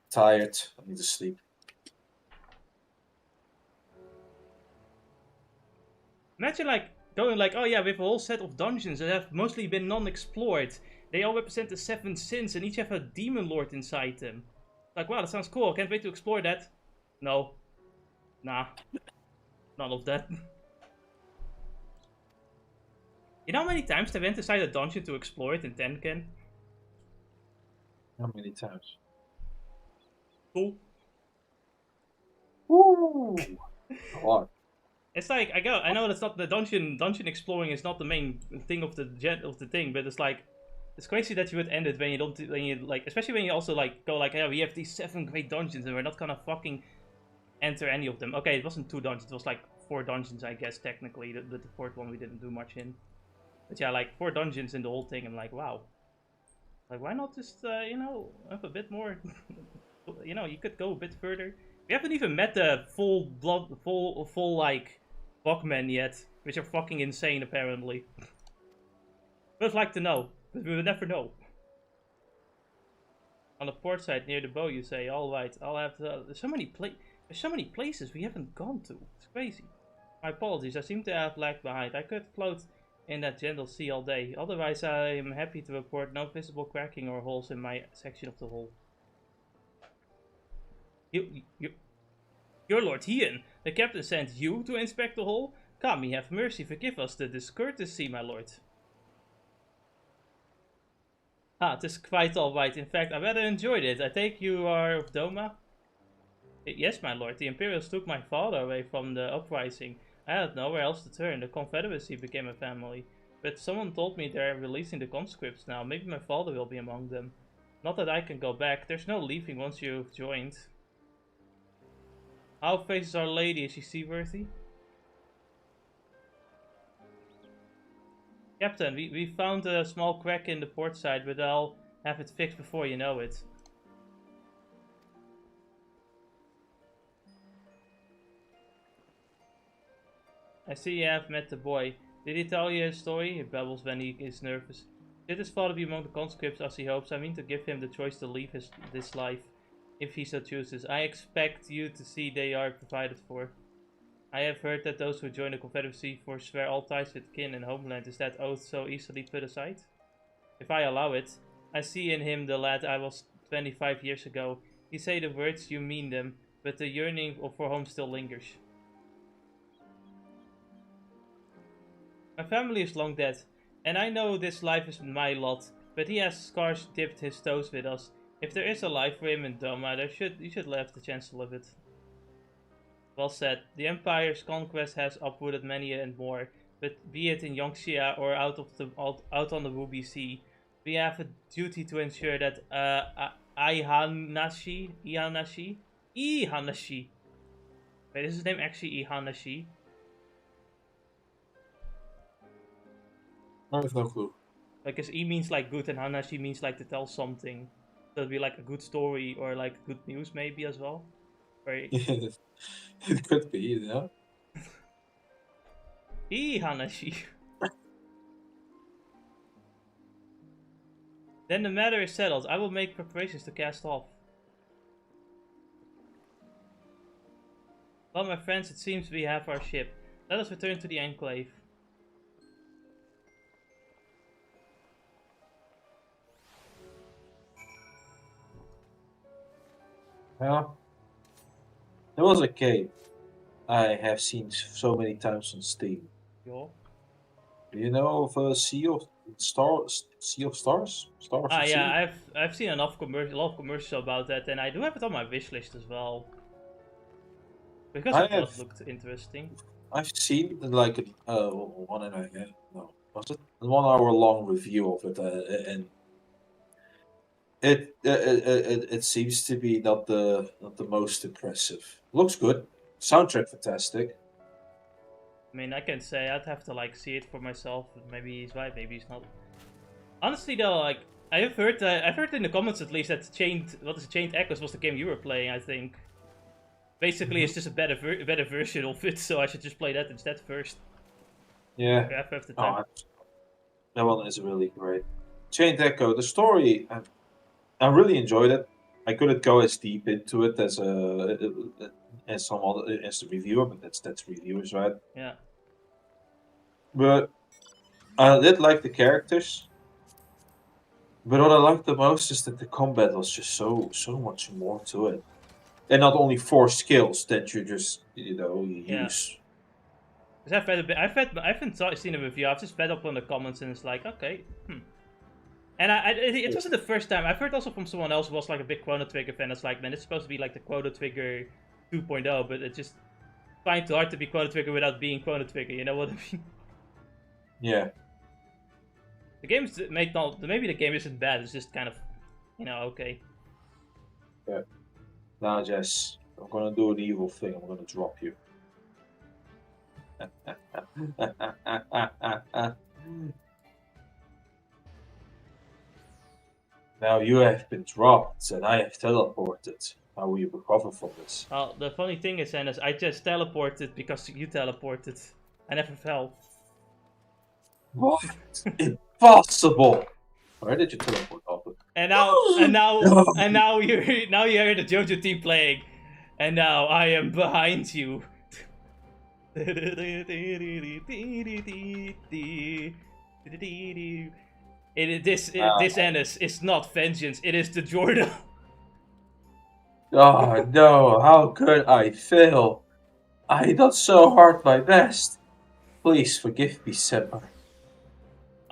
Tired. I need to sleep. Imagine like going like, oh yeah, we have a whole set of dungeons that have mostly been non-explored. They all represent the 7 sins and each have a demon lord inside them. Like, wow, that sounds cool. Can't wait to explore that. No. Nah. None of that. You know how many times they went inside a dungeon to explore it in Tenken? How many times? Cool. Woo! A lot. It's like I know that's not the dungeon exploring is not the main thing of the thing, but it's like it's crazy that you would end it when you like, especially when you also like go like, yeah, we have these 7 great dungeons and we're not gonna fucking enter any of them. Okay, it wasn't 2 dungeons, it was like 4 dungeons, I guess, technically. The 4th one we didn't do much in. But yeah, like 4 dungeons in the whole thing. I'm like, wow. Like, why not just, you know, have a bit more? You know, you could go a bit further. We haven't even met the full like Bugmen yet, which are fucking insane apparently. Would like to know, but we would never know. On the port side near the bow, you say, all right, I'll have to. There's so many places we haven't gone to. It's crazy. My apologies, I seem to have lagged behind. I could float in that gentle sea all day. Otherwise, I am happy to report no visible cracking or holes in my section of the hull. Your Lord Hien, the captain sent you to inspect the hull? Kami, have mercy, forgive us the discourtesy, my lord. Ah, 'tis quite alright. In fact, I rather enjoyed it. I take you are of Doma? Yes, my lord. The imperials took my father away from the uprising. I had nowhere else to turn. The Confederacy became a family. But someone told me they're releasing the conscripts now. Maybe my father will be among them. Not that I can go back. There's no leaving once you've joined. How faces Our Lady? Is she seaworthy? Captain, we found a small crack in the port side, but I'll have it fixed before you know it. I see you have met the boy. Did he tell you his story? He babbles when he is nervous. Did his father be among the conscripts as he hopes? I mean to give him the choice to leave this life, if he so chooses. I expect you to see they are provided for. I have heard that those who join the Confederacy forswear all ties with kin and homeland. Is that oath so easily put aside? If I allow it, I see in him the lad I was 25 years ago. You say the words, you mean them, but the yearning for home still lingers. My family is long dead, and I know this life is my lot, but he has scarce dipped his toes with us. If there is a life for him in Doma, you should have the chance to live it. Well said. The Empire's conquest has uprooted many and more, but be it in Yongxia or out on the Ruby Sea, we have a duty to ensure that Ihanashi? Wait, is his name actually Ihanashi? I have no clue. Like, because E means like good and Hanashi means like to tell something. So it'd be like a good story or like good news maybe as well. Right? It could be, you know. Hanashi. Then the matter is settled. I will make preparations to cast off. Well, my friends, it seems we have our ship. Let us return to the Enclave. Yeah. There was a cave I have seen so many times on Steam. Yeah. Do you know of Sea of Stars? Stars yeah, I've seen a lot of commercials about that, and I do have it on my wish list as well. Because it does look interesting. I've seen like a 1 hour long review of it, and it seems to be not the most impressive. Looks good, soundtrack fantastic. I mean, I can say I'd have to like see it for myself. Maybe he's right, maybe he's not. Honestly, though, like I've heard in the comments at least that Chained Echoes was the game you were playing. I think. Basically, it's just a better version of it, so I should just play that instead first. Yeah. After the time. That one is really great. Chained Echo, the story, I really enjoyed it. I couldn't go as deep into it as the reviewer, but that's reviewers, right? Yeah. But I did like the characters. But what I liked the most is that the combat was just so much more to it. And not only 4 skills that you just, use. I've read a bit. I haven't seen a review. I've just read up on the comments, and it's like, okay, And it wasn't the first time. I've heard also from someone else who was like a big Chrono Trigger fan. It's like, man, it's supposed to be like the Chrono Trigger 2.0, but it's just trying too hard to be Chrono Trigger without being Chrono Trigger. You know what I mean? Yeah. The game's maybe the game isn't bad. It's just kind of, okay. Yeah. Now, Jess, I'm gonna do an evil thing. I'm gonna drop you. Now you have been dropped, and I have teleported. How will you recover from this? Well, the funny thing is, Ennis, I just teleported because you teleported. I never fell. What? Impossible! Where did you teleport, Albert? And now you hear the JoJo team playing, and now I am behind you. This Ennis is not vengeance. It is the Jordan. Oh no! How could I fail? I did so hard my best. Please forgive me, Senpai.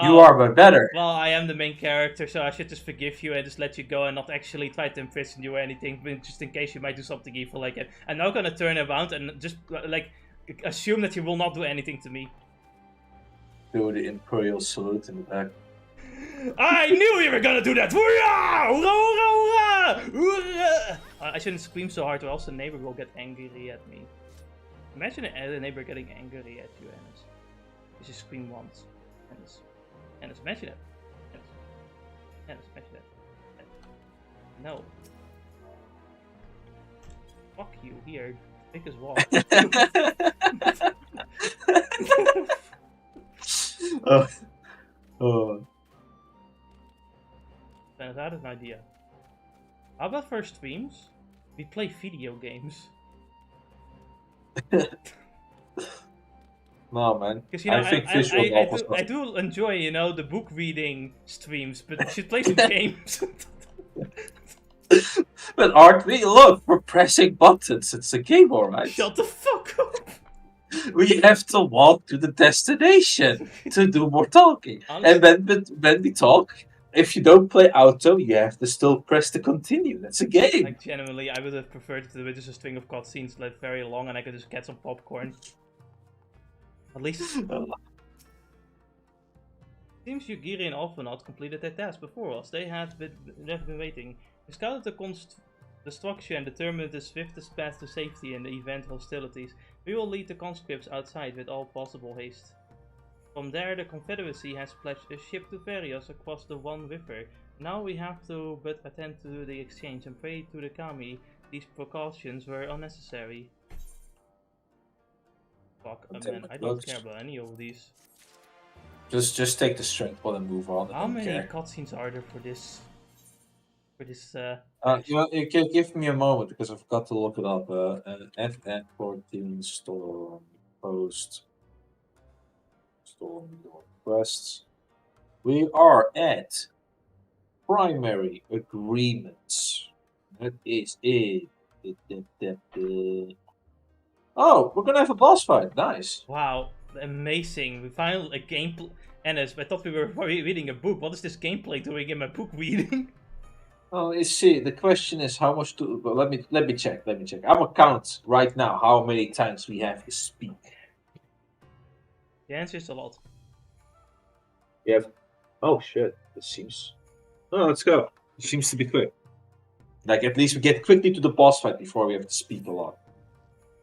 You are my better. Well, I am the main character, so I should just forgive you and just let you go and not actually try to imprison you or anything, but just in case you might do something evil like it. I'm now gonna turn around and just, like, assume that you will not do anything to me. Do the imperial salute in the back. I knew you were gonna do that! Hurrah! Hurrah! Hurrah! I shouldn't scream so hard or else the neighbor will get angry at me. Imagine a neighbor getting angry at you, Ennis. You just scream once. Ennis, imagine that. Ennis, imagine that. No. Fuck you, here. Take his walk. Ennis, I had an idea. How about for streams, we play video games? No, man. Because I do enjoy, the book reading streams, but we should play some games. But aren't we? Look, we're pressing buttons. It's a game, alright. Shut the fuck up. We have to walk to the destination to do more talking. Honestly. And when we talk, if you don't play auto, you have to still press to continue. That's a game. Like, genuinely, I would have preferred if there was just a string of cutscenes like very long and I could just get some popcorn. At least. Seems Yugiri and Alphanaut completed their task before us. They have been waiting. We scouted the structure and determined the swiftest path to safety in the event hostilities. We will lead the conscripts outside with all possible haste. From there, the Confederacy has pledged a ship to ferry us across the One River. Now we have to but attend to the exchange and pray to the Kami. These precautions were unnecessary. Fuck, man, I don't care about any of these. Just take the strength ball and move on. How many cutscenes are there for this? You can give me a moment because I've got to look it up. FF14 Storm Post Storm quests. We are at primary agreements. That is it. Oh, we're gonna have a boss fight. Nice. Wow, amazing. We found a gameplay. Ennis, I thought we were reading a book. What is this gameplay doing in my book reading? Oh, you see, the question is how much to. Well, let me check. I'm gonna count right now how many times we have to speak. The answer is a lot. Yeah. Oh shit! It seems. Oh, let's go. It seems to be quick. Like at least we get quickly to the boss fight before we have to speak a lot.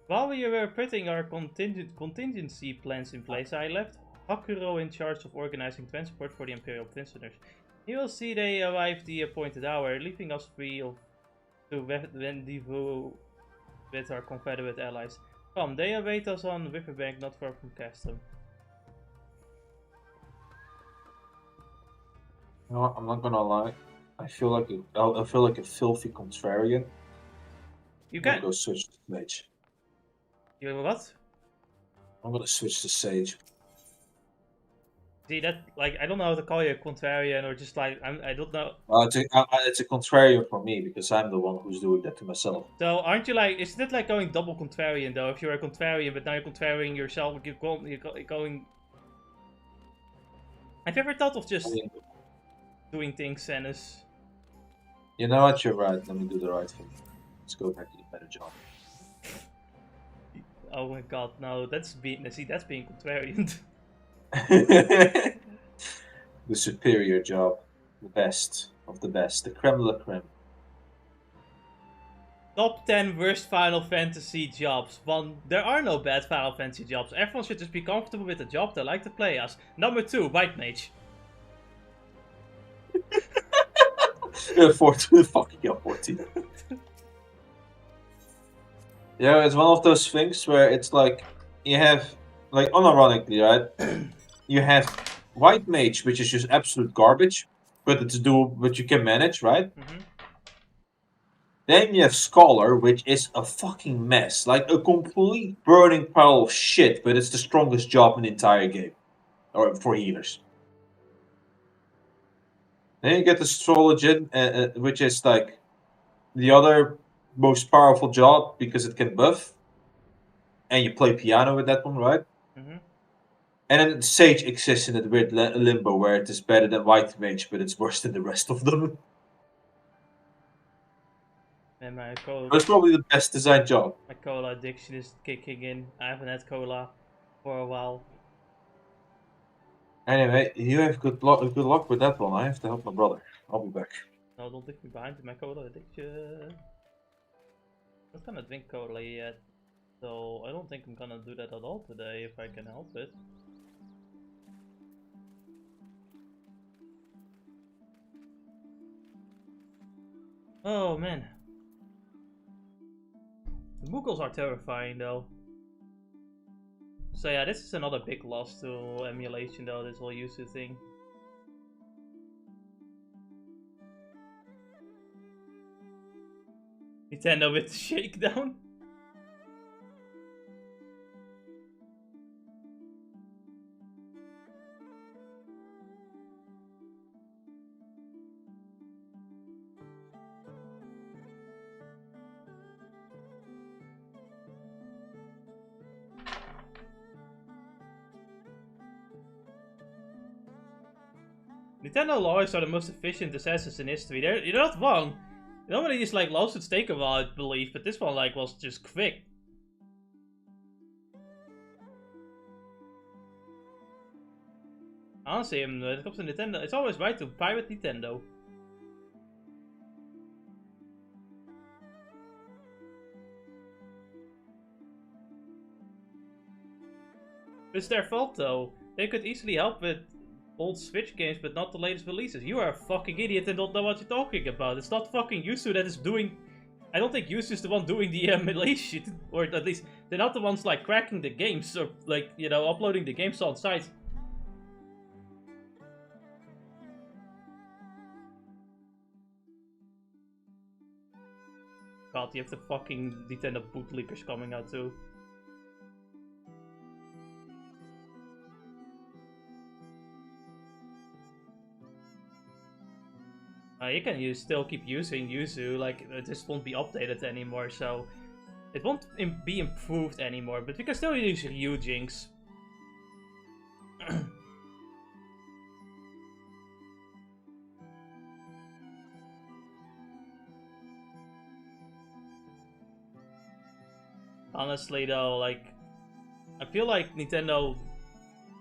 While we were putting our contingency plans in place, I left Hakuro in charge of organizing transport for the Imperial prisoners. You will see they arrive the appointed hour, leaving us free to rendezvous with our Confederate allies. Come, they await us on Riverbank not far from Castle. You know what? I'm not gonna lie. I feel like a filthy contrarian. You can go switch to Sage. You what? I'm gonna switch to Sage. See that, like, I don't know how to call you a contrarian or just like I don't know. It's a contrarian for me because I'm the one who's doing that to myself. So aren't you like? Isn't it like going double contrarian though? If you're a contrarian, but now you're contrarian yourself, you're going. Have you ever thought of just doing things, Sennis? You know what? You're right. Let me do the right thing. Let's go back to the better job. Oh my god, no, that's being contrarian. The superior job, the best of the best, the creme de la creme. Top 10 worst Final Fantasy jobs. 1. There are no bad Final Fantasy jobs. Everyone should just be comfortable with the job they like to play as. Number 2, White Mage. 14, fucking hell, 14. Yeah, it's one of those things where it's like, you have, like, unironically, right? You have White Mage, which is just absolute garbage, but you can manage, right? Mm-hmm. Then you have Scholar, which is a fucking mess. Like a complete burning pile of shit, but it's the strongest job in the entire game. Or for healers. Then you get Astrologian, which is like the other most powerful job because it can buff. And you play piano with that one, right? Mm-hmm. And then Sage exists in that weird limbo where it is better than White Mage, but it's worse than the rest of them. And my cola. That's probably the best designed job. My cola addiction is kicking in. I haven't had cola for a while. Anyway, you have good luck with that one. I have to help my brother. I'll be back. No, don't leave me behind with my cola addiction. I'm not gonna drink cola yet, so I don't think I'm gonna do that at all today if I can help it. Oh man. The Muggles are terrifying though. So yeah, this is another big loss to emulation though, this whole Yotsuyu thing. Nintendo with the shakedown. Nintendo lawyers are the most efficient assassins in history. You're not wrong. Normally these like lawsuits take a while, I believe, but this one like was just quick. Honestly, when it comes to Nintendo, it's always right to pirate Nintendo. It's their fault though. They could easily help with old Switch games, but not the latest releases. You are a fucking idiot and don't know what you're talking about. It's not fucking Yotsuyu that is doing... I don't think Yotsuyu is the one doing the emulation. Or at least, they're not the ones like cracking the games or like, you know, uploading the games on site. God, you have the fucking Nintendo bootleggers coming out too. You can still keep using Yuzu, like it just won't be updated anymore, so it won't be improved anymore, but we can still use Ryujinx. Honestly though, like, I feel like Nintendo,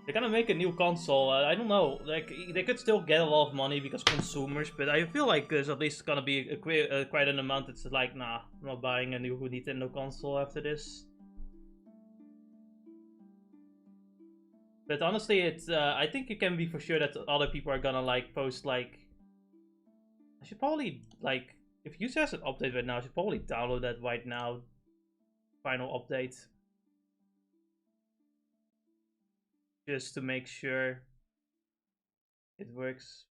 they're gonna make a new console. I don't know. Like they could still get a lot of money because consumers, but I feel like there's at least gonna be quite an amount that's like, nah, I'm not buying a new Nintendo console after this. But honestly, it's I think you can be for sure that other people are gonna like post like. I should probably like if Yotsuyu has an update right now, I should probably download that right now. Final update. Just to make sure it works.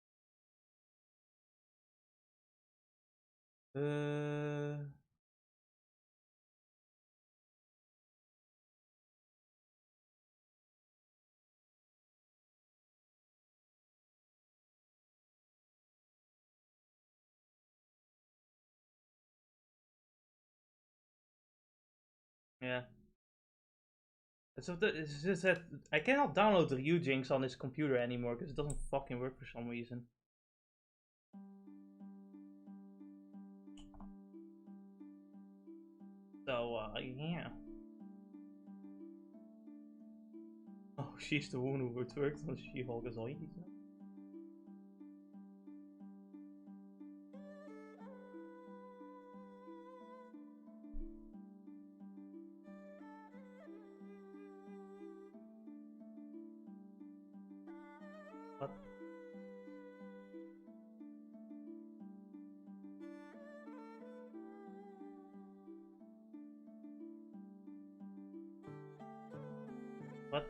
Yeah. So it's just that I cannot download the Ryujinx on this computer anymore because it doesn't fucking work for some reason. So, yeah. Oh, she's the one who worked on She-Hulk as well. What? What?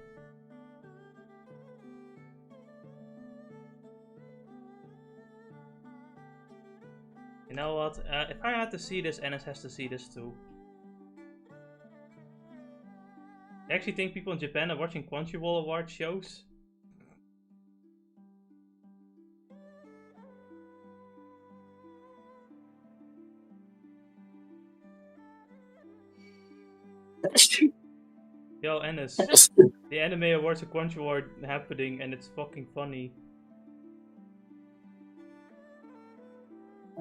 You know what? If I had to see this, Ennis has to see this too. I actually think people in Japan are watching Crunchyroll award shows. Yo, Ennis, the Anime Awards are Crunchyroll happening and it's fucking funny.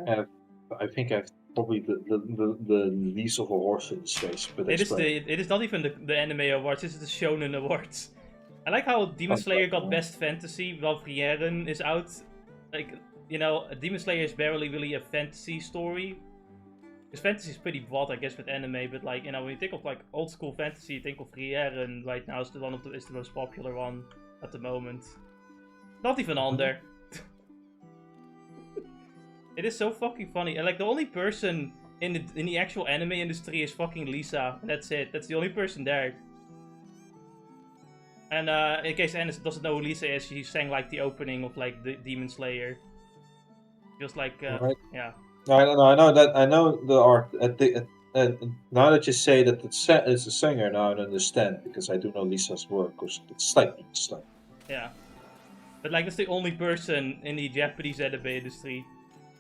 I think I have probably the least of awards in this space, but it is not even the Anime Awards, this is the Shonen Awards. I like how Demon Slayer got Best Fantasy while Frieren is out. Like, you know, Demon Slayer is barely really a fantasy story. Because fantasy is pretty broad, I guess, with anime, but like, you know, when you think of like old school fantasy, you think of Frieren right now is the most popular one at the moment. Not even on there. It is so fucking funny, and like the only person in the actual anime industry is fucking Lisa. That's it. That's the only person there. And in case Ennis doesn't know who Lisa is, she sang like the opening of like the Demon Slayer. Just like right. Yeah. I don't know. I know the art. Now that you say that it's a singer, now I understand because I do know Lisa's work. Because it's slightly. Yeah, but like that's the only person in the Japanese anime industry.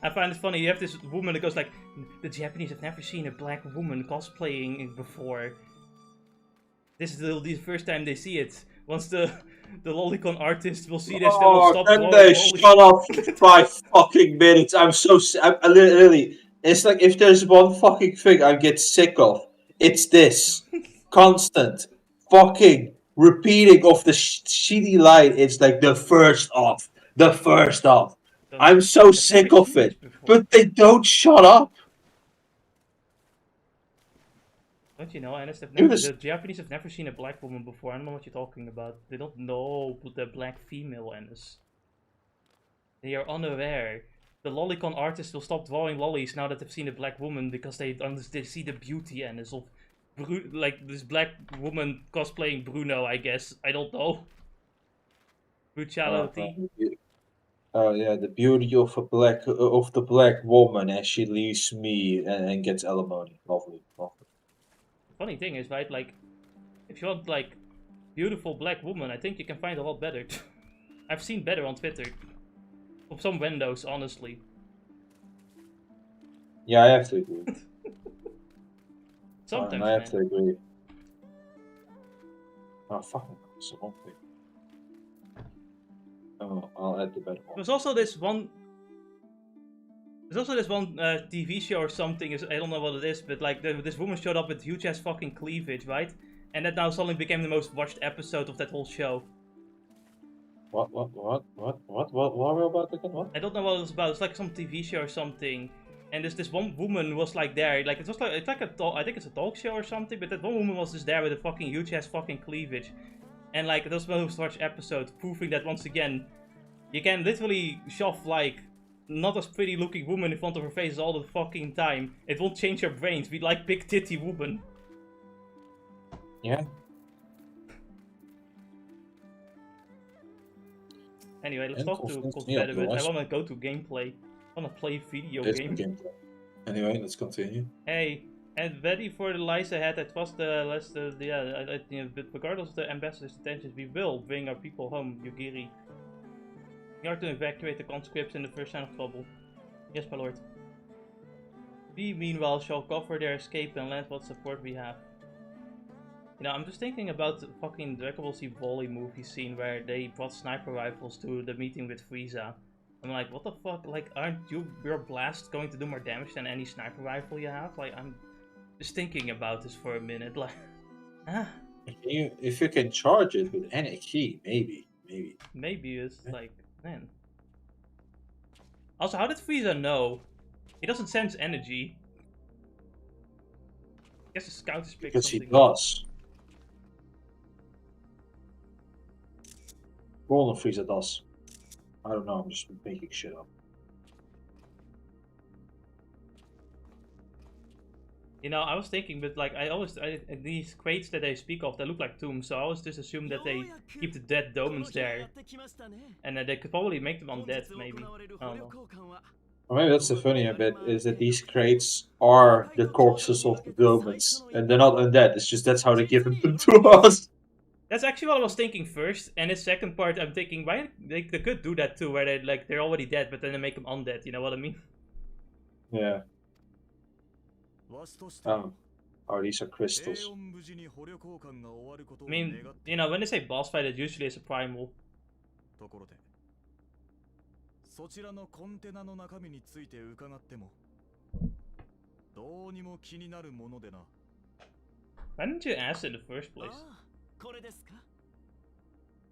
I find it funny. You have this woman that goes like, "The Japanese have never seen a black woman cosplaying before. This is the first time they see it. Once the lolicon artist will see this, they will stop drawing lollies." Shut up 5 fucking minutes. I literally. It's like if there's one fucking thing I get sick of, it's this constant fucking repeating of the shitty line. It's like the first off. I'm so sick of it, but they don't shut up. Don't you know, Ennis? The Japanese have never seen a black woman before. I don't know what you're talking about. They don't know the black female, Ennis. They are unaware. The lolicon artist will stop drawing lollies now that they've seen a black woman because they see the beauty, Ennis, of like this black woman cosplaying Bruno. I guess I don't know. Brutality. Oh yeah, the beauty of the black woman as she leaves me and gets alimony. Lovely. Funny thing is, right? Like, if you want like beautiful black woman, I think you can find a lot better. I've seen better on Twitter. Of some windows, honestly. Yeah, I have to agree. Sometimes, I have to agree. Oh fucking it's the wrong thing. Oh, I'll add the better one. There's also this one TV show or something. I don't know what it is, but like this woman showed up with huge ass fucking cleavage, right? And that now suddenly became the most watched episode of that whole show. What about again? What? I don't know what it was about. It's like some TV show or something. And this one woman was like there, like it's like I think it's a talk show or something. But that one woman was just there with a fucking huge ass fucking cleavage, and like that was the most watched episode, proving that once again, you can literally shove like not as pretty looking woman in front of her face all the fucking time. It won't change your brains. We like big titty woman. Yeah. Anyway, let's talk to competitive. I wanna go to gameplay. I wanna play video game. Anyway, let's continue. Hey, and ready for the lies ahead. It was but regardless of the ambassador's intentions, we will bring our people home, Yugiri. We are to evacuate the conscripts in the first sign of trouble. Yes, my lord. We, meanwhile, shall cover their escape and land what support we have. You know, I'm just thinking about the fucking Dragon Ball Z volley movie scene where they brought sniper rifles to the meeting with Frieza. I'm like, what the fuck? Like, aren't your blast going to do more damage than any sniper rifle you have? Like, I'm just thinking about this for a minute. Like, if you can charge it with energy, maybe. Maybe it's like, man. Also, how did Frieza know? He doesn't sense energy. I guess the scout is because something. He does. Golden Frieza does. I don't know, I'm just making shit up. You know, I was thinking, but like, these crates that they speak of, they look like tombs, so I always just assume that they keep the dead Domans there. And they could probably make them undead, maybe. I don't know. Or maybe that's the funnier bit, is that these crates are the corpses of the Domans. And they're not undead, it's just that's how they give them to us. That's actually what I was thinking first, and the second part I'm thinking, why they could do that too, where they're already dead, but then they make them undead. You know what I mean? Yeah. Oh, these are crystals. I mean, you know, when they say boss fight, it usually is a primal. Why didn't you ask in the first place? これですか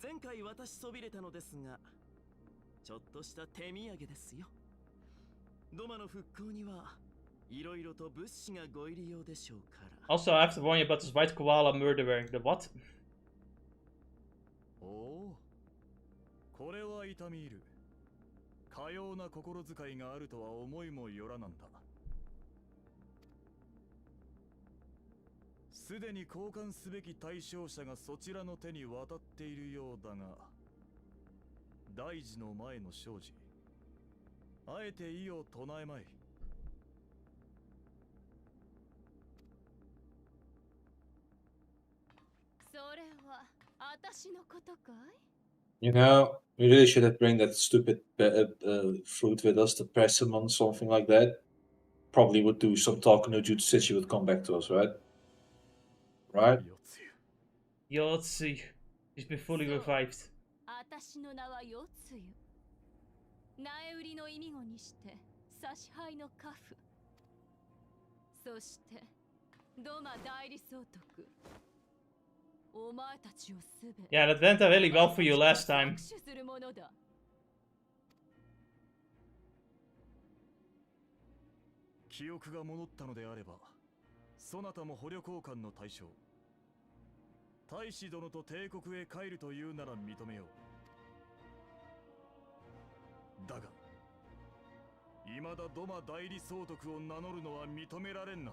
前回私そびれたのですがちょっとした手土産ですよドマの復興にはいろいろと物資がご入り用でしょうから Also, I have to warn you about this white koala murderer. The what? おおこれは痛み入るかような心遣いがあるとは思いもよらなんだすでに交換すべき対象者がそちらの手に渡っているようだが大事の前の生じあえて意を唱えまいそれは私のことかい You know, we really should have bring that stupid fruit with us, the persimmon, something like that. Probably would do some talking to Jutsu since she would come back to us, right? Right? Yotsuyu. He's been fully revived. 私の名はYotsuyu。苗売りの意味語にして差し配のカフ。そしてドマ代理総督。お前たちをすべ。Yeah, that went really well for you last time. 記憶が戻ったのであれば。そなたも捕虜交換の対象大使殿と帝国へ帰るというなら認めようだが未だドマ代理総督を名乗るのは認められんな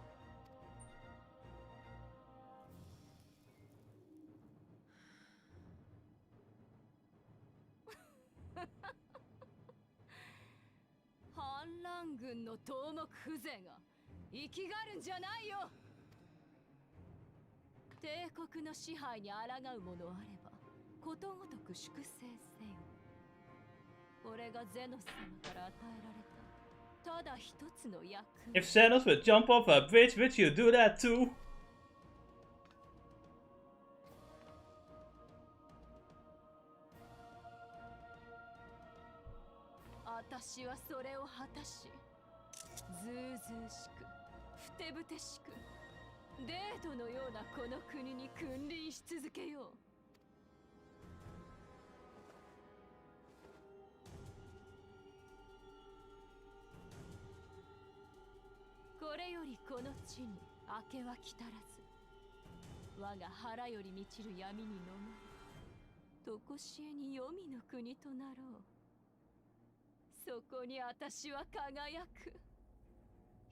反乱軍の頭目風情が生きがるんじゃないよ帝国の支配に抗うものあればことごとく粛清せよこれがゼノス様から与えられたただ一つの役 If Zenos would jump off a bridge, would you do that too? 私はそれを果たしずうずうしくふてぶてしくデートのようなこの国に君臨し続けようこれよりこの地に明けは来たらず我が腹より満ちる闇に飲まれとこしえに黄泉の国となろうそこに私は輝く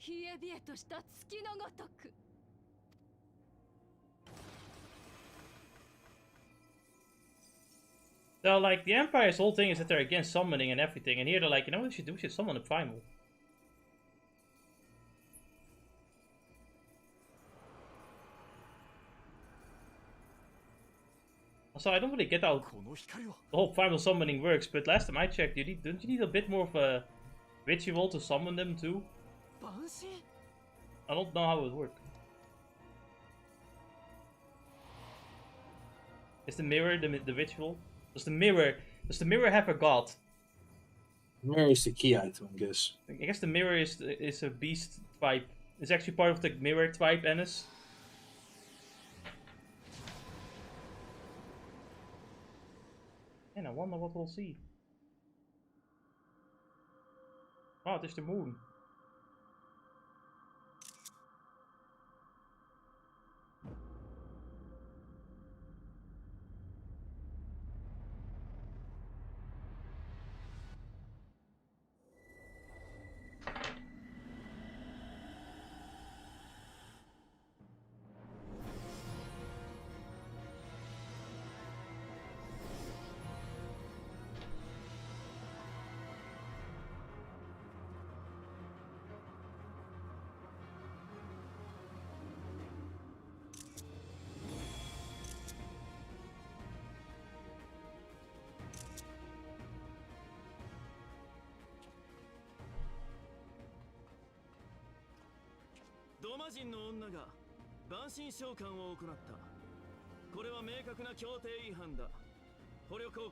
冷え冷えとした月のごとく So, like, the Empire's whole thing is that they're against summoning and everything, and here they're like, you know what we should do? We should summon a primal. Also, I don't really get how the whole primal summoning works, but last time I checked, don't you need a bit more of a ritual to summon them too? I don't know how it would work. Is the mirror the ritual? Does the mirror have a god? The mirror is the key item, I guess. I guess the mirror is a beast type. It's actually part of the mirror type, Ennis. And I wonder what we'll see. Oh, it is the moon.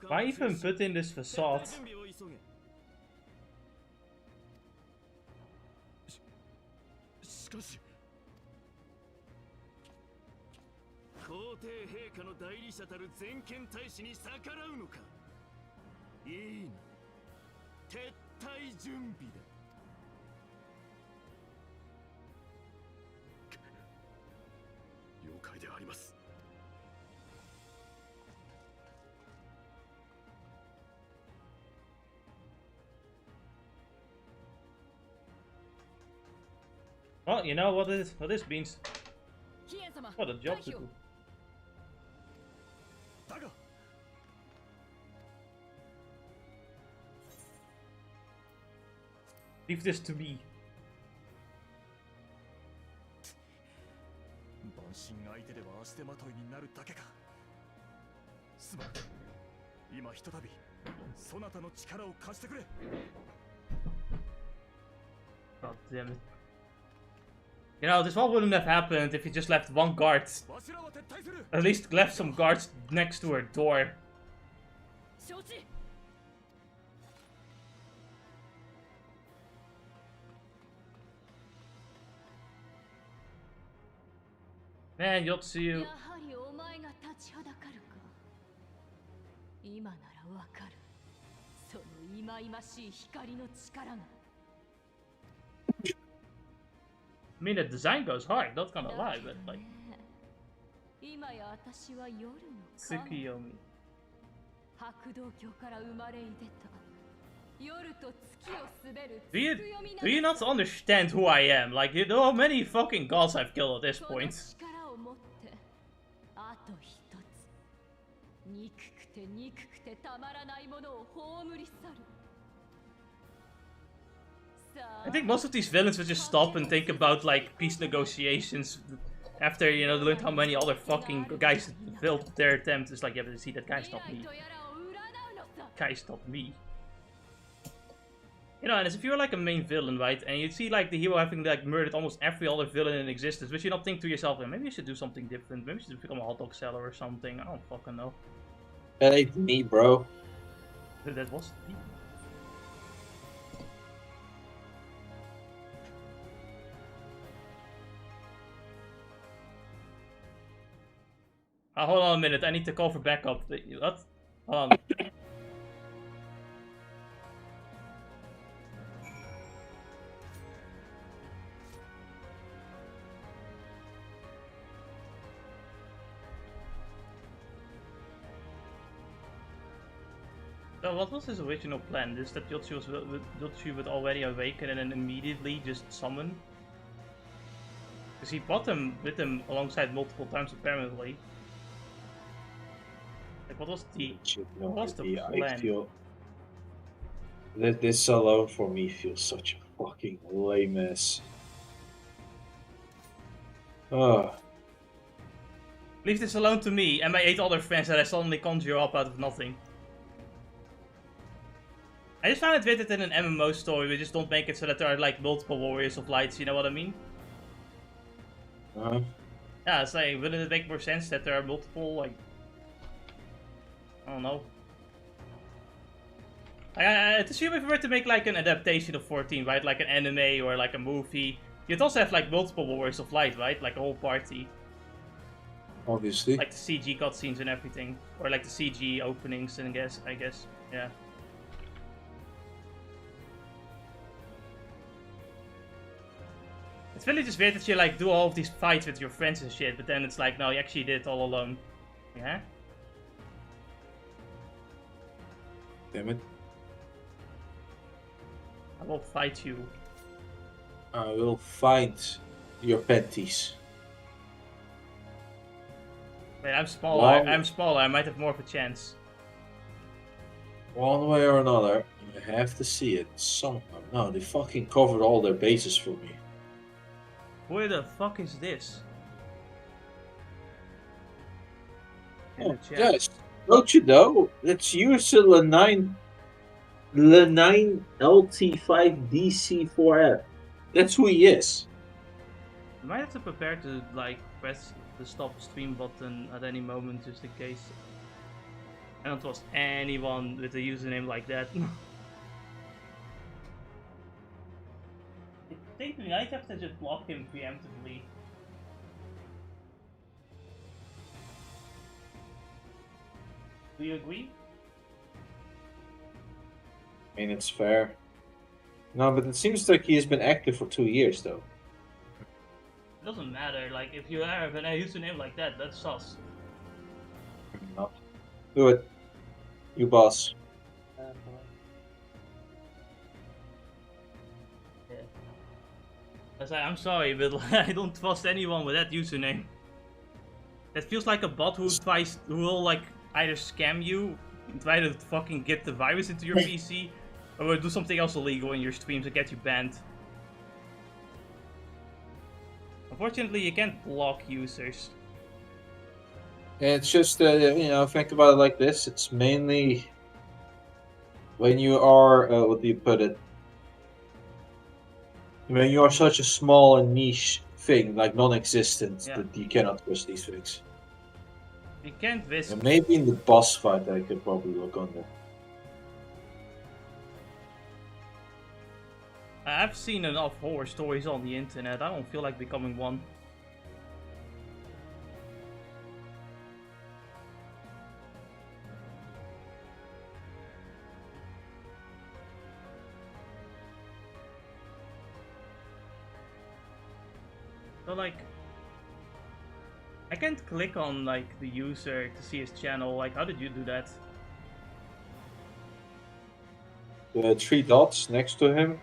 Why even put in this facade? Well, you know what this means. What a job to do. Leave this to me. God damn it. You know, this one wouldn't have happened if you just left one guard. At least left some guards next to her door. Man, Yotsuyu. I mean, the design goes hard, not gonna lie, but like... Tsukiyomi. Do you not understand who I am? Like, you know how many fucking gods I've killed at this point. I think most of these villains would just stop and think about like peace negotiations after, you know, learned how many other fucking guys failed their attempt. It's like, yeah, but see, that guy's not me. Guy's not me. You know, and as if you're like a main villain, right? And you see like the hero having like murdered almost every other villain in existence, but you not think to yourself, hey, maybe you should do something different. Maybe you should become a hot dog seller or something. I don't fucking know. That ain't me, bro. That was me. Hold on a minute, I need to call for backup. What? Hold on. So what was his original plan? Is that Yotsuyu would already awaken and then immediately just summon? Because he brought them with him alongside multiple times apparently. Like, what was the plan? I feel that this alone for me feels such a fucking lame mess. Leave this alone to me and my 8 other friends that I suddenly conjure up out of nothing. I just found it weird that in an MMO story we just don't make it so that there are like multiple warriors of lights, you know what I mean? Yeah, it's like, wouldn't it make more sense that there are multiple like I don't know. I assume if we were to make like an adaptation of 14, right? Like an anime or like a movie, you'd also have like multiple Warriors of Light, right? Like a whole party. Obviously. Like the CG cutscenes and everything. Or like the CG openings, and I guess. Yeah. It's really just weird that you like do all of these fights with your friends and shit, but then it's like, no, you actually did it all alone. Yeah? Damn it. I will fight you. I will find your panties. Wait, I'm smaller. I'm smaller. I might have more of a chance. One way or another, I have to see it somehow. No, they fucking covered all their bases for me. Where the fuck is this? Oh, yes. Don't you know? It's usually Le9 LT5DC4F. That's who he is. You might have to prepare to like press the stop stream button at any moment just in case. I don't trust anyone with a username like that. Technically, I'd have to just block him preemptively. Do you agree? I mean, it's fair. No, but it seems like he has been active for 2 years, though. It doesn't matter, like, if you have a username like that, that's sus. No. Do it. You boss. I'm sorry, but I don't trust anyone with that username. That feels like a bot who will like either scam you, try to fucking get the virus into your PC, or will do something else illegal in your streams and get you banned. Unfortunately, you can't block users. It's just, you know, think about it like this. It's mainly when you are, what do you put it? When you are such a small and niche thing, like non-existent, that you cannot trust these things. You can't risk. And maybe in the boss fight, I could probably look under. I've seen enough horror stories on the internet. I don't feel like becoming one. So like, I can't click on like the user to see his channel. Like, how did you do that? The 3 dots next to him.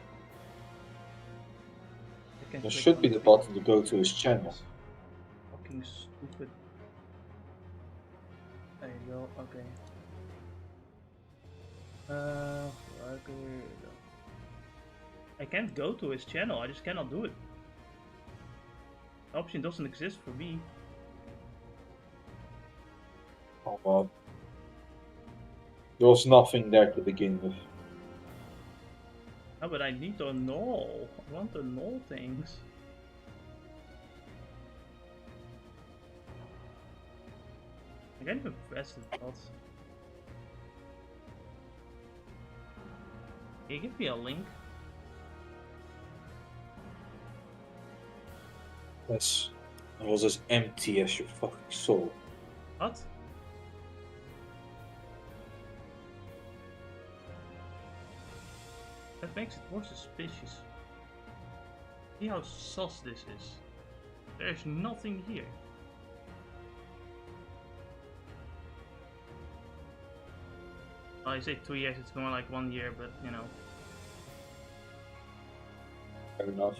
There should be the button to go to his channel. Fucking stupid. There you go. Okay. I can't go to his channel. I just cannot do it. The option doesn't exist for me. Oh well. There was nothing there to begin with. No, but I need to know. I want to know things. I can't even press the dots. Can you give me a link? Yes. I was as empty as your fucking soul. What? That makes it more suspicious. See how sus this is. There's nothing here. Oh, I say 2 years, it's more like 1 year, but you know. Fair enough.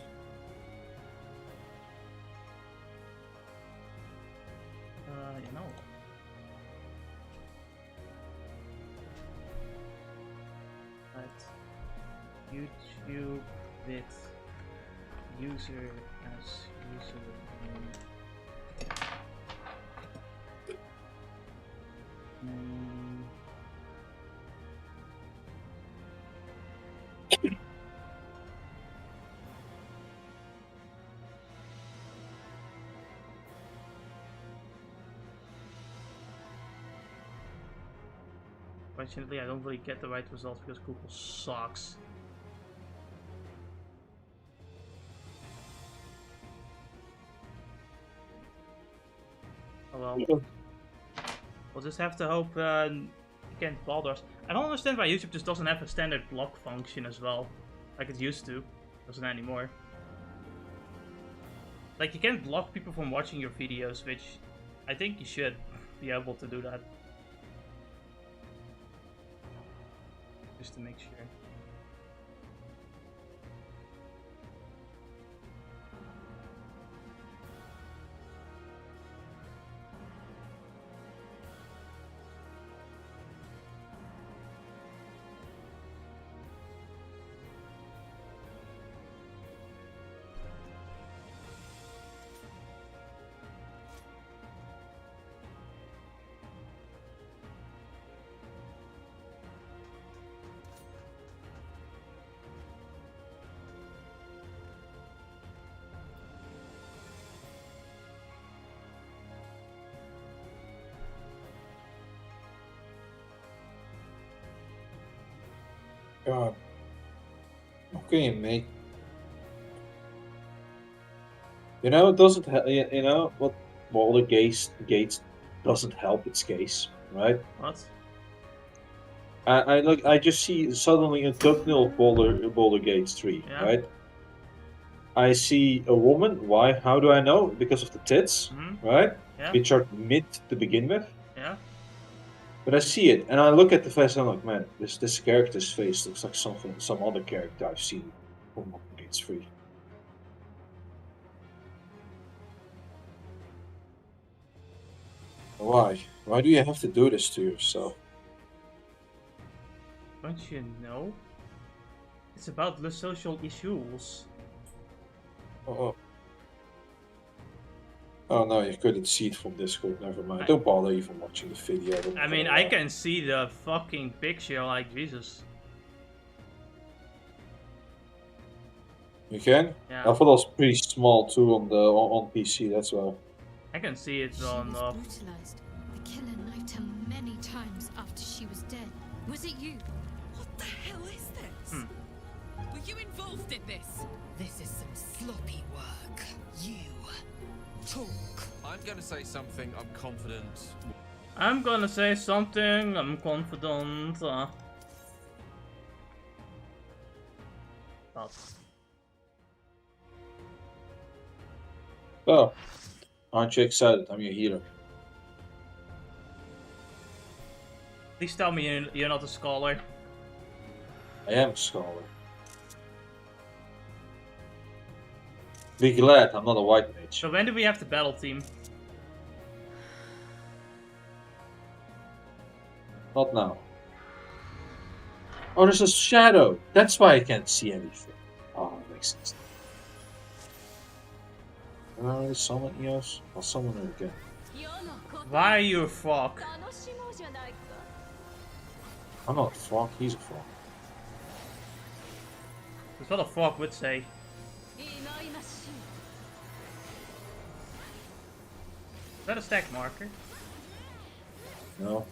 You know. Right. YouTube with user as username. Fortunately, I don't really get the right results because Google sucks. Oh well. We'll just have to hope you can't bother us. I don't understand why YouTube just doesn't have a standard block function as well. Like it used to. Doesn't anymore. Like you can't block people from watching your videos, which I think you should be able to do that. Just to make sure. God. Okay, mate. You know, it doesn't. You know what? Boulder Gates doesn't help its case, right? What? I look. I just see suddenly a thumbnail of Boulder Gates 3, Yeah. right? I see a woman. Why? How do I know? Because of the tits, right? Yeah. Which are mid to begin with. Yeah. But I see it, and I look at the face, and I'm like, man, this character's face looks like some other character I've seen from Boulder Gates 3. Why? Why do you have to do this to yourself? Don't you know? It's about the social issues. Oh. Oh no, you couldn't see it from Discord, never mind. Don't bother even watching the video. I mean, I can see the fucking picture, like, Jesus. You can? Yeah. I thought it was pretty small too on PC, that's why. I can see it on... She was brutalized. The killer knifed her many times after she was dead. Was it you? What the hell is this? Were you involved in this? This is some sloppy work. You talk. I'm gonna say something I'm confident. I'm gonna say something I'm confident. Oh, aren't you excited? I'm your healer. Please tell me you're not a scholar. I am a scholar. Be glad I'm not a white mage. So when do we have the battle team? Not now. Oh, there's a shadow. That's why I can't see anything. Oh, that makes sense. Can I already summon Eos? I'll summon her again. Why are you a frog? I'm not a frog, he's a frog. That's what a frog would say. Is that a stack marker? No.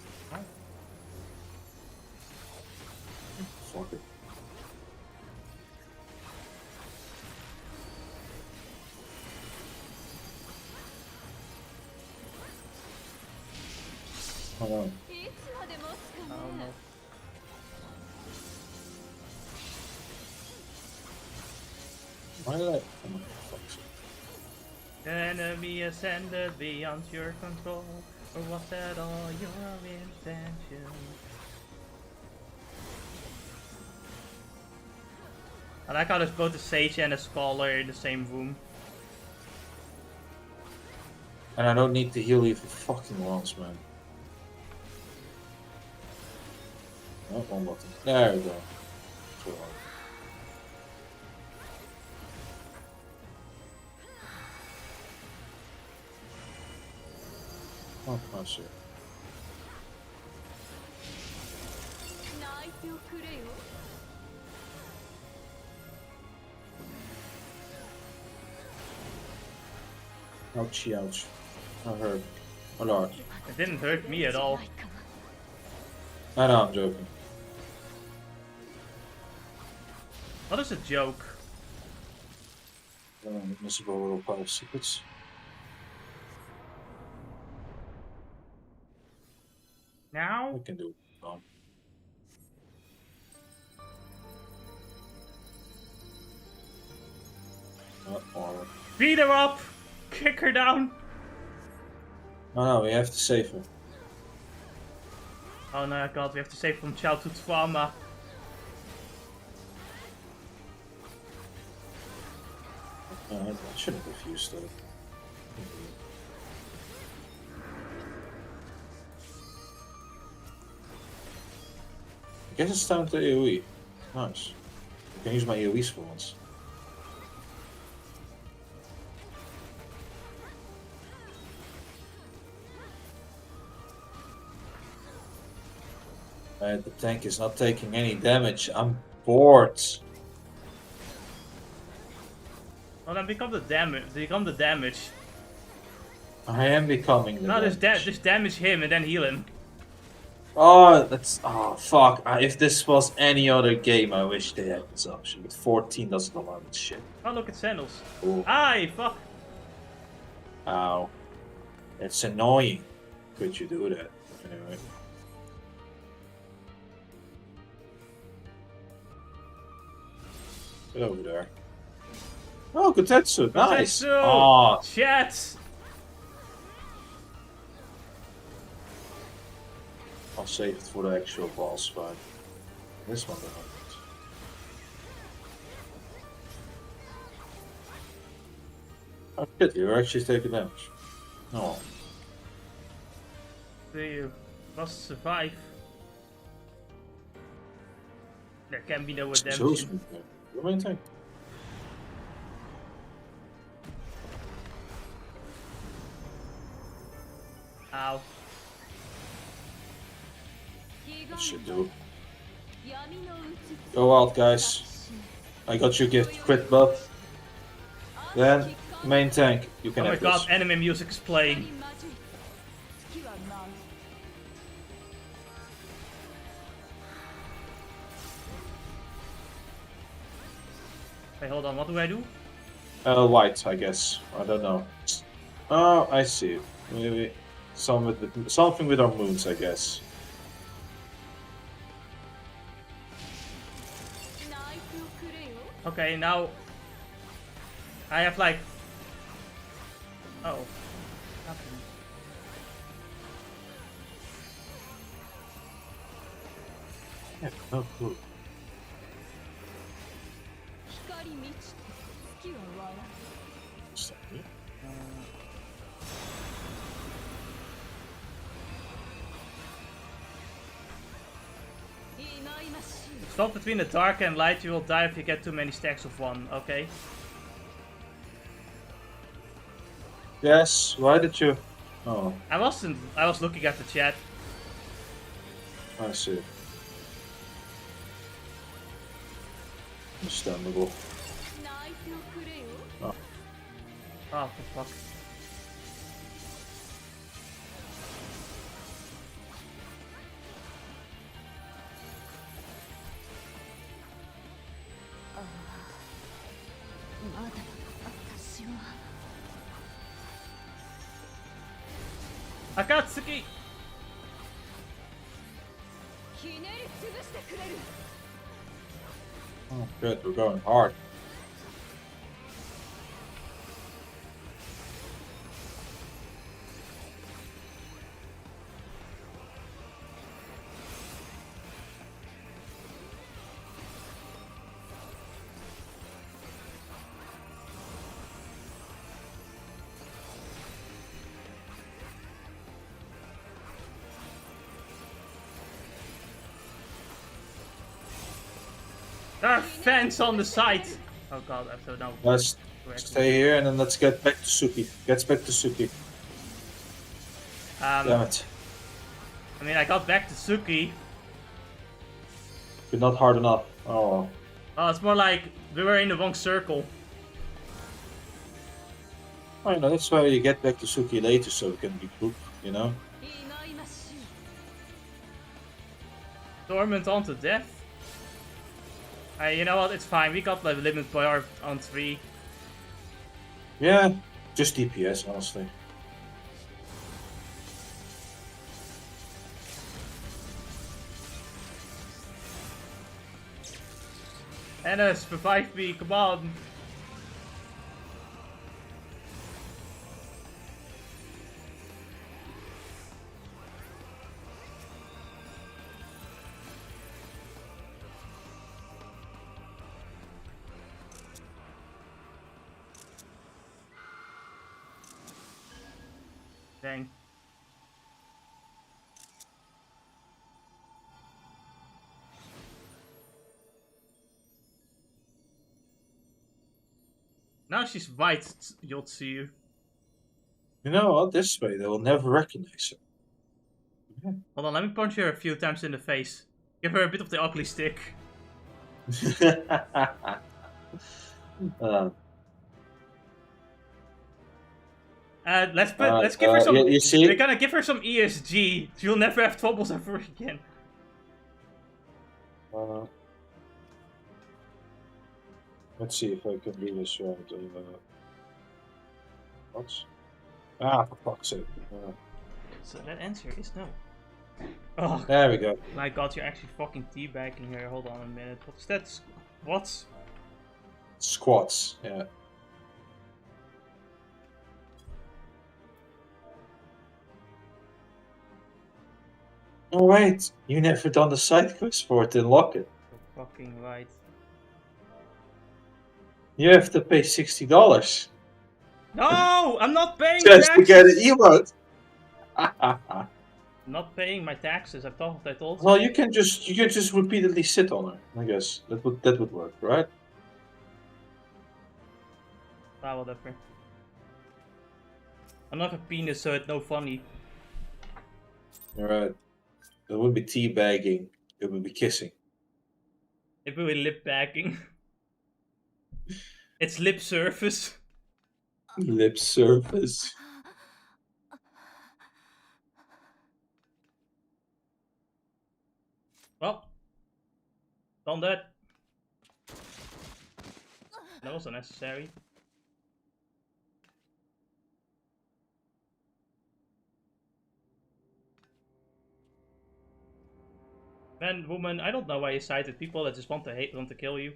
Fuck it. Hold on. Oh no. Why did I? Oh my fuck's sake. The enemy ascended beyond your control, or was that all your intention? I like how there's both a sage and a scholar in the same room. And I don't need to heal even fucking once, man. Oh, one button. There we go. Oh, oh shit. Ouchie, ouch. I hurt. A lot. It didn't hurt me at all. No, I'm joking. What is a joke? Admissible little power secrets. Now? We can do it. Beat her up! Kick her down! No, we have to save her. Oh no, god, we have to save from childhood trauma. I shouldn't have refused though. I guess it's time to AoE. Nice. I can use my AoEs for once. The tank is not taking any damage. I'm bored. Well, then become the damage. Become the damage. I am becoming the damage. Just damage him and then heal him. Oh, that's... Oh, fuck. If this was any other game, I wish they had this option. But 14 doesn't allow this shit. Oh, look at sandals. Ooh. Aye, fuck. Ow. It's annoying. Could you do that? Anyway. Get over there. Oh, Gosestsu, nice! Gosestsu! Oh, chat! I'll save it for the actual boss fight. This one doesn't. Oh shit, you're actually taking damage. Oh. You must survive. There can be no redemption. What do you think? Ow. That should do. Go out, guys. I got your gift, crit buff. Then, main tank. You can have this. Oh my god, anime music's playing. Hey, hold on, what do I do? White, I guess. I don't know. Oh, I see. Maybe something with our moons, I guess. Okay, now I have like... Oh. Nothing. Yeah, no clue. Stop between the dark and light, you will die if you get too many stacks of one, okay? Yes, why did you... Oh. I was looking at the chat. I see. Understandable. Oh. Oh, for fuck. Akatsuki! Oh, good, we're going hard. There are fans on the side! Oh god, I have to now. Let's stay here and then let's get back to Suki. Get back to Suki. Damn it. I mean, I got back to Suki. You're not hard enough. Oh. Oh, it's more like we were in the wrong circle. Oh, you know, that's why you get back to Suki later so it can be poop, you know? Torment on to death. You know what? It's fine. We got like limit bar on 3. Yeah, just DPS, honestly. Ennis, revive me, come on. Dang. Now she's white, Yotsuyu. You know what? This way they will never recognize her. Yeah. Hold on, let me punch her a few times in the face. Give her a bit of the ugly stick. Let's give her some. You see? We're gonna give her some ESG. She'll never have troubles ever again. Let's see if I can do this right. What? Ah, for fuck's sake. So that answer is no. Oh, there we go. My god, you're actually fucking teabagging here. Hold on a minute. What's that? What? Squats, yeah. Oh wait, you never done the side quest for it in Locket. You're fucking right. You have to pay $60. No, I'm not paying just taxes. to get an emote. I'm not paying my taxes. I told you. Well, you can just repeatedly sit on her. I guess that would work, right? Ah, whatever. I'm not a penis, so it's no funny. Alright. It would be teabagging. It would be kissing. It would be lip bagging. It's lip surface. Lip surface. Well, done that. That was unnecessary. Man, woman, I don't know why you cited people that just want to kill you.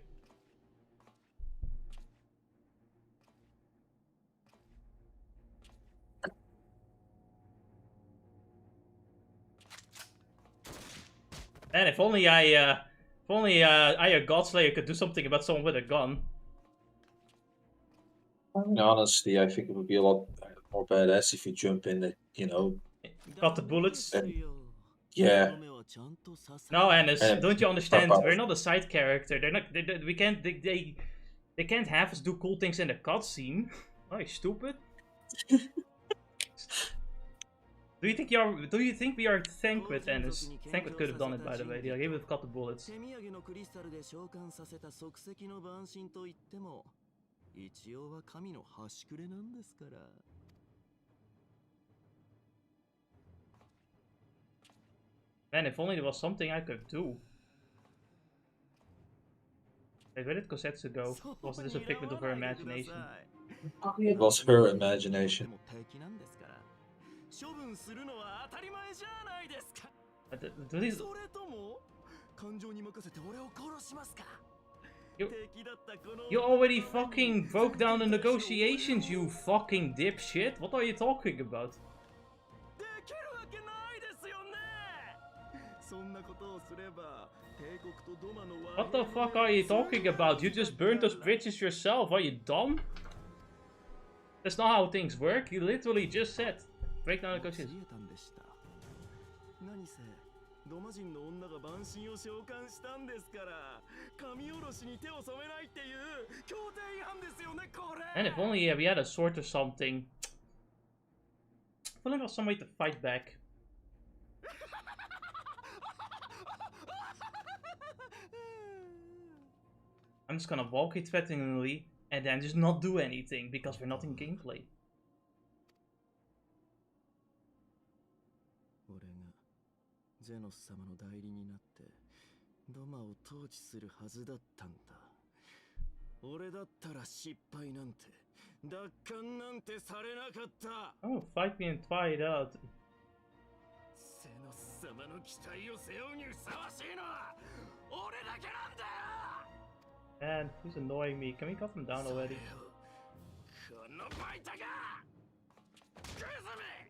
Man, if only I, a Godslayer could do something about someone with a gun. Honestly, I think it would be a lot more badass if you jump in that, you know... Got the bullets? Yeah. No, Ennis, don't you understand? We're not a side character. They're not. We can't. They can't have us do cool things in the cutscene. Oh, you stupid. Do you think we are Thankwith, Ennis? Thankwith could have done it, by the way. He would have got the bullets. Man, if only there was something I could do. Wait, where did Gosestsu go? Was this a figment of her imagination? It was her imagination. You already fucking broke down the negotiations, you fucking dipshit. What are you talking about? What the fuck are you talking about? You just burned those bridges yourself. Are you dumb? That's not how things work. You literally just said break down negotiations. And if only we had a sword or something. If only there was some way to fight back. I'm just gonna walk it threateningly and then just not do anything because we're not in gameplay. ゼノス様の代理になってドマを統治するはずだったんだ。俺だったら失敗なんて奪還なんてされなかった。 Oh, fight me and try it out. ゼノス様の期待を背負うにふさわしいのは俺だけなんだよ。 Man, who's annoying me? Can we cut him down already? このバイタがクズめ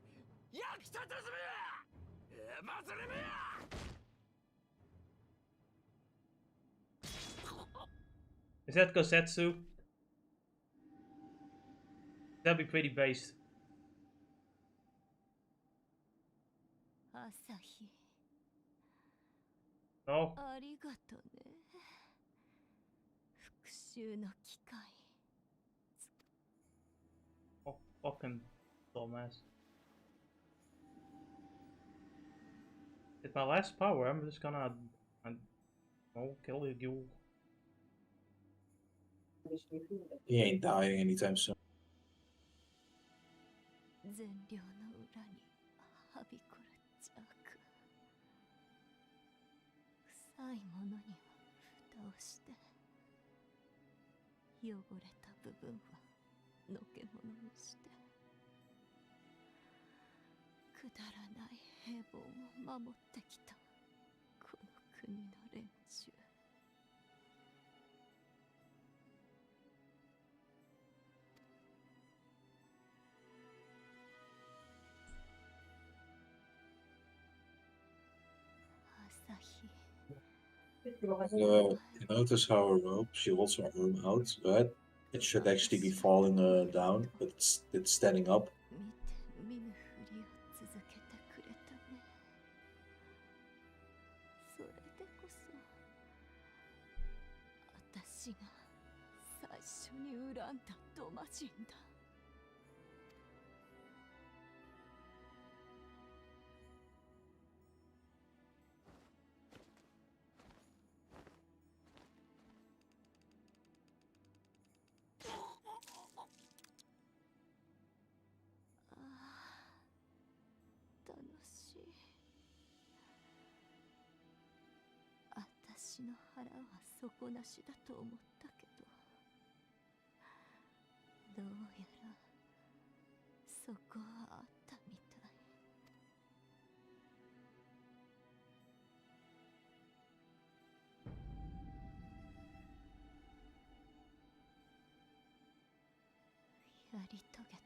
焼きたてずめバズレめや。 Is that Gosetsu? That'd be pretty based. 朝日 No. ありがとね。復讐の機会。 Oh, fucking dumbass. It's my last power. I'm just gonna kill you. He ain't dying anytime soon. 善良の裏にはびこる邪悪。臭いものには蓋をして、汚れた部分はのけ者にして、くだらない平凡を守ってきたこの国の連中。 You notice how her robe, she holds her arm out, right? It should actually be falling down, but it's standing up. 見ぬふりを続けてくれたね。それでこそ私が最初に恨んだドマ人だ。私の腹は底なしだと思ったけど、どうやらそこはあったみたい。やり遂げ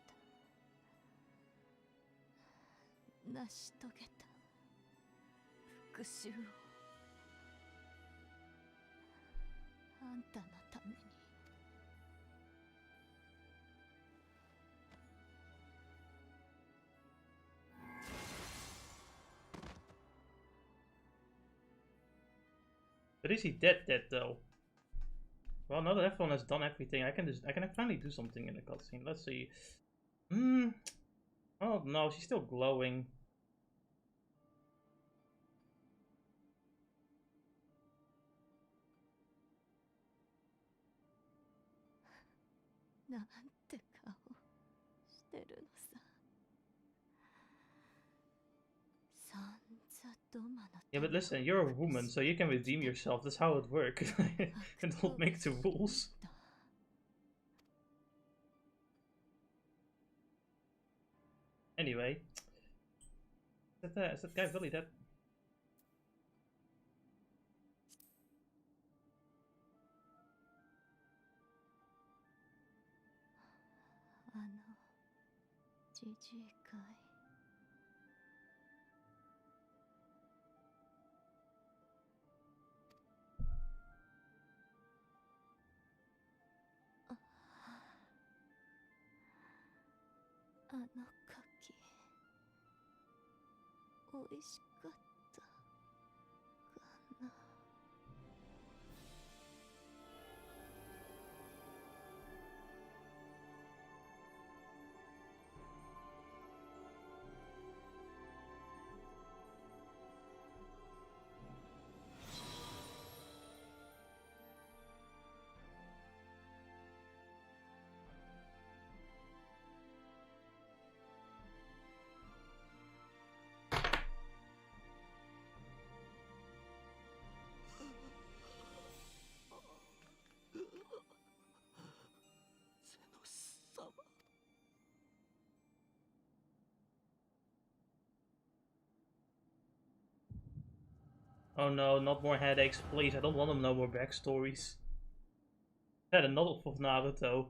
た。成し遂げた。復讐を。 あんたのために。But is he dead though? Well, now that everyone has done everything, I can finally do something in the cutscene. Let's see. Oh no, she's still glowing. なんて顔してるのさ。さんざどまの。 Yeah, but listen, you're a woman, so you can redeem yourself. That's how it works. Don't make the rules. Anyway, is that guy really dead? じじいかい。あの柿、おいしかったかな。Oh no, not more headaches, please. I don't want them no more backstories. I had enough of Naruto.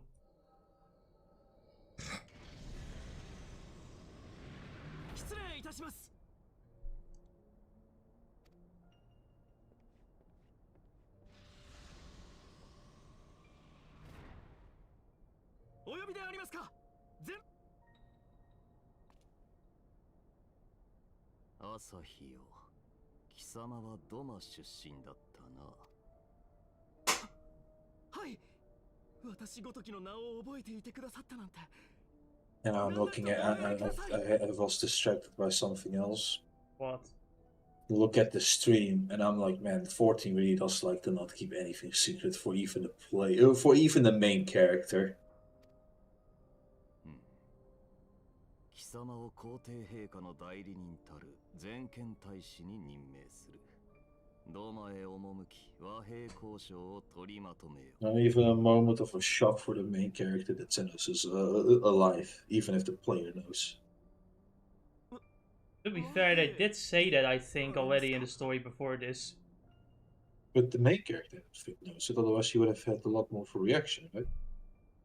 Asahio, 貴様はドマ出身だったな。はい。私ごときの名を覚えていてくださったなんて。And I'm looking at. I was distracted by something else. What? Look at the stream, and I'm like, man, 14 really does like to not keep anything secret for even the for even the main character. 貴様を皇帝陛下の代理人たる全権大使に任命する。ドマへ赴き和平交渉を取りまとめよ。Not even a moment of a shock for the main character that Zenos is alive, even if the player knows. To be fair, they did say that, I think, already in the story before this. But the main character knows it, otherwise he would have had a lot more of a reaction, right?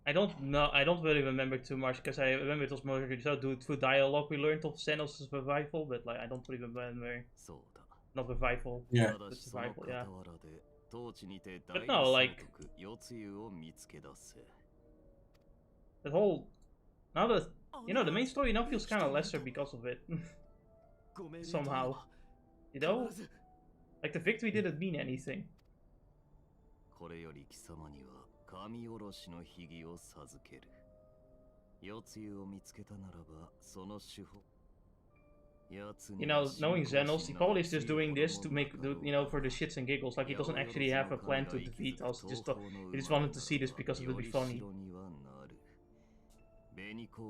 I don't know. I don't really remember too much because I remember it was more so through dialogue we learned of Zenos' revival, but like I don't really remember. Not revival. Yeah. Survival. Yeah. But no, like that whole now that you know the main story now feels kind of lesser because of it. Somehow, you know, like the victory didn't mean anything. 神おろしの秘技を授ける。夜露を見つけたならばその手法。You know, knowing Zenos, he probably is just doing this to make, you know, for the shits and giggles. Like he doesn't actually have a plan to defeat us. He just wanted to see this because it would be funny.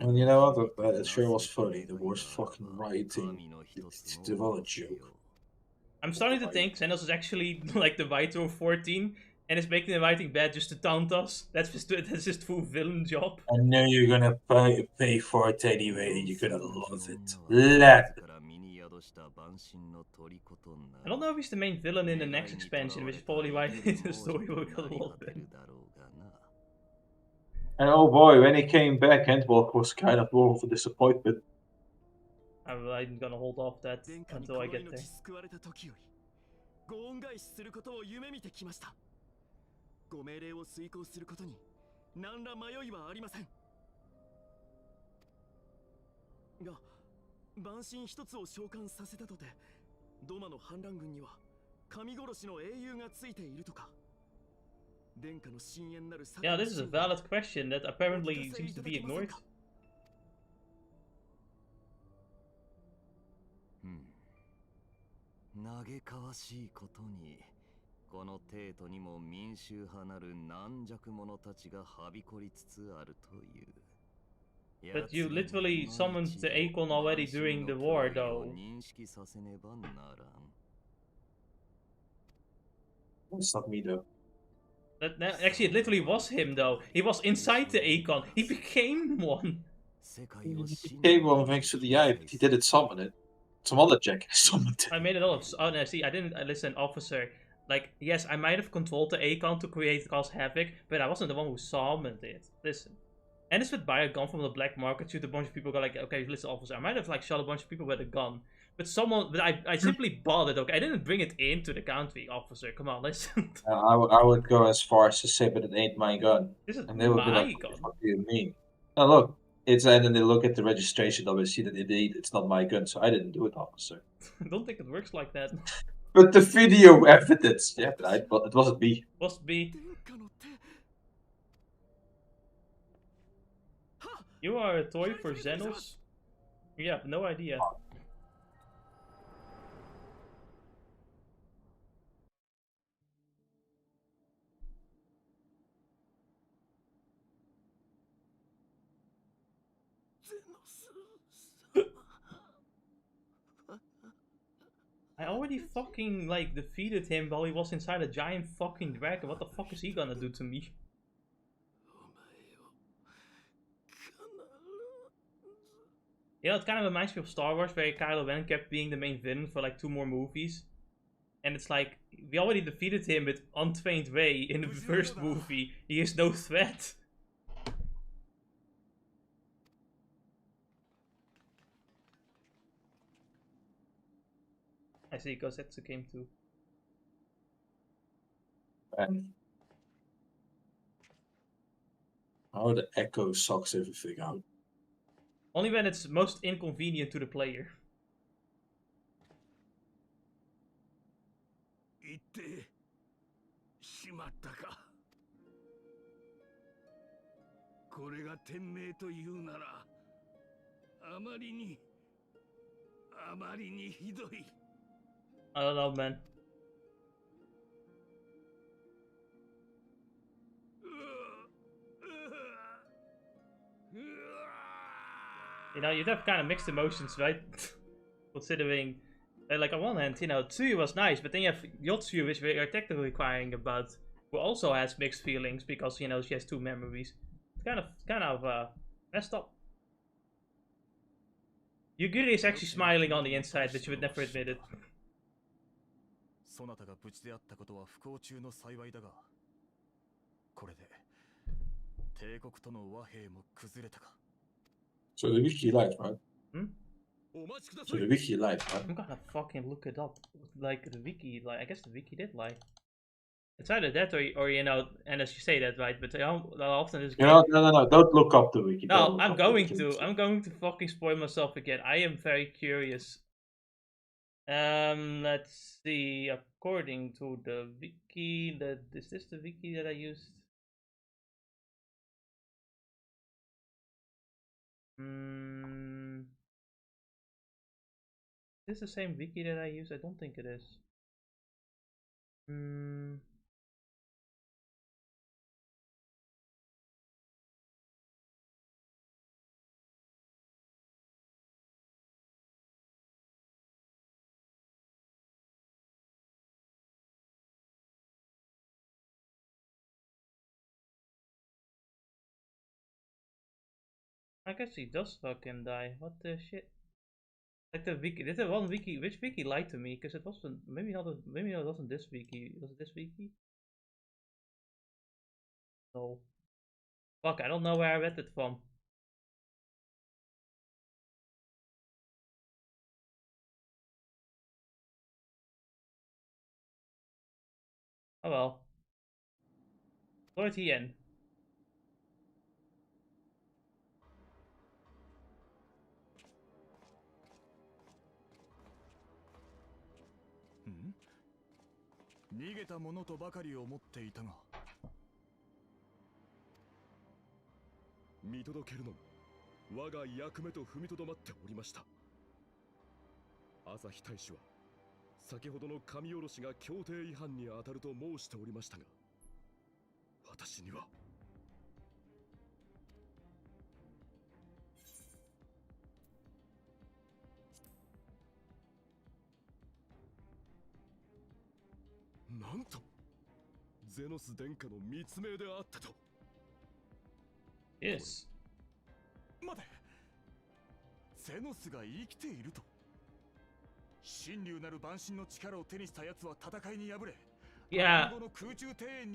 And you know what? It sure was funny. The worst fucking writing. It's well a joke. I'm starting to think Zenos is actually like the writer of 14. And is making the writing bad just to taunt us. That's just full villain job. I know you're gonna pay for it anyway. You're gonna love it. Let it. I don't know if he's the main villain in the next expansion, which is probably why the story will get a little bit. And oh boy, when he came back, Handball was kind of more of a disappointment. I'm gonna hold off that until I get there. ご命令を遂行することに何ら迷いはありませんが万神一つを召喚させたとてドマの反乱軍には神殺しの英雄がついているとか殿下の深淵なる Yeah, this is a valid question that apparently seems to be ignored. 嘆かわしいことにこの帝都にも民衆派なる軟弱者たちがはびこりつつあるという。But you literally summoned the Akon already during the war, though. It's not me, though. Actually, it literally was him, though. He was inside the Akon. He became one. He became one thanks to the eye, but he didn't summon it. Some other jackass summoned it. I made it all up. Oh, no, see, I didn't listen, officer. Like, yes, I might have controlled the Akon to cause havoc, but I wasn't the one who summoned it. Listen. And it's with buy a gun from the black market, shoot a bunch of people, go like, okay, listen, officer, I might have like shot a bunch of people with a gun. But I simply bought it, okay? I didn't bring it into the country, officer. Come on, listen. I would go as far as to say, but it ain't my gun. This is and they would my be like, gun. What do you mean? Oh, look. And then they look at the registration, they'll see that indeed it's not my gun, so I didn't do it, officer. I don't think it works like that. But the video evidence, yeah, but it wasn't me. Must be. You are a toy for Zenos? You have no idea. I already fucking, like, defeated him while he was inside a giant fucking dragon. What the fuck is he gonna do to me? You know, it kind of reminds me of Star Wars, where Kylo Ren kept being the main villain for like 2 more movies. And it's like, we already defeated him with untrained Wei in the first movie. He is no threat. I see Gosetsu came too. How the echo sucks everything out. Only when it's most inconvenient to the player. I don't know, man. You know, you'd have kind of mixed emotions, right? Considering, like, on one hand, you know, Tsuyu was nice, but then you have Yotsuyu, which we are technically inquiring about, who also has mixed feelings because, you know, she has 2 memories. It's kind of messed up. Yugiri is actually smiling on the inside, but she would never admit it. So the wiki live, right? Hmm? So the wiki live, right? I'm gonna fucking look it up. Like, the wiki, like, I guess the wiki did lie. It's either that or you know, and as you say that, right, but often this game... No, don't look up the wiki. No, I'm going to fucking spoil myself again. I am very curious. Let's see, according to the wiki, is this the wiki that I used? Is this the same wiki that I used? I don't think it is. I guess he does fucking die. What the shit? Like the wiki, did the one wiki, which wiki lied to me? Because it wasn't, maybe it wasn't this wiki. Was it this wiki? No. Fuck, I don't know where I read it from. Oh well. Lord Hien. Yes. Yeah.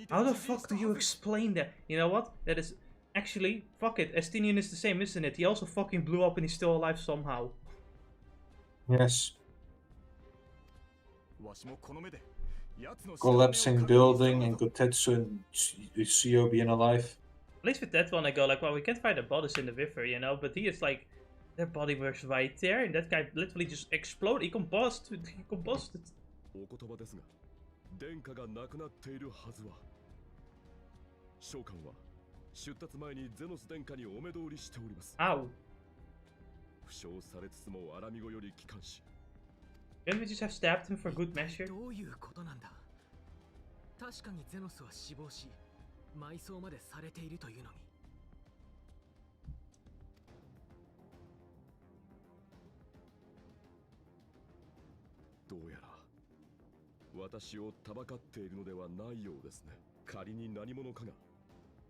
How the fuck do you explain that? You know what? That is actually, fuck it. Estinian is the same, isn't it? He also fucking blew up and he's still alive somehow. Yes. Collapsing building and Gosetsu and Yotsuyu being alive. At least with that one I go like, well, we can't find a bodies in the river, you know, but he is like, their body was right there and that guy literally just exploded. He combusted. Ow. Couldn't we just have stabbed him for good measure? 確かにゼノスは死亡し、埋葬までされているというのに。どうやら私をたばかっているのではないようですね。仮に何者かが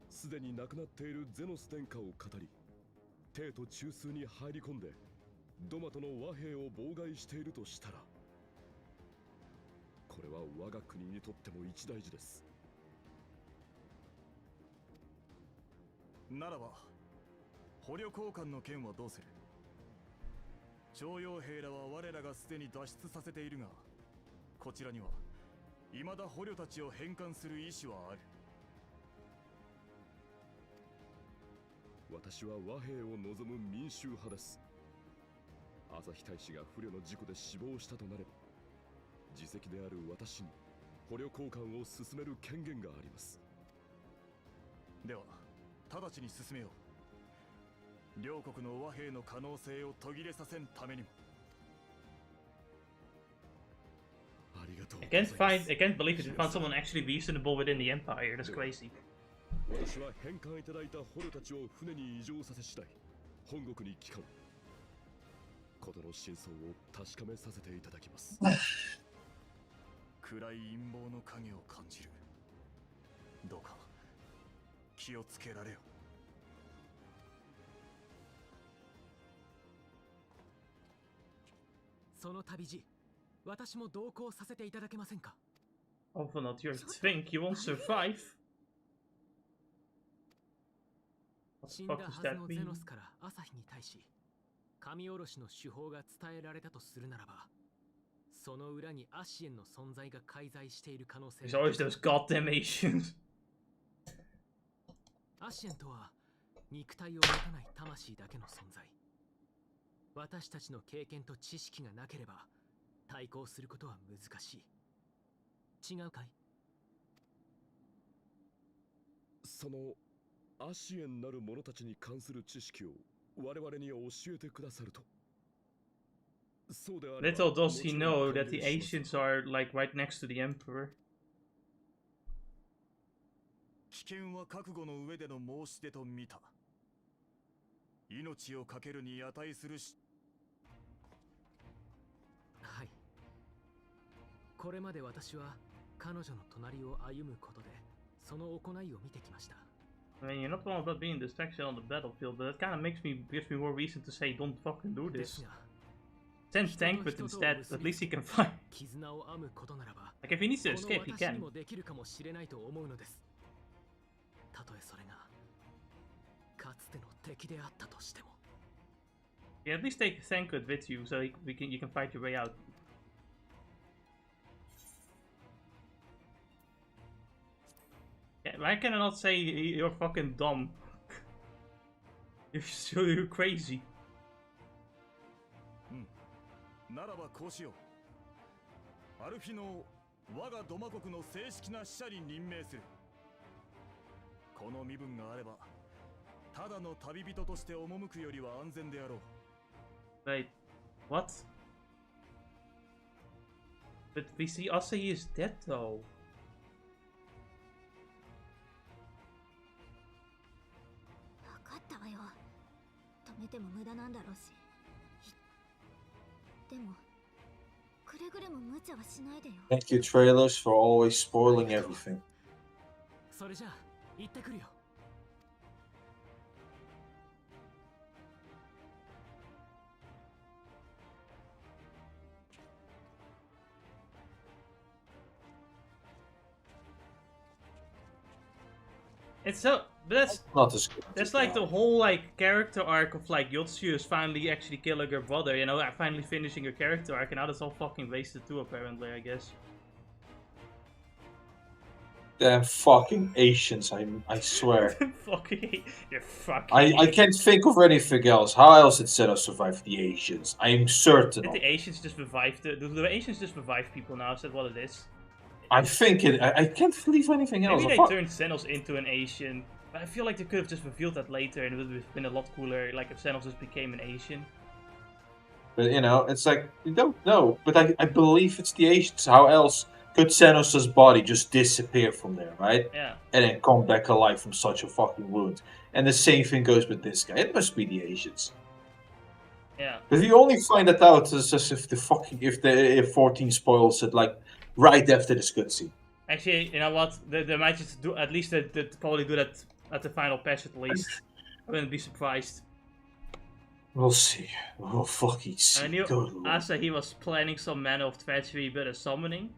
すでに亡くなっているゼノス殿下を語り、帝都中枢に入り込んでドマトの和平を妨害しているとしたら、これは我が国にとっても一大事です。ならば捕虜交換の件はどうする？徴用兵らは我らがすでに脱出させているが、こちらには未だ捕虜たちを返還する意思はある。私は和平を望む民衆派です。朝日大使が不慮の事故で死亡したとなれば、自責である私に捕虜交換を進める権限があります。では直ちに進めよう。両国の和平の可能性を途切れさせんためにも。I can't believe it. We found someone actually reasonable within the Empire. That's crazy. 私は返還いただいた捕虜たちを船に移乗させ次第、本国に帰還。事の真相を確かめさせていただきます。暗い陰謀の影を感じる。どうか気をつけられよ。その旅路、私も同行させていただけませんか？ Oh, not your think you won't survive. 死んだはずのゼノスから朝日に対し、神おろしの手法が伝えられたとするならば、その裏にアシエンの存在が介在している可能性。There's always those goddamn Asians. アシエンとは肉体を持たない魂だけの存在。私たちの経験と知識がなければ対抗することは難しい。違うかい？そのアシエンなる者たちに関する知識を我々に教えてくださると。そうであれば Little does he know that the Asians are like right next to the Emperor. 危険は覚悟の上での申し出と見た。命を懸けるに値するし。はい。これまで私は彼女の隣を歩むことでその行いを見てきました。I mean, you're not wrong about being distraction on the battlefield, but that kind of gives me more reason to say don't fucking do this. Send Tankbot instead, at least he can fight. Like if he needs to escape, he can. Yeah, at least take Tankbot with you, so you can fight your way out. Yeah, why can I not say you're fucking dumb? You're crazy. ならばこうしよう。アルフィノを我がドマ国の正式な使者に任命する。この身分があれば、ただの旅人として赴くよりは安全であろう。Wait, what? But we see Asahi is dead though. 分かったわよ。止めても無駄なんだろうし。でもくれぐれも無茶はしないでよ。Thank you trailers for always spoiling everything. それじゃあ行ってくるよ。It's so, but that's not as good. That's like the whole like character arc of like Yotsuyu is finally actually killing her brother, you know, finally finishing her character arc, and now that's all fucking wasted too, apparently, I guess. Damn fucking Asians, I swear. You're fucking. I can't think of anything else. How else did Zeno survive the Asians? I'm certain. Did the Asians just revive do the Asians just revive people now? Is that what it is? I think it. I can't believe anything else. Maybe they turned Xenos into an Asian. But I feel like they could have just revealed that later, and it would have been a lot cooler. Like if Xenos just became an Asian. But you know, it's like you don't know. But I believe it's the Asians. How else could Xenos' body just disappear from there, right? Yeah. And then come back alive from such a fucking wound. And the same thing goes with this guy. It must be the Asians. Yeah. But we only find that out as if the 14 spoils it like right after this cutscene. Actually, you know what? They might just do at least. They'd probably do that at the final patch at least. I wouldn't be surprised. We'll see. We'll fucking see. I knew Asahi was planning some Manner of Treachery, but a summoning.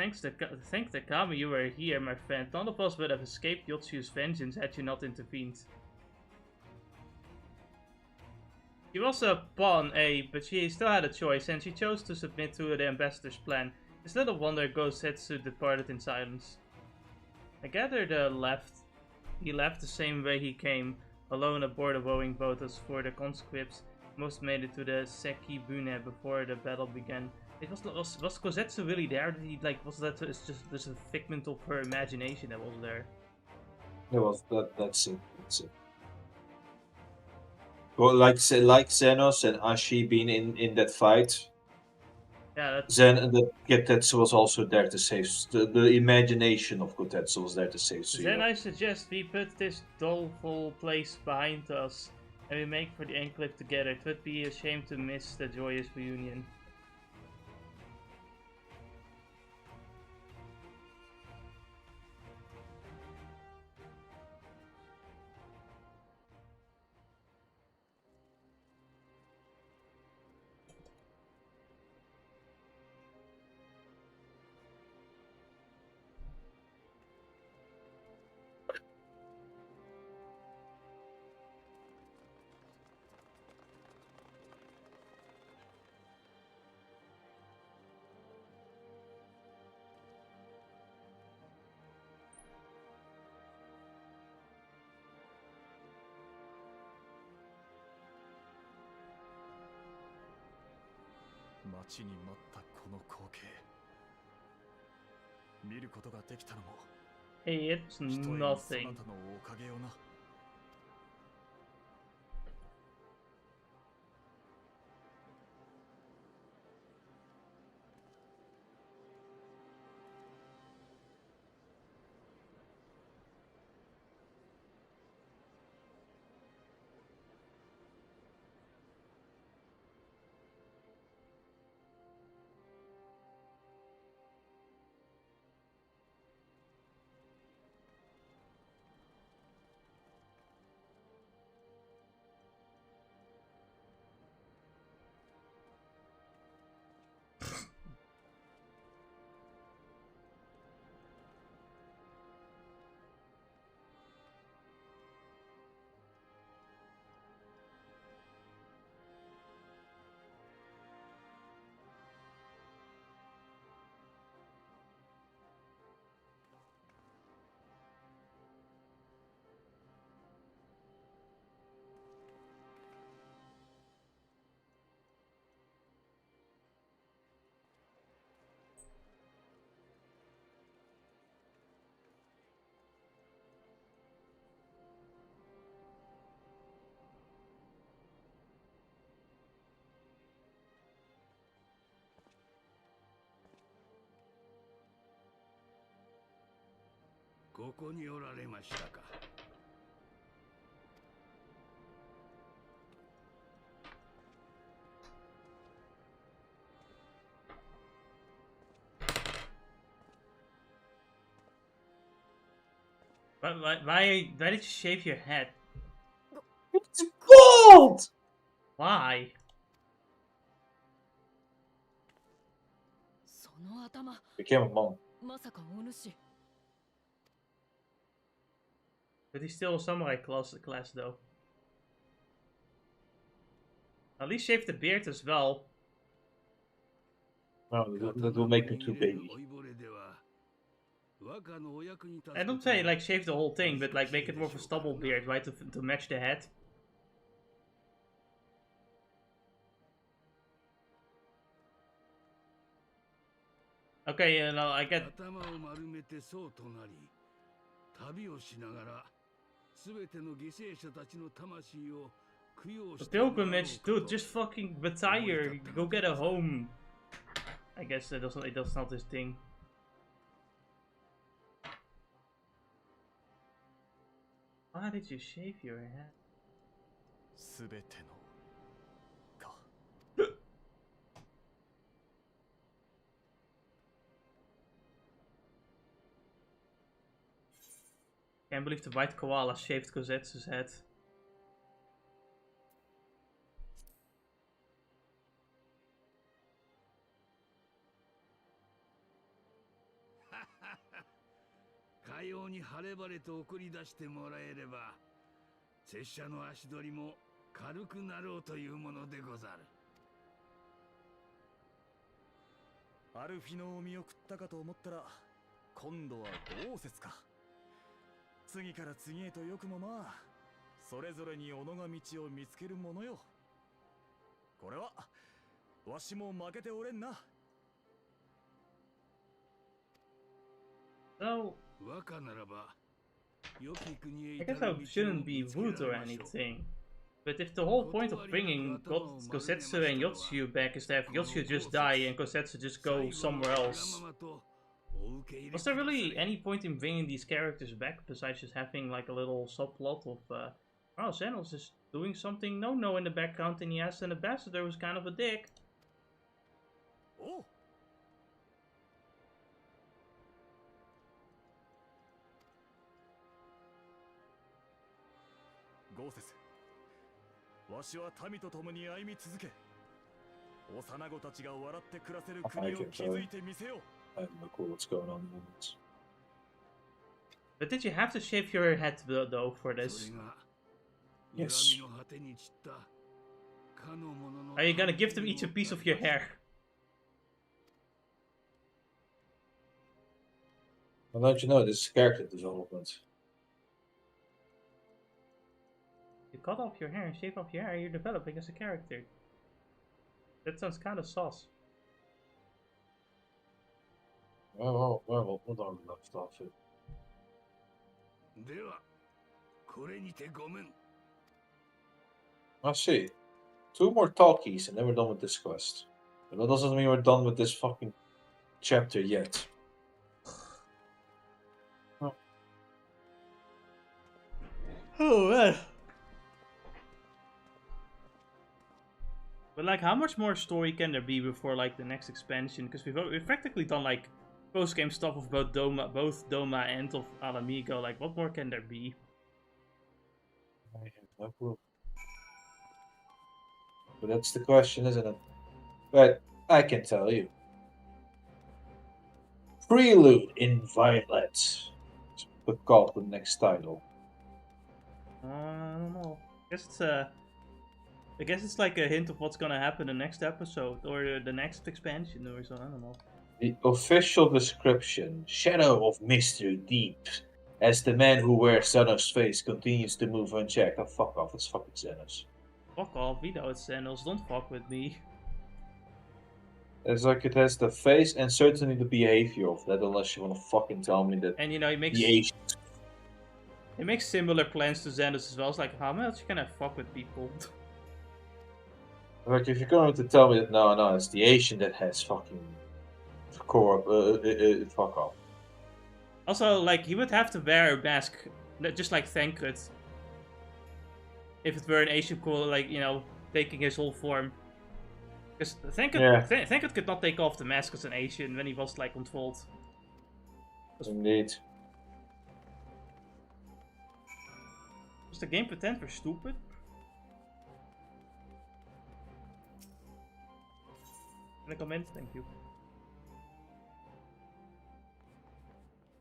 Thanks to Kami you were here, my friend. None of us would have escaped Yotsuyu's vengeance had you not intervened. She was a pawn, but she still had a choice, and she chose to submit to the ambassador's plan. It's little wonder Gosestsu departed in silence. I gather he left the same way he came, alone aboard a rowing boat as for the conscripts. Most made it to the Sekibune before the battle began. Was Gosestsu really there? Did he, was that just a figment of her imagination that was there? It was that's it. Well, like Xenos and Ashi being in that fight. Yeah, Gosetsu was also there to save. The imagination of Gosetsu was there to save Suyo. Then I suggest we put this doleful place behind us and we make for the Enclave together. It would be a shame to miss the joyous reunion. Hey, it's nothing. Why did you shave your head? It's bald! Why? Became a monk. But he's still a samurai class though. At least shave the beard as well. No, that will make him too baby. I don't say like shave the whole thing, but like make it more of a stubble beard, right? To match the head. Okay, you know, I get. The pilgrimage, dude, just fucking retire, go get a home. I guess that's not his thing. Why did you shave your head? Can't believe the white koala shaved Gosetsu's head. かように晴れ晴れと送り出してもらえれば、拙者の足取りも軽くなろうというものでござる。アルフィノを見送ったかと思ったら、今度は豪雪か。次から次へとよくもまあ、それぞれに己が道を見つけるものよ。これはわしも負けておれんな。So, I guess I shouldn't be rude or anything. But if the whole point of bringing Gosetsu and Yotsuyu back is to have Yotsuyu just die and Gosetsu just go somewhere else, was there really any point in bringing these characters back besides just having like a little subplot of oh, Xenos is doing something no in the background and yes, and the ambassador was kind of a dick. Oh. Gosestsu, わしは民と共に歩み続け、幼子たちが笑って暮らせる国を築いてみせよう。I have no clue what's going on in the moment. But did you have to shave your head though for this? Yes. Are you gonna give them each a piece of your hair? Well, don't you know this is character development? You cut off your hair and shave off your hair, you're developing as a character. That sounds kind of sauce. Well, hold on, left off it. I see. 2 more talkies and then we're done with this quest. But that doesn't mean we're done with this fucking chapter yet. Oh man. But like, how much more story can there be before like the next expansion? Because we've practically done like post-game stuff of both Doma and of Ala Mhigo. Like, what more can there be? I have no clue. But that's the question, isn't it? But I can tell you. Prelude in Violet. It's called the next title. I don't know. I guess it's like a hint of what's gonna happen in the next episode or the next expansion or so. I don't know. The official description: Shadow of Mystery deep, as the man who wears Xenos' face continues to move unchecked. Oh, fuck off! It's fucking Xenos. Fuck off! We know it's Xenos. Don't fuck with me. It's like it has the face and certainly the behavior of that. Unless you want to fucking tell me that. And you know, it makes similar plans to Xenos as well. It's like, how much can I fuck with people? Like, if you're going to tell me that no, it's the Asian that has fucking fuck off. Also, like, he would have to wear a mask, just like Thancred. If it were an Asian core, like, you know, taking his whole form. Because Thancred could not take off the mask as an Asian when he was, like, controlled. Indeed. Was the game pretend for stupid? Can I comment? Thank you.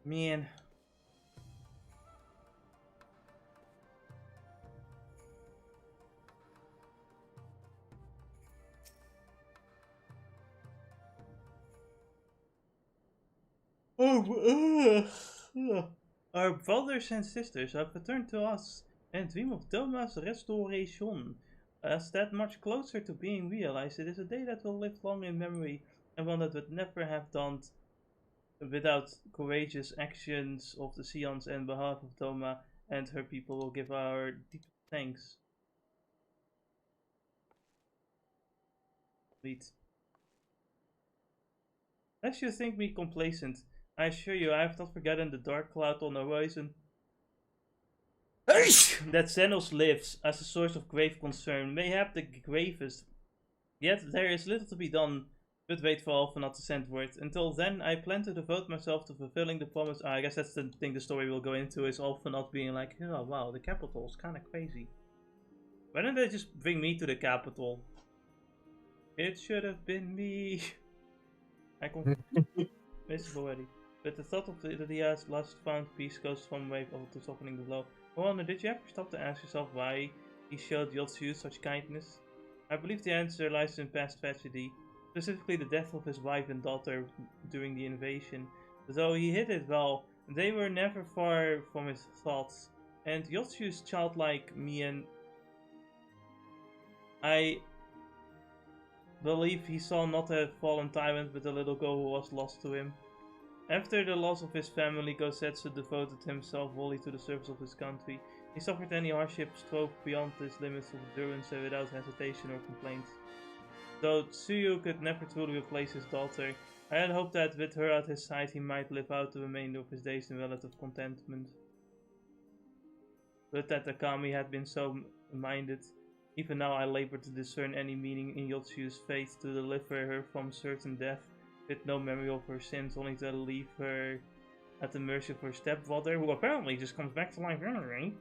Man. Our brothers and sisters have returned to us and dream of Doma's restoration. As that much closer to being realized, it is a day that will live long in memory and one that would never have done without courageous actions of the Sions and behalf of Doma and her people will give our deep thanks. Sweet. Lest you think me complacent, I assure you I have not forgotten the dark cloud on the horizon. That Xenos lives as a source of grave concern, mayhap the gravest. Yet there is little to be done, but wait for Alphanot to send word. Until then, I plan to devote myself to fulfilling the promise. I guess that's the thing the story will go into, is Alphanot being like, oh wow, the capital is kinda crazy. Why don't they just bring me to the capital? It should have been me. I can miss it already. but the thought of Lydia's last found piece goes some way to softening the blow. I wonder, did you ever stop to ask yourself why he showed Yotsuyu such kindness? I believe the answer lies in past tragedy, specifically the death of his wife and daughter during the invasion. Though he hid it well, they were never far from his thoughts, and Yotsuyu's childlike mien, I believe he saw not a fallen tyrant but a little girl who was lost to him. After the loss of his family, Gosestsu devoted himself wholly to the service of his country. He suffered any hardships, strove beyond his limits of endurance and without hesitation or complaint. Though Tsuyu could never truly replace his daughter, I had hoped that with her at his side he might live out the remainder of his days in relative contentment. But that Akami had been so minded. Even now I labor to discern any meaning in Yotsuyu's fate to deliver her from certain death, with no memory of her sins, only to leave her at the mercy of her stepfather, who apparently just comes back to life anyway.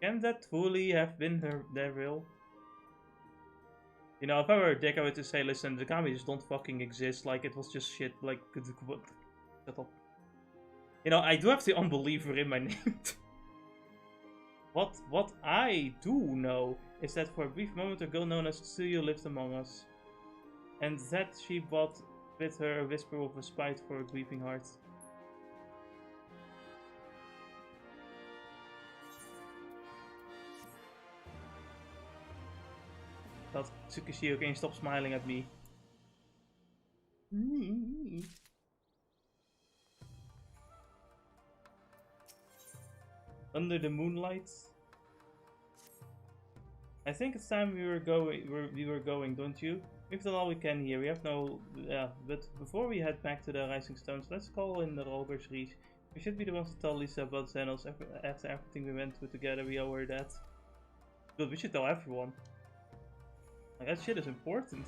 Can that truly have been their will? You know, if I were a dick, I would just say, listen, the Kami just don't fucking exist, like, it was just shit, like, shut up. You know, I do have the unbeliever in my name. What I do know is that for a brief moment a girl known as Yotsuyu lived among us, and that she brought with her a whisper of respite for a grieving heart. Dat Tsukushi ook eens stop smiling at me. Under the moonlight. I think it's time we were going, don't you? We've done all we can here. We have no... Yeah, but before we head back to the Rising Stones, let's call in the Roger's Reach. We should be the ones to tell Lisa about Xenos. After everything we went through together, we owe her that. But we should tell everyone. Like, that shit is important.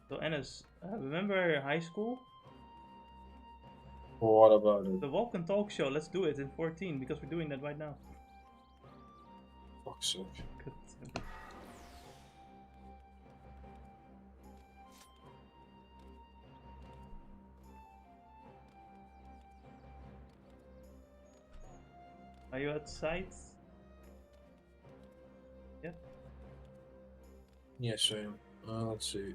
So, Ennis, remember high school? What about it? The Walk and Talk show, let's do it in 14, because we're doing that right now. Fuck's sake. Good. Are you outside? Yeah. Yes, I am. Let's see.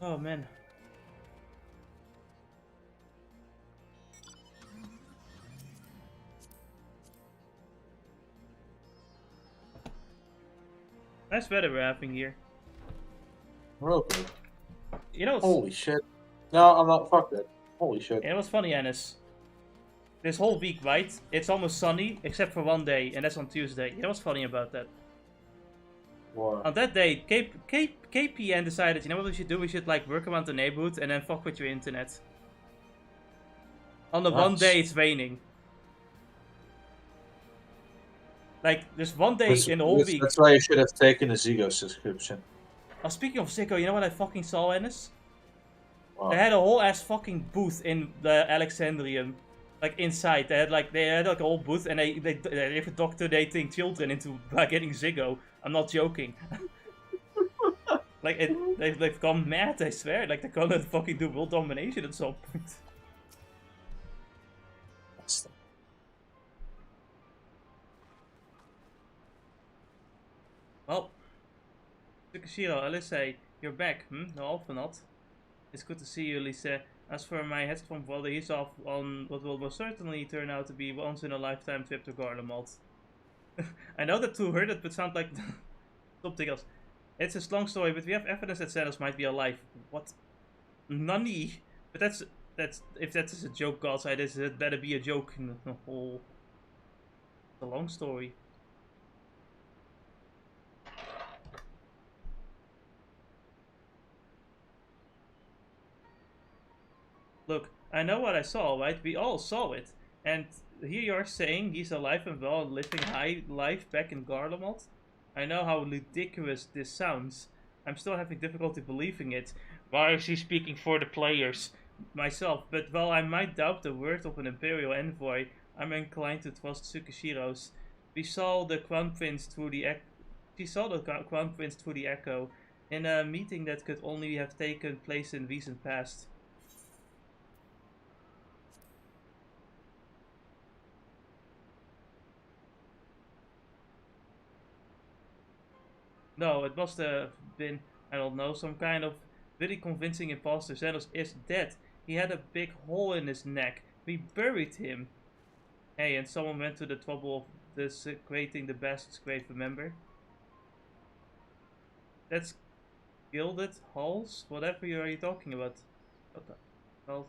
Oh man. Nice weather we're having here. Okay. You know, holy shit. No, I'm not. Fuck that. Holy shit. It was funny, Ennis. This whole week, right? It's almost sunny, except for one day, and that's on Tuesday. You know what's funny about that? What? On that day, KPN decided, you know what we should do? We should like work around the neighborhood and then fuck with your internet. On the one day it's raining. Like, there's one day in the whole week. That's why you should have taken a Ziggo subscription. Oh, speaking of Ziggo, you know what I fucking saw, Ennis? Wow. They had a whole ass fucking booth in the Alexandrium. Like, inside. They had like a whole booth and they indoctrinating children into getting Ziggo. I'm not joking. Like, they've gone mad, I swear. Like, they're gonna fucking do world domination at some point. Well, Tsukishiro, Alise, you're back. No, also not. It's good to see you, Lise. As for my headstrong brother, he's off on what will most certainly turn out to be once-in-a-lifetime trip to Garlemald. I know that to her that would sound like something else. It's a long story, but we have evidence that Xenos might be alive. What? Nani? But that's if that is a joke, God's side, it better be a joke in the whole. It's a long story. Look, I know what I saw, right? We all saw it. And here you're saying he's alive and well, living high life back in Garlemald. I know how ridiculous this sounds, I'm still having difficulty believing it. Why is he speaking for the players? Myself, but while I might doubt the word of an imperial envoy, I'm inclined to trust Tsukishiro's. We saw the Crown Prince through the echo in a meeting that could only have taken place in recent past. No, it must have been, I don't know, some kind of really convincing imposter. Xenos is dead. He had a big hole in his neck. We buried him. Hey, and someone went to the trouble of desecrating the bastard's grave, remember? That's gilded halls? Whatever are you talking about? What the hell?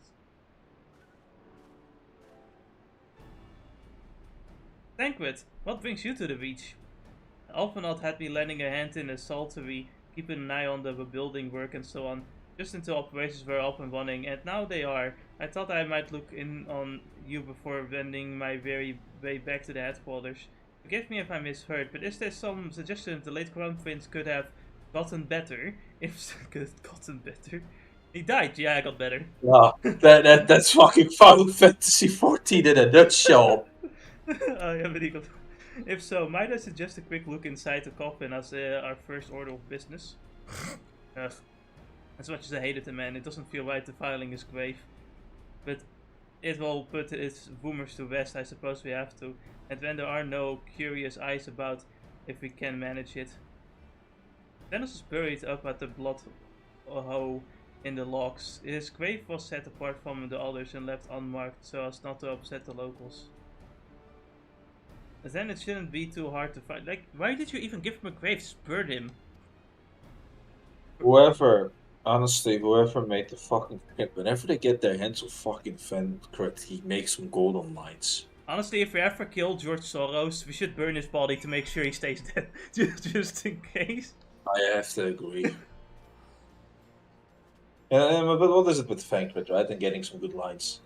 Thankwit, what brings you to the beach? Alphanaut had me lending a hand in a saltery, keeping an eye on the rebuilding work and so on, just until operations were up and running, and now they are. I thought I might look in on you before wending my very way back to the headquarters. Forgive me if I misheard, but is there some suggestion the late Crown Prince could have gotten better? If gotten better? He died, yeah, I got better. Wow, that's fucking Final Fantasy 14 in a nutshell. Oh yeah, but he got... If so, might I suggest a quick look inside the coffin as our first order of business? As much as I hated the man, it doesn't feel right defiling his grave. But it will put its rumors to rest, I suppose we have to. And when there are no curious eyes about, if we can manage it. Dennis is buried up at the blood hole in the logs. His grave was set apart from the others and left unmarked so as not to upset the locals. And then it shouldn't be too hard to find. Like, why did you even give him a grave? Spurred him. Whoever made the fucking kit, whenever they get their hands on fucking Fen correct, he makes some golden lines. Honestly, if we ever kill George Soros, we should burn his body to make sure he stays dead. just in case. I have to agree. But what is it with Fankrit, right? And getting some good lines.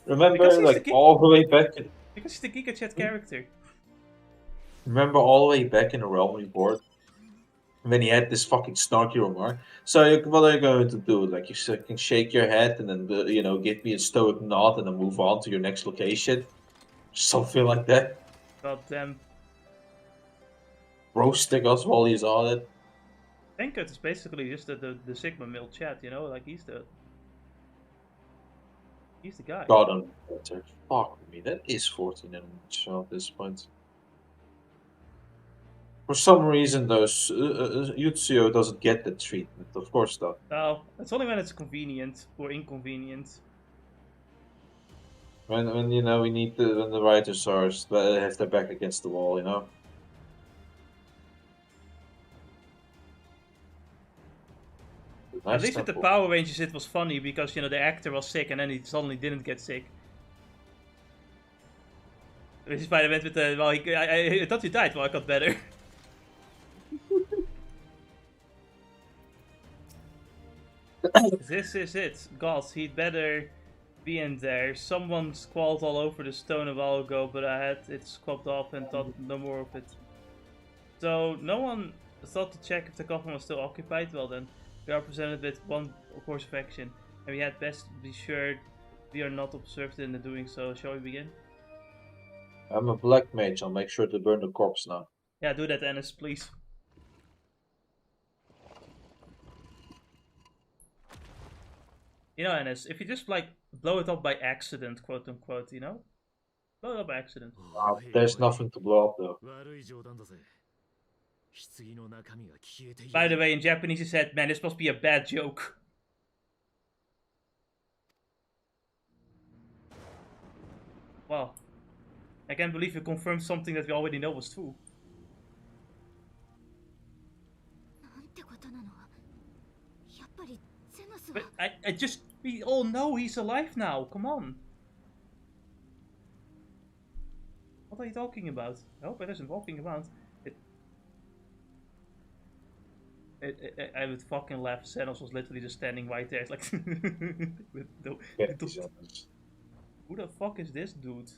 Remember, like, all the way back... Because he's the Giga Chat character. Remember all the way back in the Realm Report? When he had this fucking snarky remark. So, what are you going to do? Like, you can shake your head and then, give me a stoic nod and then move on to your next location? Something like that. God damn. Roasting us while he's on it. Tankert is basically just the Sigma male chat, you know? Like, he's the guy. God, I'm better. Fuck me, that is 14 in a nutshell at this point. For some reason, those Yotsuyu doesn't get the treatment. Of course not. No, it's only when it's convenient or inconvenient. When when the writers have their back against the wall, you know. At least with the Power Rangers, it was funny because the actor was sick and then he suddenly didn't get sick. Which is why I went with the I thought you died. Well, I got better. This is it. God, he'd better be in there. Someone squalled all over the stone a while ago, but I had it scrubbed off and thought no more of it. So, no one thought to check if the coffin was still occupied? Well then, we are presented with one course of action, and we had best be sure we are not observed in the doing so. Shall we begin? I'm a black mage, I'll make sure to burn the corpse now. Yeah, do that, Ennis, please. You know, Ennis, if you just, blow it up by accident, quote unquote, Blow it up by accident. There's nothing to blow up, though. By the way, in Japanese he said, man, this must be a bad joke. Wow. I can't believe you confirmed something that we already know was true. But we all know he's alive now, come on. What are you talking about? I hope it isn't walking around. I would fucking laugh. Xenos was literally just standing right there. It's like, who the fuck is this dude?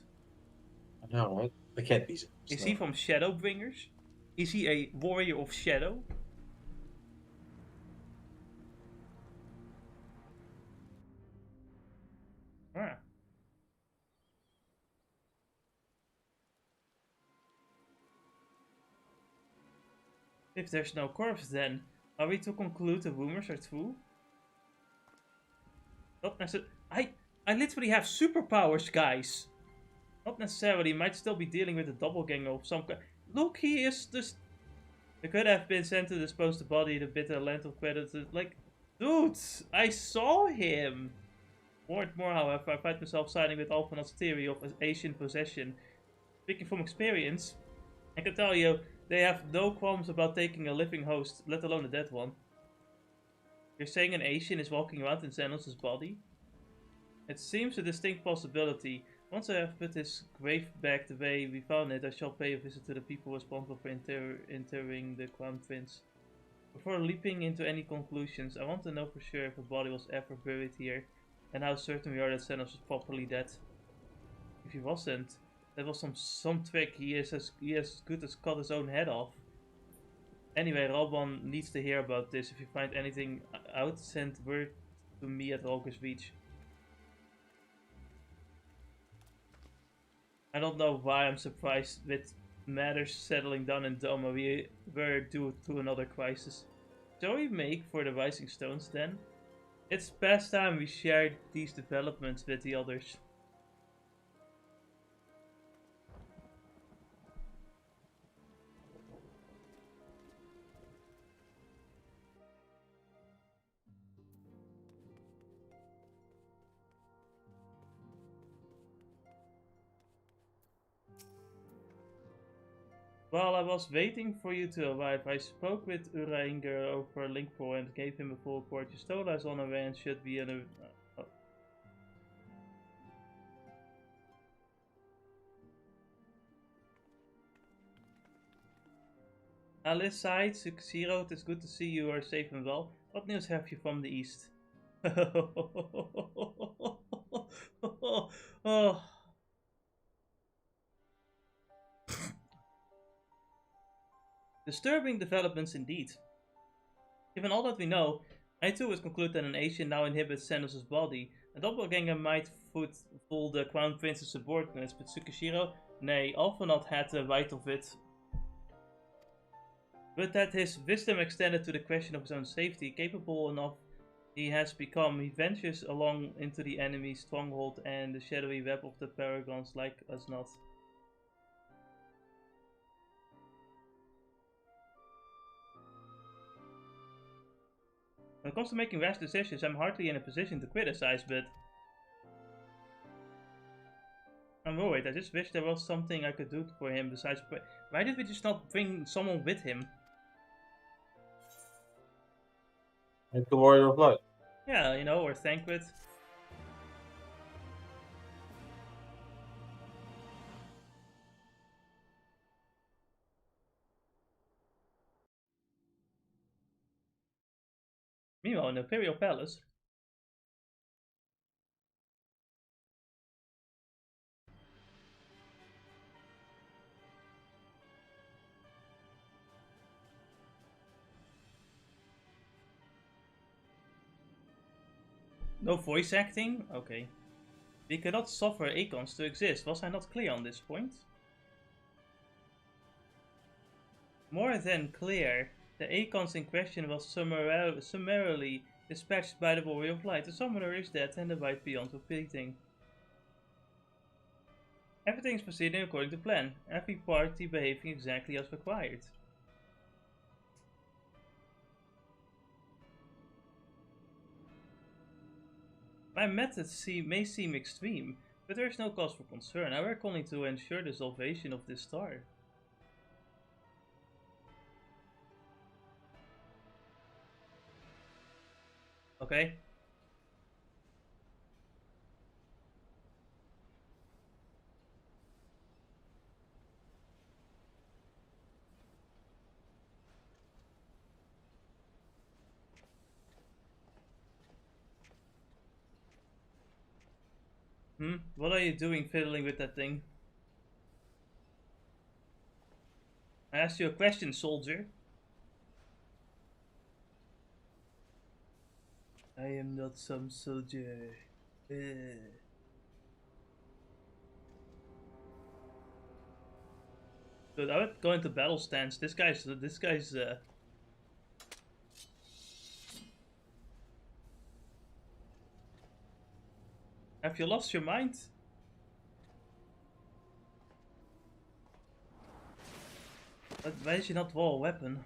I know, right? It can't be. Is he from Shadowbringers? Is he a warrior of Shadow? If there's no corpse, then are we to conclude the rumors are true? Not necessarily. I literally have superpowers, guys. Not necessarily. Might still be dealing with a doppelganger of some kind. Look, he is just. They could have been sent to dispose the body, the bitter land of credits. Like, dude, I saw him. More and more, however, I find myself siding with Alphanot's theory of Asian possession. Speaking from experience, I can tell you, they have no qualms about taking a living host, let alone a dead one. You're saying an Asian is walking around in Xenos' body? It seems a distinct possibility. Once I have put his grave back the way we found it, I shall pay a visit to the people responsible for interring the Crown Prince. Before leaping into any conclusions, I want to know for sure if a body was ever buried here, and how certain we are that Xenos was properly dead. If he wasn't, that was some trick. He is as good as cut his own head off. Anyway, Robon needs to hear about this. If you find anything out, send word to me at August Beach. I don't know why I'm surprised with matters settling down in Doma. We were due to another crisis. Shall we make for the Rising Stones then? It's past time we shared these developments with the others. While I was waiting for you to arrive, I spoke with Uranger over Linkpro and gave him a full report. Justola is on her way and should be in a... Alice sighed. Sukshiro, it is good to see you are safe and well. What news have you from the east? Oh. Disturbing developments indeed. Given all that we know, I too would conclude that an Asian now inhabits Xenos' body. A doppelganger might fool the Crown Prince's subordinates, but Tsukishiro, nay, Alphanot had the right of it. But that his wisdom extended to the question of his own safety, capable enough he has become, he ventures along into the enemy's stronghold and the shadowy web of the paragons like us not. When it comes to making rash decisions, I'm hardly in a position to criticize, but I'm worried. I just wish there was something I could do for him besides pray. Why did we just not bring someone with him? Like the Warrior of Light. Yeah, you know, or Thanquid. Meanwhile, in the Imperial Palace. No voice acting? Okay. We cannot suffer Acons to exist. Was I not clear on this point? More than clear. The Acons in question was summarily dispatched by the Warrior of Light. The summoner is dead and the fight beyond repeating. Everything is proceeding according to plan. Every party behaving exactly as required. My methods may seem extreme, but there is no cause for concern. I work only to ensure the salvation of this star. Okay. What are you doing fiddling with that thing? I asked you a question, soldier. I am not some soldier. Dude, I would go into battle stance. This guy's Have you lost your mind? But why is he not wall a weapon?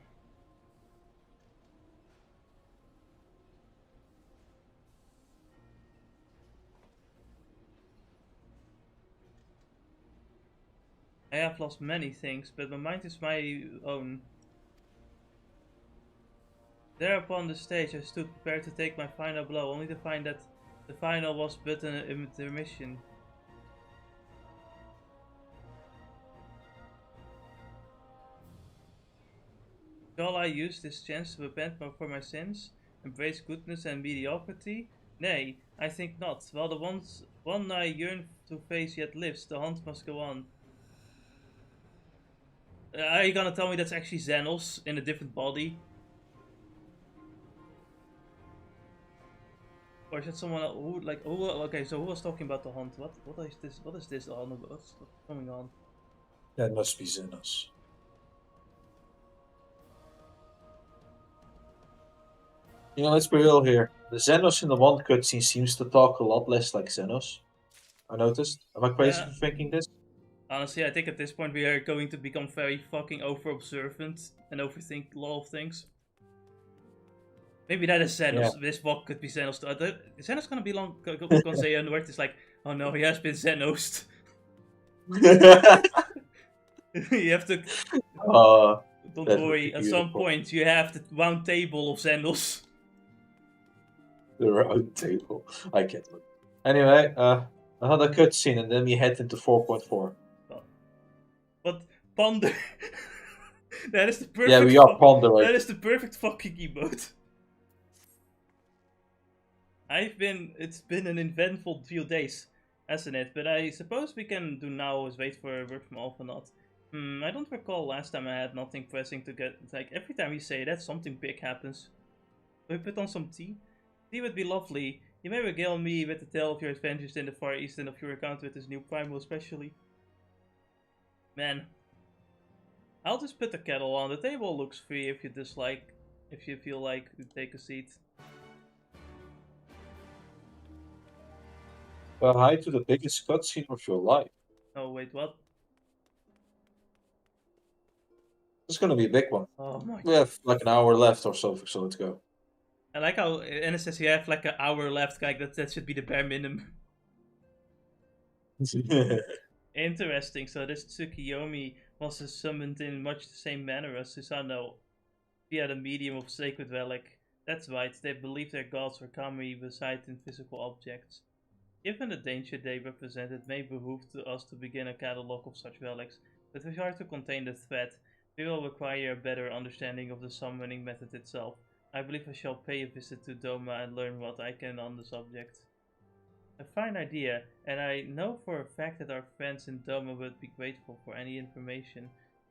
I have lost many things, but my mind is my own. There upon the stage I stood prepared to take my final blow, only to find that the final was but an intermission. Shall I use this chance to repent for my sins, embrace goodness and mediocrity? Nay, I think not. While the one I yearn to face yet lives, the hunt must go on. Are you gonna tell me that's actually Xenos in a different body? Or is it someone else who, like, okay, so who was talking about the hunt? What is this? What is this on? What's going on? That must be Xenos. You know, let's be real here. The Xenos in the one cutscene seems to talk a lot less like Xenos. I noticed. Am I crazy for thinking this? Honestly, I think at this point we are going to become very fucking over-observant and overthink a lot of things. Maybe that is Xenos. Yeah. This walk could be Xenos. Is Xenos gonna be gonna say a word? It's like, oh no, he has been Xenosed. You have to. Don't worry. At some point, you have the round table of Xenos. The round table. I get it. Anyway, another cutscene, and then we head into 4.4. But Ponder. That is the perfect. Yeah, we are pondering. That is the perfect fucking emote. It's been an eventful few days, hasn't it? But I suppose we can do now is wait for a word from Alphanaut. I don't recall last time I had nothing pressing to get. Like, every time you say that, something big happens. Do we put on some tea? Tea would be lovely. You may regale me with the tale of your adventures in the Far East and of your encounter with this new primal especially. Man. I'll just put the kettle on. The table looks free if you feel like to take a seat. Well, hi to the biggest cutscene of your life. Oh, wait, what? It's gonna be a big one. Oh my god. We have like an hour left or so let's go. I like how Ennis says you have like an hour left, like that should be the bare minimum. Interesting, so this Tsukiyomi was summoned in much the same manner as Susanoo, via the medium of sacred relic. That's right, they believe their gods or kami reside in physical objects. Given the danger they represent, it may behoove us to begin a catalogue of such relics, but if we are to contain the threat, we will require a better understanding of the summoning method itself. I believe I shall pay a visit to Doma and learn what I can on the subject. A fine idea, and I know for a fact that our friends in Doma would be grateful for any information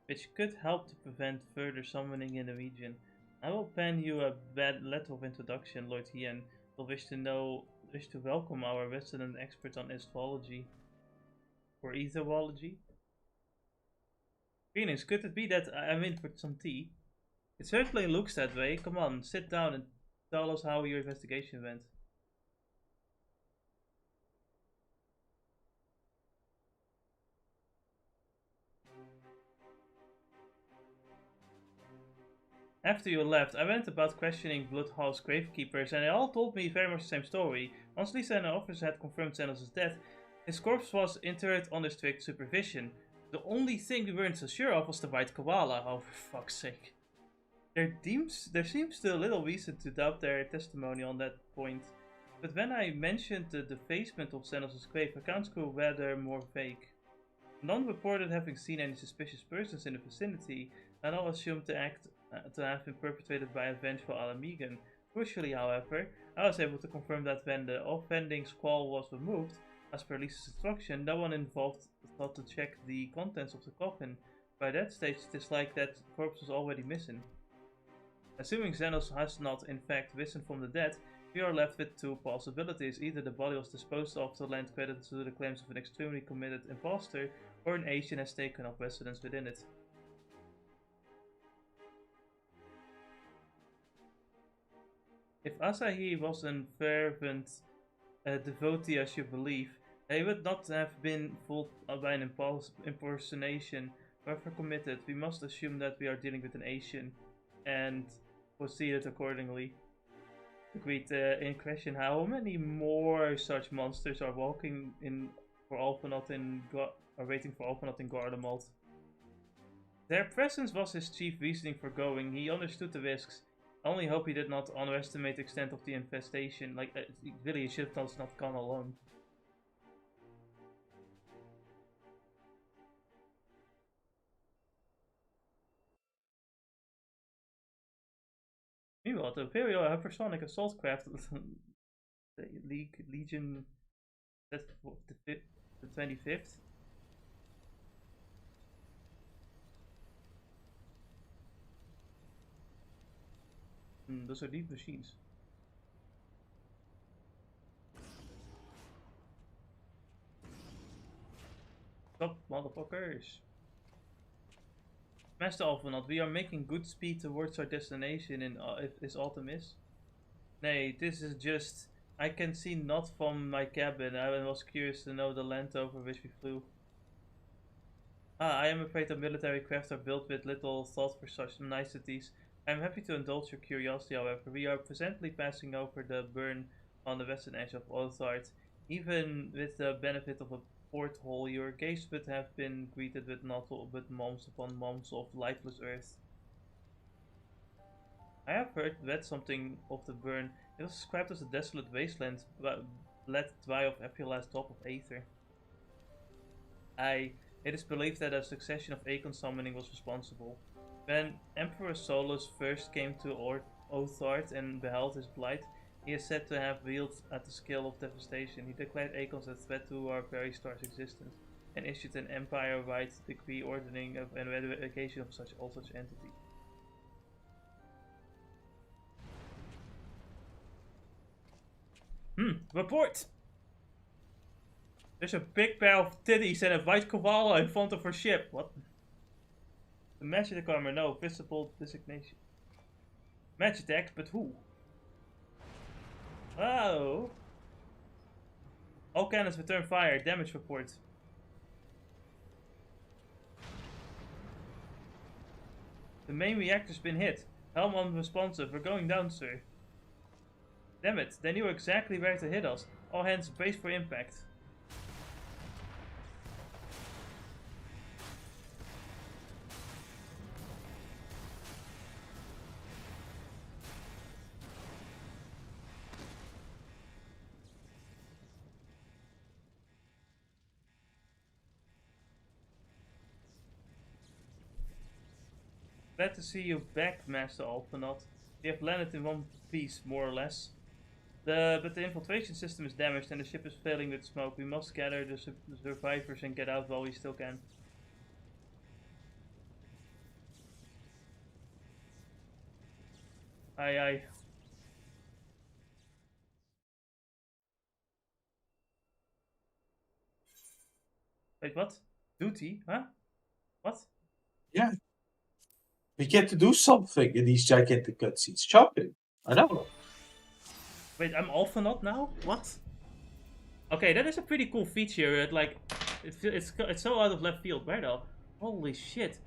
which could help to prevent further summoning in the region. I will pen you a letter of introduction, Lord Hien. Will wish to welcome our resident expert on astrology. Or etherology? Greetings, could it be that I'm in for some tea? It certainly looks that way. Come on, sit down and tell us how your investigation went. After you left, I went about questioning Bloodhouse gravekeepers, and they all told me very much the same story. Once Lisa and the officers had confirmed Xenos' death, his corpse was interred under strict supervision. The only thing we weren't so sure of was the white koala, oh for fuck's sake. There seems to a little reason to doubt their testimony on that point, but when I mentioned the defacement of Xenos' grave, accounts grew rather more vague. None reported having seen any suspicious persons in the vicinity, and all assumed the act to have been perpetrated by a vengeful Ala Mhigo. Crucially, however, I was able to confirm that when the offending squall was removed, as per Lisa's instruction, no one involved thought to check the contents of the coffin. By that stage, it is like that corpse was already missing. Assuming Xenos has not in fact risen from the dead, we are left with two possibilities. Either the body was disposed of to lend credit to the claims of an extremely committed impostor, or an Asian has taken up residence within it. If Asahi was a fervent devotee as you believe, he would not have been fooled by an impersonation. However committed, we must assume that we are dealing with an Asian, and proceeded accordingly. Agreed. In question, how many more such monsters are walking in for Alphanaut are waiting for Alphanaut in Garlemald? Their presence was his chief reasoning for going. He understood the risks. I only hope he did not underestimate the extent of the infestation. Like, really, he should have not gone alone. Meanwhile, the Imperial hypersonic assault craft, the Legion, that's the 25th. Those are deep machines. Stop, motherfuckers. Master Alphanaut, we are making good speed towards our destination in is Artemis. Nay, this is just... I can see not from my cabin. I was curious to know the land over which we flew. I am afraid that military craft are built with little thought for such niceties. I am happy to indulge your curiosity, however. We are presently passing over the burn on the western edge of Othard. Even with the benefit of a porthole, your gaze would have been greeted with naught but moms upon moms of lifeless earth. I have read something of the burn. It was described as a desolate wasteland, bled dry of every last drop of aether. It is believed that a succession of Aegon summoning was responsible. When Emperor Solus first came to Othard and beheld his plight, he is said to have wieled at the scale of devastation. He declared Aegon a threat to our very star's existence, and issued an empire-wide decree ordering an eradication of all such entities. Report! There's a big pair of titties and a white koala in front of her ship. What? The magic armor, no. Visible designation. Magitech, but who? Oh. All cannons return fire. Damage report. The main reactor's been hit. Helm unresponsive. We're going down, sir. Damn it. They knew exactly where to hit us. All hands brace for impact. Glad to see you back, Master Alphanaut. We have landed in one piece, more or less. But the infiltration system is damaged and the ship is failing with smoke. We must gather the survivors and get out while we still can. Aye aye. Wait, what? Duty? Huh? What? Yeah. We get to do something in these gigantic cutscenes. Shocking. I know. Wait, I'm Alphanaut now? What? Okay, that is a pretty cool feature. It's so out of left field. Where though? Holy shit.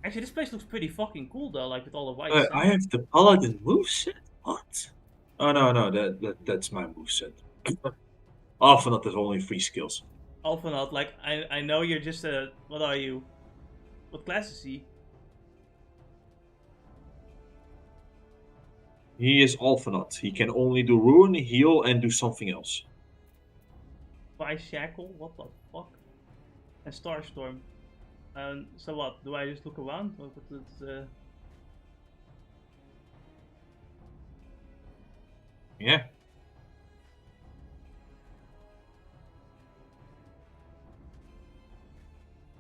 Actually, this place looks pretty fucking cool though, like with all the white stuff. I have the paladin moveset? What? Oh no, that's my moveset. Alphanaut has only 3 skills. Alphanaut, like, I know you're just a... What are you? What class is he? He is Alphanaut. He can only do ruin, heal, and do something else. By Shackle? What the fuck? And Starstorm. So what? Do I just look around? Yeah.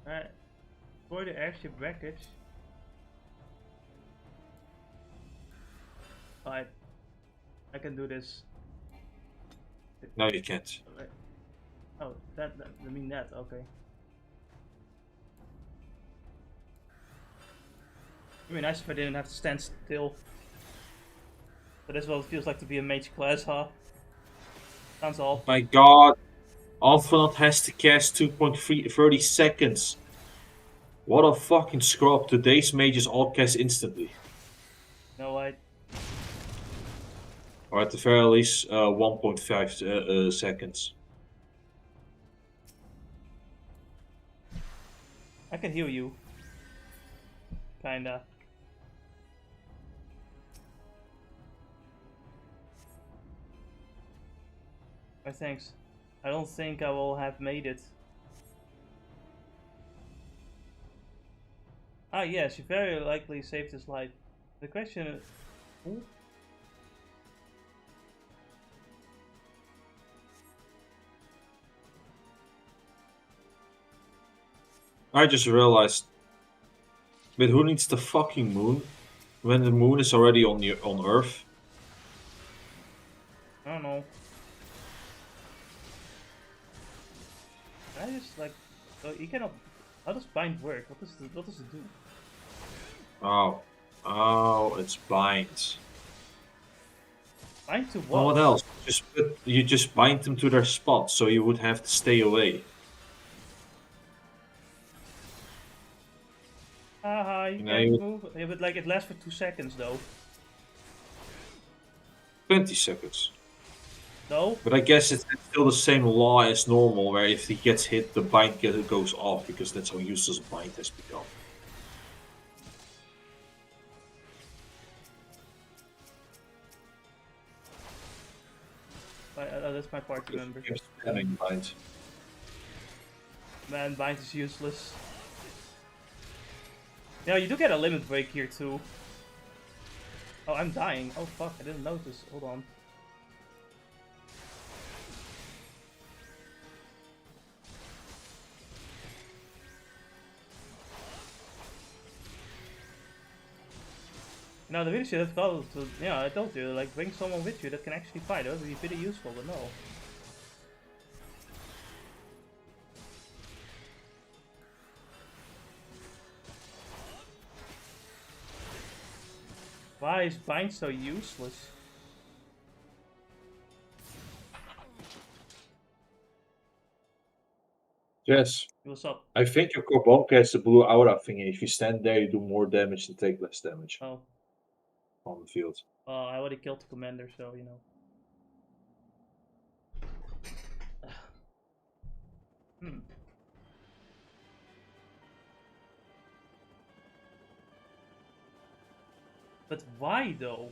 Alright. For the airship wreckage. Alright. I can do this. No, you can't. Oh, I mean that, okay. It'd be nice if I didn't have to stand still. That is what it feels like to be a mage class, huh? Sounds off. My god. Alphanot has to cast 2.30 seconds. What a fucking scrub. Today's mages all cast instantly. No, Or at the very least, 1.5 seconds. I can heal you. Kinda. Oh, thanks. I don't think I will have made it. Ah, yes, you very likely saved his life. The question is... Ooh. I just realized... But who needs the fucking moon? When the moon is already on Earth? I don't know. I just like... you cannot... How does bind work? What does it do? Oh, it's bind. Bind to what? Well, what else? You just bind them to their spot, so you would have to stay away. Haha, you can't move. Yeah, but like it lasts for 2 seconds though. 20 seconds. No? But I guess it's still the same law as normal, where if he gets hit, the bind goes off, because that's how useless bind has become. That's my part to remember. Bind. Man, bind is useless. Yeah, you do get a limit break here too. Oh, I'm dying. Oh fuck, I didn't notice. Hold on. No, the really should have told to, yeah, I told you, like, bring someone with you that can actually fight. That would be pretty useful, but no. Why is bind so useless? Yes. What's up? I think your Corbonka has the blue aura thingy. If you stand there, you do more damage and take less damage. Oh. On the field. I already killed the commander, so you know. But why though?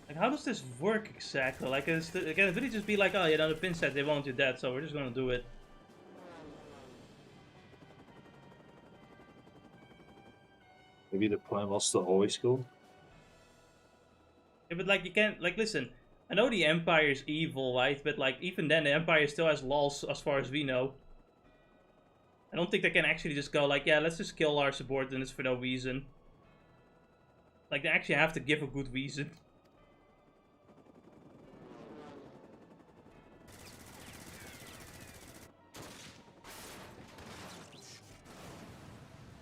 Like, how does this work exactly? Like, can it really just be like, oh, you know, the pin said they want you dead, so we're just gonna do it. Maybe the plan was to always go. Yeah, but like, you can't, like, listen, I know the Empire is evil, right? But like, even then, the Empire still has laws as far as we know. I don't think they can actually just go like, yeah, let's just kill our subordinates for no reason. Like, they actually have to give a good reason.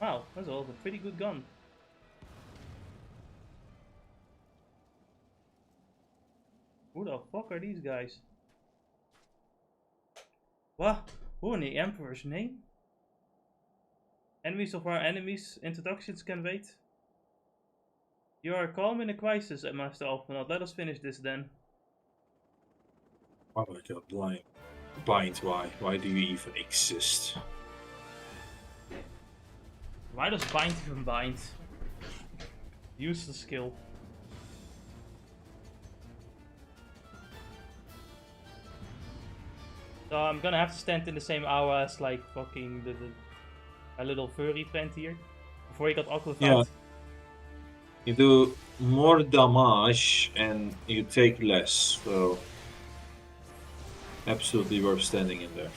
Wow, that's also a pretty good gun. Who the fuck are these guys? What? Who in the Emperor's name? Enemies of our enemies, introductions can wait. You are calm in a crisis, Master Alphanot. Let us finish this then. Oh my god, bind, why? Why do you even exist? Why does bind even bind? Use the skill. So I'm gonna have to stand in the same hour as like fucking my little furry friend here. Before he got awkward. Yeah. You do more damage and you take less, so absolutely worth standing in there.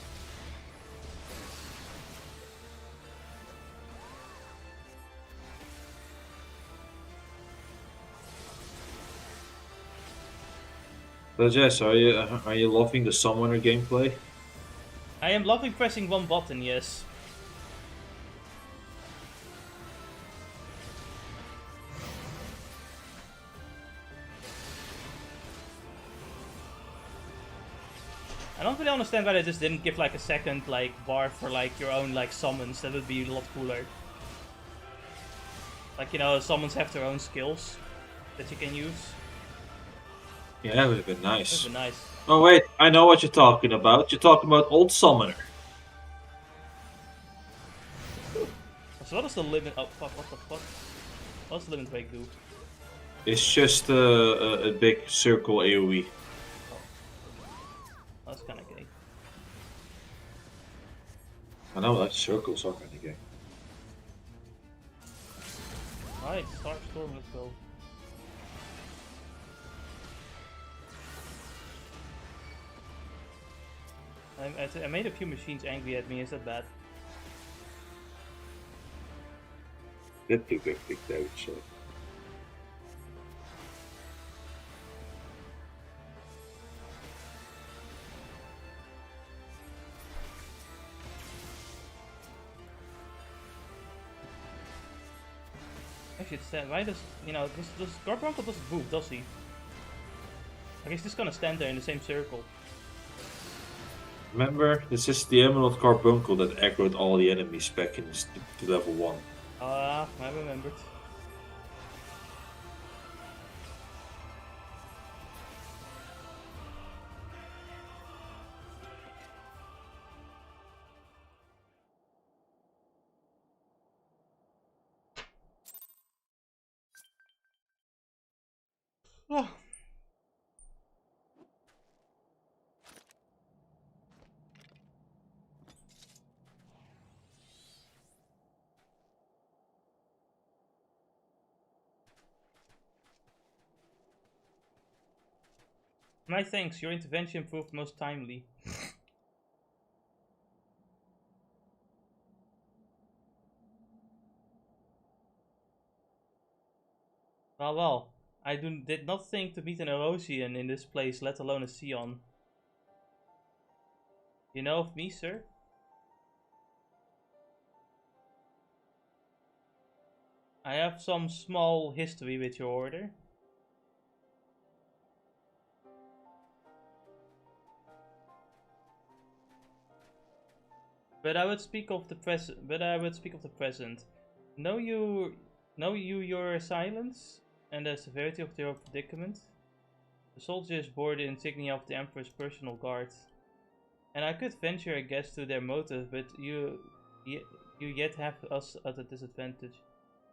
But yes, are you loving the summoner gameplay? I am loving pressing one button, yes. I don't really understand why they just didn't give like a second like bar for like your own like summons. That would be a lot cooler. Like, you know, summons have their own skills that you can use. Yeah, that would have been nice. That would have been nice. Oh wait, I know what you're talking about. You're talking about Old Summoner. So what does the limit? Oh fuck! What the fuck? What does the limit break do? It's just a big circle AoE. Oh. That's kind of gay. I know, like circles are kind of gay. Alright, start storm. Let's go. I made a few machines angry at me. Is that bad? That took a big damage, so. Actually, it's why does, you know, this Garfunkel doesn't move, does he? Like, he's just gonna stand there in the same circle. Remember, this is the Emerald Carbuncle that aggroed all the enemies back in to level 1. Ah, I remembered. Oh. My thanks, your intervention proved most timely. Well, I did not think to meet an Erosian in this place, let alone a Sion. You know of me, sir? I have some small history with your order. But I would speak of the present. Know you your silence and the severity of your predicament? The soldiers bore the insignia of the Emperor's personal guard. And I could venture a guess to their motive, but you yet have us at a disadvantage.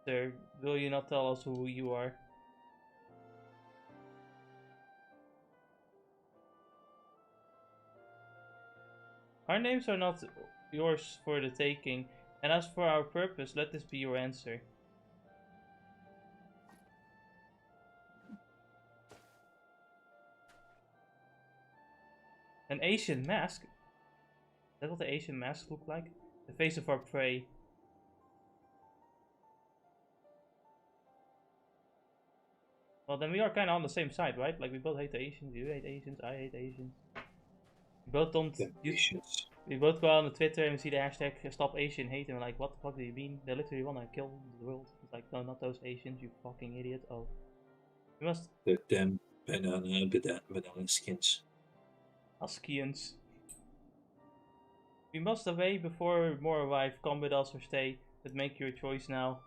Sir, will you not tell us who you are? Our names are not yours for the taking, and as for our purpose, let this be your answer. An Asian mask? Is that what the Asian masks look like? The face of our prey. Well, then we are kind of on the same side, right? Like, we both hate Asians, you hate Asians, I hate Asians. We both don't... We both go on Twitter and we see the hashtag Stop Asian Hate, and we're like, what the fuck do you mean? They literally want to kill the world. It's like, no, not those Asians, you fucking idiot. Oh. We must... The damn banana skins. Askians. We must away before more arrive. Come with us or stay, but make your choice now.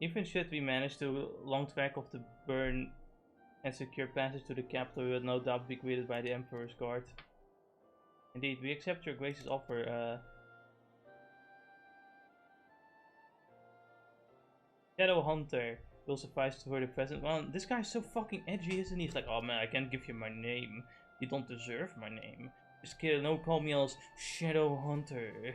Even should we manage to long track of the burn and secure passage to the capital, we will no doubt be greeted by the Emperor's guard. Indeed, we accept your grace's offer. Shadow Hunter will suffice for the present. Well, this guy's so fucking edgy, isn't he? He's like, oh man, I can't give you my name. You don't deserve my name. Just kidding, don't call me else Shadow Hunter.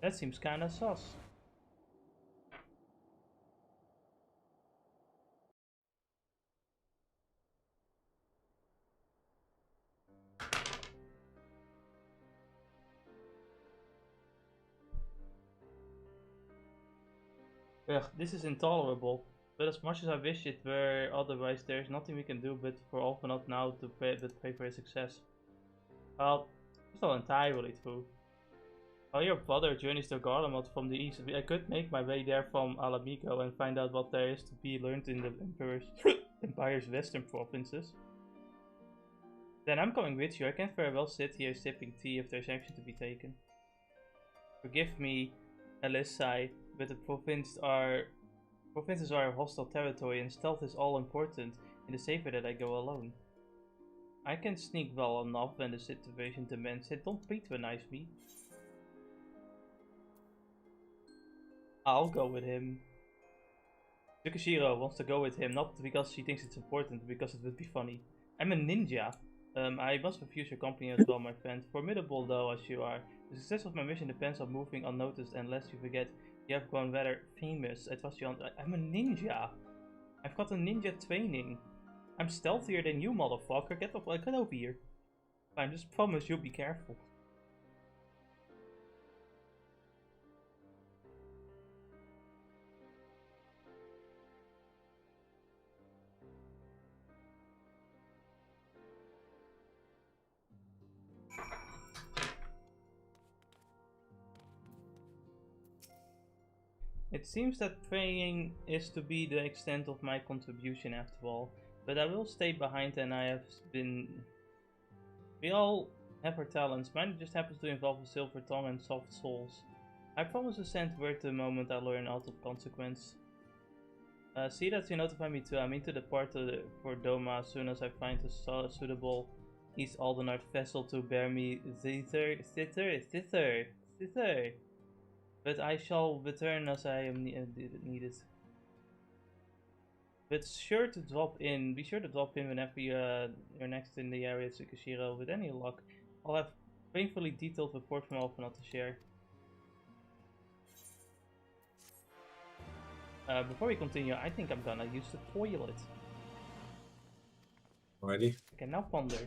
That seems kinda sus. Ugh, this is intolerable. But as much as I wish it were otherwise, there is nothing we can do but for Alphanot now to pray for his success. Well, it's not entirely true. While your brother journeys to Garlemald from the east, I could make my way there from Ala Mhigo and find out what there is to be learned in the Empire's western provinces. Then I'm coming with you. I can't very well sit here sipping tea if there's action to be taken. Forgive me, Elisai, but the provinces are a hostile territory and stealth is all important, and it's safer that I go alone. I can sneak well enough when the situation demands it. Don't patronize me. I'll go with him. Tsukishiro wants to go with him, not because she thinks it's important, but because it would be funny. I'm a ninja. I must refuse your company as well, my friend. Formidable though as you are, the success of my mission depends on moving unnoticed, and lest you forget, you have grown rather famous. I trust you on. I'm a ninja. I've got a ninja training. I'm stealthier than you, motherfucker. Get over here. I just promise you'll be careful. It seems that praying is to be the extent of my contribution after all, but I will stay behind and I have been... We all have our talents, mine just happens to involve a silver tongue and soft souls. I promise to send word the moment I learn out of consequence. See that you notify me too. I mean to depart for Doma as soon as I find a suitable East Aldenard vessel to bear me thither. But I shall return as I am needed. But be sure to drop in whenever you're next in the area, Tsukishiro. With any luck, I'll have painfully detailed report from Alphanot to share. Before we continue, I think I'm gonna use the toilet. Alrighty. I can now ponder.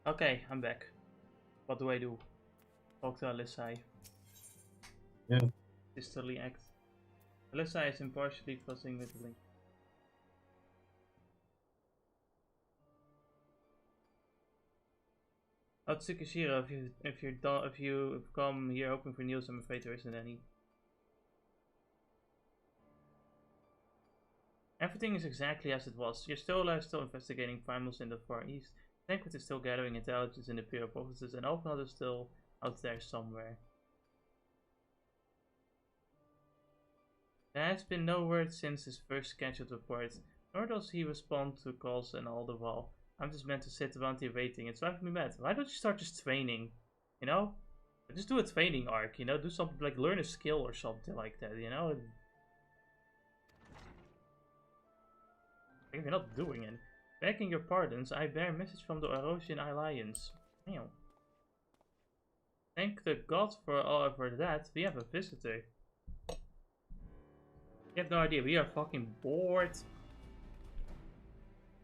Okay, I'm back. What do I do? Talk to Alyssa. Yeah. Sisterly act. Alyssa is impartially fussing with the link. Oh, Tsukishiro, if you come here hoping for news, I'm afraid there isn't any. Everything is exactly as it was. You're still alive, still investigating primals in the Far East. Tankwood is still gathering intelligence in the Imperial provinces, and Alphanot is still out there somewhere. There has been no word since his first scheduled report, nor does he respond to calls and all the while. I'm just meant to sit around here waiting. It's driving me mad. Why don't you start just training? You know? Just do a training arc, you know? Do something like learn a skill or something like that, you know? If you're not doing it. Begging your pardons, I bear a message from the Erosian Alliance. Damn. Thank the gods for that. We have a visitor. You have no idea, we are fucking bored.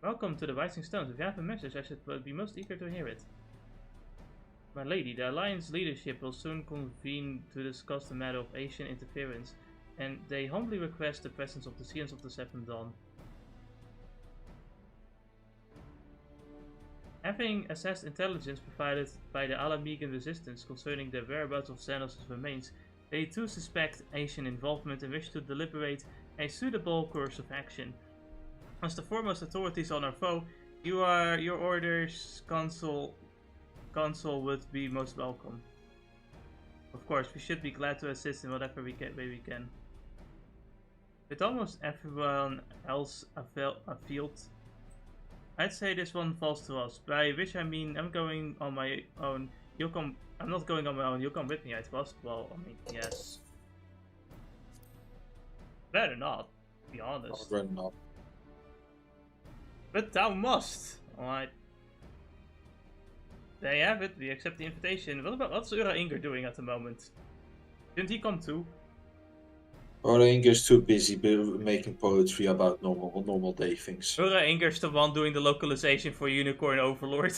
Welcome to the Rising Stones. If you have a message, I should be most eager to hear it. My lady, the Alliance leadership will soon convene to discuss the matter of Asian interference, and they humbly request the presence of the Scions of the Seventh Dawn. Having assessed intelligence provided by the Ala Mhigo resistance concerning the whereabouts of Xenos' remains, they too suspect Asian involvement and wish to deliberate a suitable course of action. As the foremost authorities on our foe, your orders, Consul would be most welcome. Of course, we should be glad to assist in whatever way we can. With almost everyone else afield, I'd say this one falls to us. By which I mean I'm going on my own. You'll come. I'm not going on my own. You'll come with me, I trust. Well, I mean, yes. Better not. To be honest. I'd rather not. But thou must. Alright. There you have it. We accept the invitation. What's Ura Inger doing at the moment? Didn't he come too? Ura Inger's too busy making poetry about normal day things. Ura Inger's the one doing the localization for Unicorn Overlord.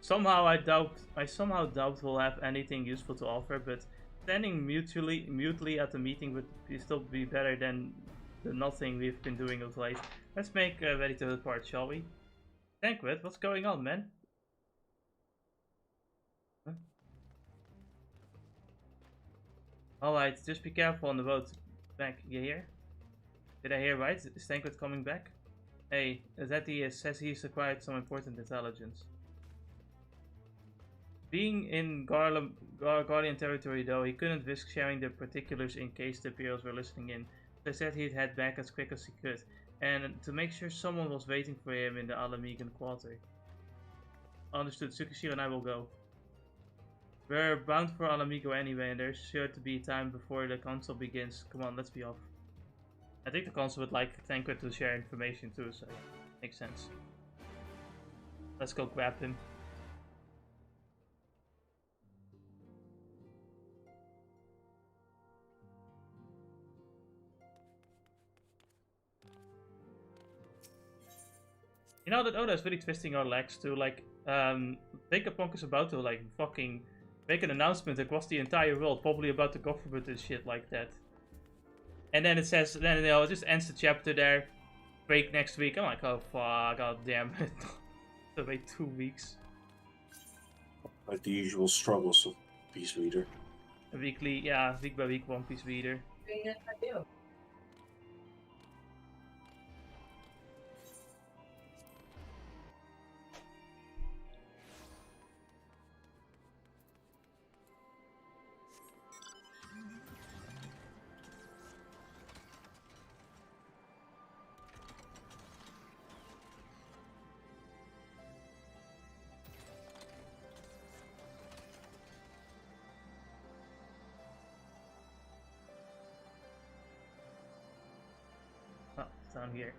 Somehow I somehow doubt we'll have anything useful to offer, but standing mutely at the meeting would still be better than the nothing we've been doing of late. Let's make ready to depart, shall we? Tankwood, what's going on, man? Huh? Alright, just be careful on the road back. You hear? Did I hear right? Is Tankwood coming back? Hey, that he says he's acquired some important intelligence. Being in Guardian territory though, he couldn't risk sharing the particulars in case the Imperials were listening in. So I said he'd head back as quick as he could, and to make sure someone was waiting for him in the Ala Mhigo quarter. Understood, Tsukishiro and I will go. We're bound for Ala Mhigo anyway, and there's sure to be time before the council begins. Come on, let's be off. I think the council would like Tankwood to share information too, so yeah, makes sense. Let's go grab him. You know that Oda is really twisting our legs to like, Vegapunk is about to like fucking make an announcement across the entire world, probably about the government and shit like that. And then it says, then you know, it just ends the chapter there, break next week. I'm like, oh fuck, god damn it. So wait 2 weeks. Like the usual struggles of Peace Reader. A weekly, yeah, week by week One Piece Reader. Yes, I do. down here.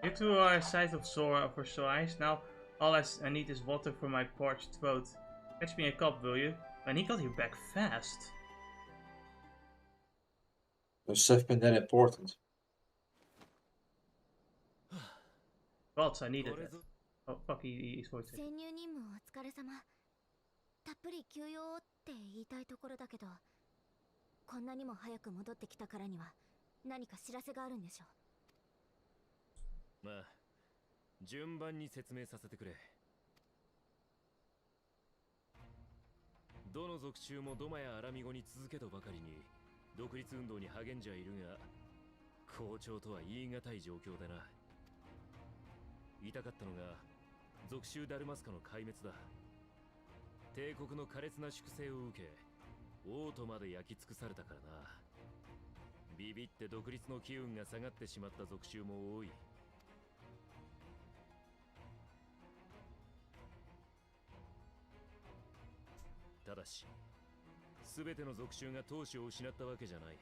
You two are a sight of Sora for sore eyes. Now all I need is water for my parched throat. Fetch me a cup, will you? And he got here back fast. Was stuff been that important? Gods, I needed it. Oh fuck, he's voicing. 潜入任務お疲れ様。たっぷり休養をって言いたいところだけど、こんなにも早く戻ってきたからには何か知らせがあるんでしょう。まあ、順番に説明させてくれ。どの属州もドマやアラミゴに続けとばかりに独立運動に励んじゃいるが、好調とは言い難い状況でな。言いたかったのが属州ダルマスカの壊滅だ。帝国の苛烈な粛清を受け、王都まで焼き尽くされたからな。ビビって独立の機運が下がってしまった属州も多い。ただし、全ての属州が闘志を失ったわけじゃない。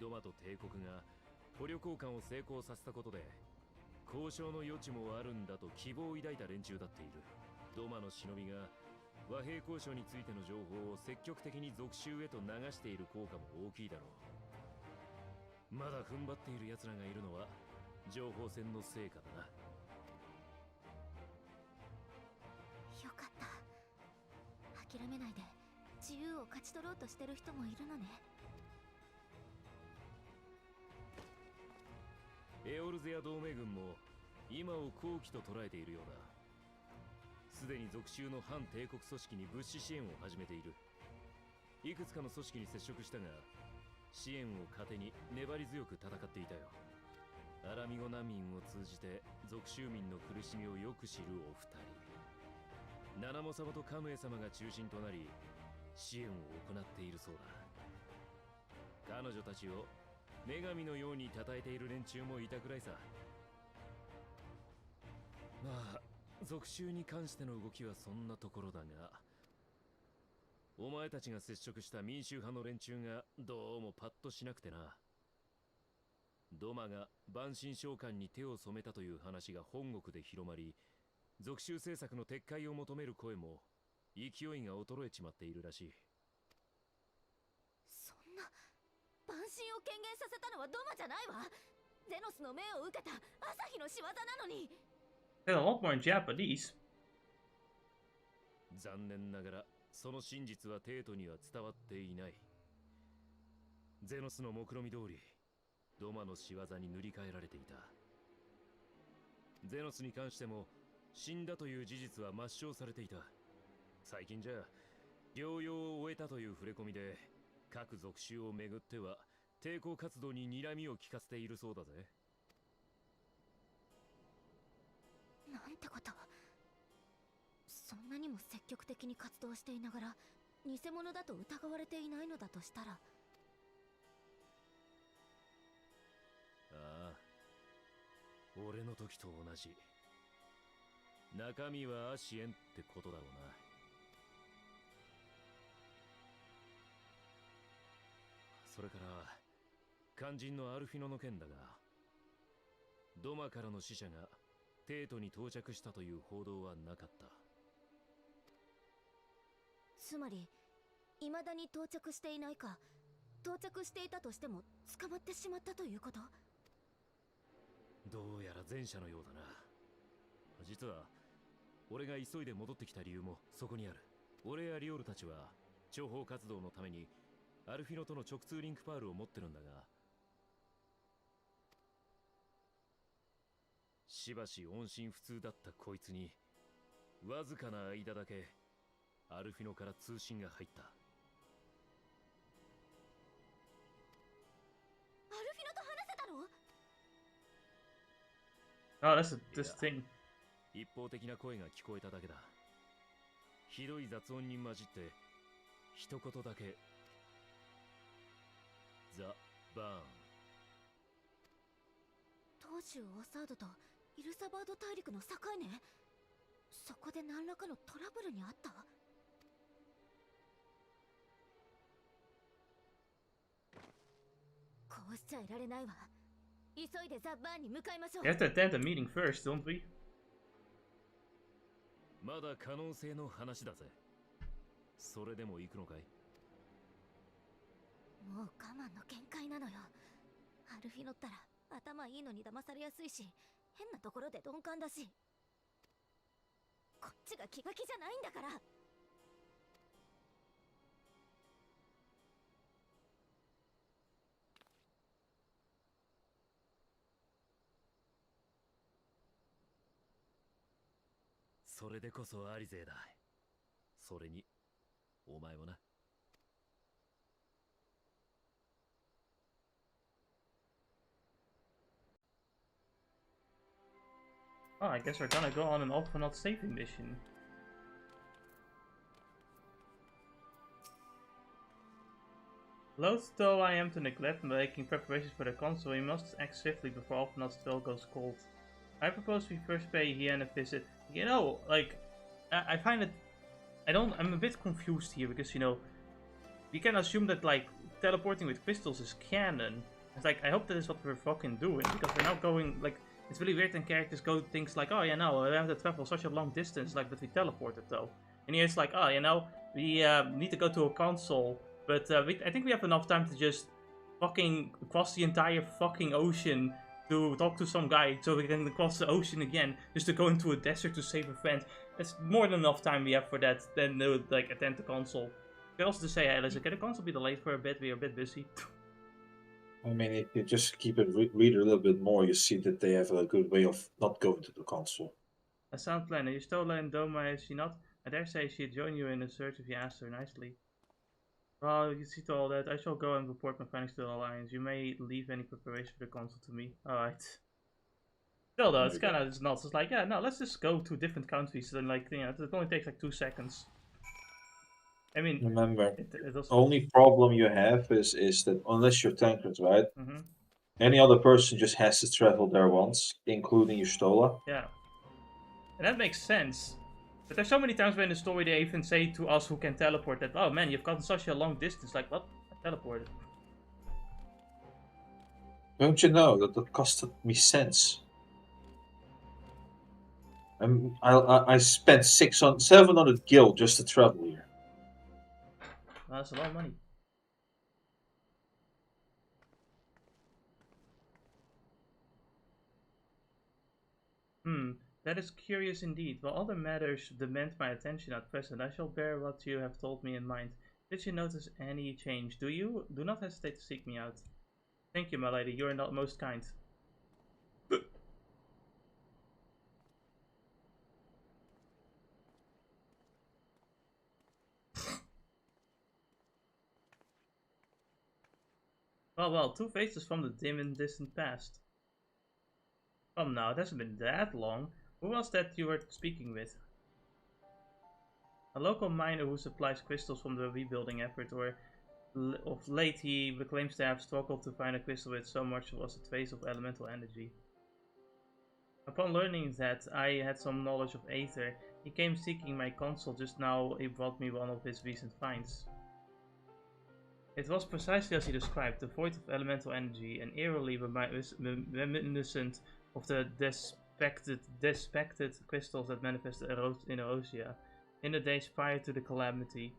ドマと帝国が捕虜交換を成功させたことで、交渉の余地もあるんだと希望を抱いた連中だっている。ドマの忍びが和平交渉についての情報を積極的に属州へと流している効果も大きいだろう。まだ踏ん張っている奴らがいるのは情報戦の成果だな。よかった。諦めないで自由を勝ち取ろうとしてる人もいるのね。エオルゼア同盟軍も今を好機と捉えているようだ。すでに属州の反帝国組織に物資支援を始めている。いくつかの組織に接触したが、支援を糧に粘り強く戦っていたよ。アラミゴ難民を通じて属州民の苦しみをよく知るお二人。ナナモ様とカムエ様が中心となり支援を行っているそうだ。彼女たちを女神のように称えている連中もいたくらいさ。まあ属州に関しての動きはそんなところだが、お前たちが接触した民衆派の連中がどうもパッとしなくてな。ドマが蛮神召喚に手を染めたという話が本国で広まり、属州政策の撤回を求める声も勢いが衰えちまっているらしい。そんな蛮神を権限させたのはドマじゃないわ。ゼノスの命を受けた朝日の仕業なのに。There's a lot more in Japanese. 残念ながらその真実は帝都には伝わっていない。ゼノスの目論見通り、ドマの仕業に塗り替えられていた。ゼノスに関しても死んだという事実は抹消されていた。最近じゃ療養を終えたという触れ込みで、各属州をめぐっては抵抗活動に睨みを利かせているそうだぜ。なんてこと。そんなにも積極的に活動していながら偽物だと疑われていないのだとしたら。ああ、俺の時と同じ。中身はアシエンってことだろうな。それから肝心のアルフィノの件だが、ドマからの使者が帝都に到着したという報道はなかった。つまり未だに到着していないか、到着していたとしても捕まってしまったということ。どうやら前者のようだな。実は俺が急いで戻ってきた理由もそこにある。俺やリオルたちは諜報活動のためにアルフィノとの直通リンクパールを持ってるんだが、しばし音信不通だったこいつにわずかな間だけアルフィノから通信が入った。アルフィノと話せたの？ Oh, that's this thing. 一方的な声が聞こえただけだ。ひどい雑音に混じって一言だけ、ザ・バーン。当主オサードとイルサバード大陸の境ね。そこで何らかのトラブルにあった？こうしちゃいられないわ。急いでザ・バーンに向かいましょう。 We have to attend the meeting first, don't we? まだ可能性の話だぜ。それでも行くのかい？もう我慢の限界なのよ。アルフィノったら頭いいのに騙されやすいし、変なところで鈍感だし。こっちが気が気じゃないんだから。それでこそアリゼだ。それにお前もな。Oh, I guess we're gonna go on an all for not saving mission. Loath though I am to neglect making preparations for the console, we must act swiftly before all for not spell goes cold. I propose we first pay Hien a visit. You know, like, I find it... I'm a bit confused here, because, you know, we can assume that, like, teleporting with crystals is canon. It's like, I hope that is what we're fucking doing, because we're now going, like, it's really weird when characters go things like, oh, yeah, no, we have to travel such a long distance, like, but we teleported, though. And here it's like, oh, you know, we need to go to a console, but I think we have enough time to just fucking cross the entire fucking ocean to talk to some guy, so we can cross the ocean again, just to go into a desert to save a friend. That's more than enough time we have for that, then to, like, attend the console. You can also just say, hey, listen, can the console be delayed for a bit? We are a bit busy. I mean, if you just keep it read a little bit more, you see that they have a good way of not going to the console. A sound plan. You stole in Doma, is she not? I dare say she'd join you in a search if you asked her nicely. Well, you see to all that. I shall go and report my findings to the Alliance. You may leave any preparation for the console to me. Alright. Still though, it's kind of nuts. It's like, yeah, no, let's just go to different countries. And like, you know, it only takes like 2 seconds. I mean, remember, the only problem you have is that unless you're tankers, right? Any other person just has to travel there once, including Yustola. Yeah. And that makes sense. But there's so many times when in the story they even say to us who can teleport that, oh man, you've gotten such a long distance. Like, what? I teleported. Don't you know that costed me cents? I spent 700 gil just to travel here. Well, that's a lot of money. That is curious indeed. While other matters demand my attention at present, I shall bear what you have told me in mind. Did you notice any change? Do you? Do not hesitate to seek me out. Thank you, my lady. You are not most kind. Well, 2 faces from the dim and distant past. Come now, it hasn't been that long. Who was that you were speaking with? A local miner who supplies crystals from the rebuilding effort, or of late he claims to have struggled to find a crystal with so much was a trace of elemental energy. Upon learning that I had some knowledge of Aether, he came seeking my console. Just now he brought me one of his recent finds. It was precisely as he described, devoid of elemental energy and eerily reminiscent of the despected crystals that manifested in Erosia in the days prior to the calamity.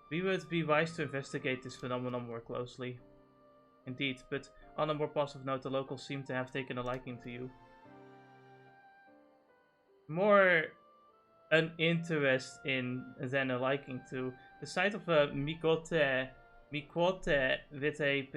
We would be wise to investigate this phenomenon more closely. Indeed, but on a more positive note, the locals seem to have taken a liking to you. More an interest in than a liking to. The sight of a Mikote with a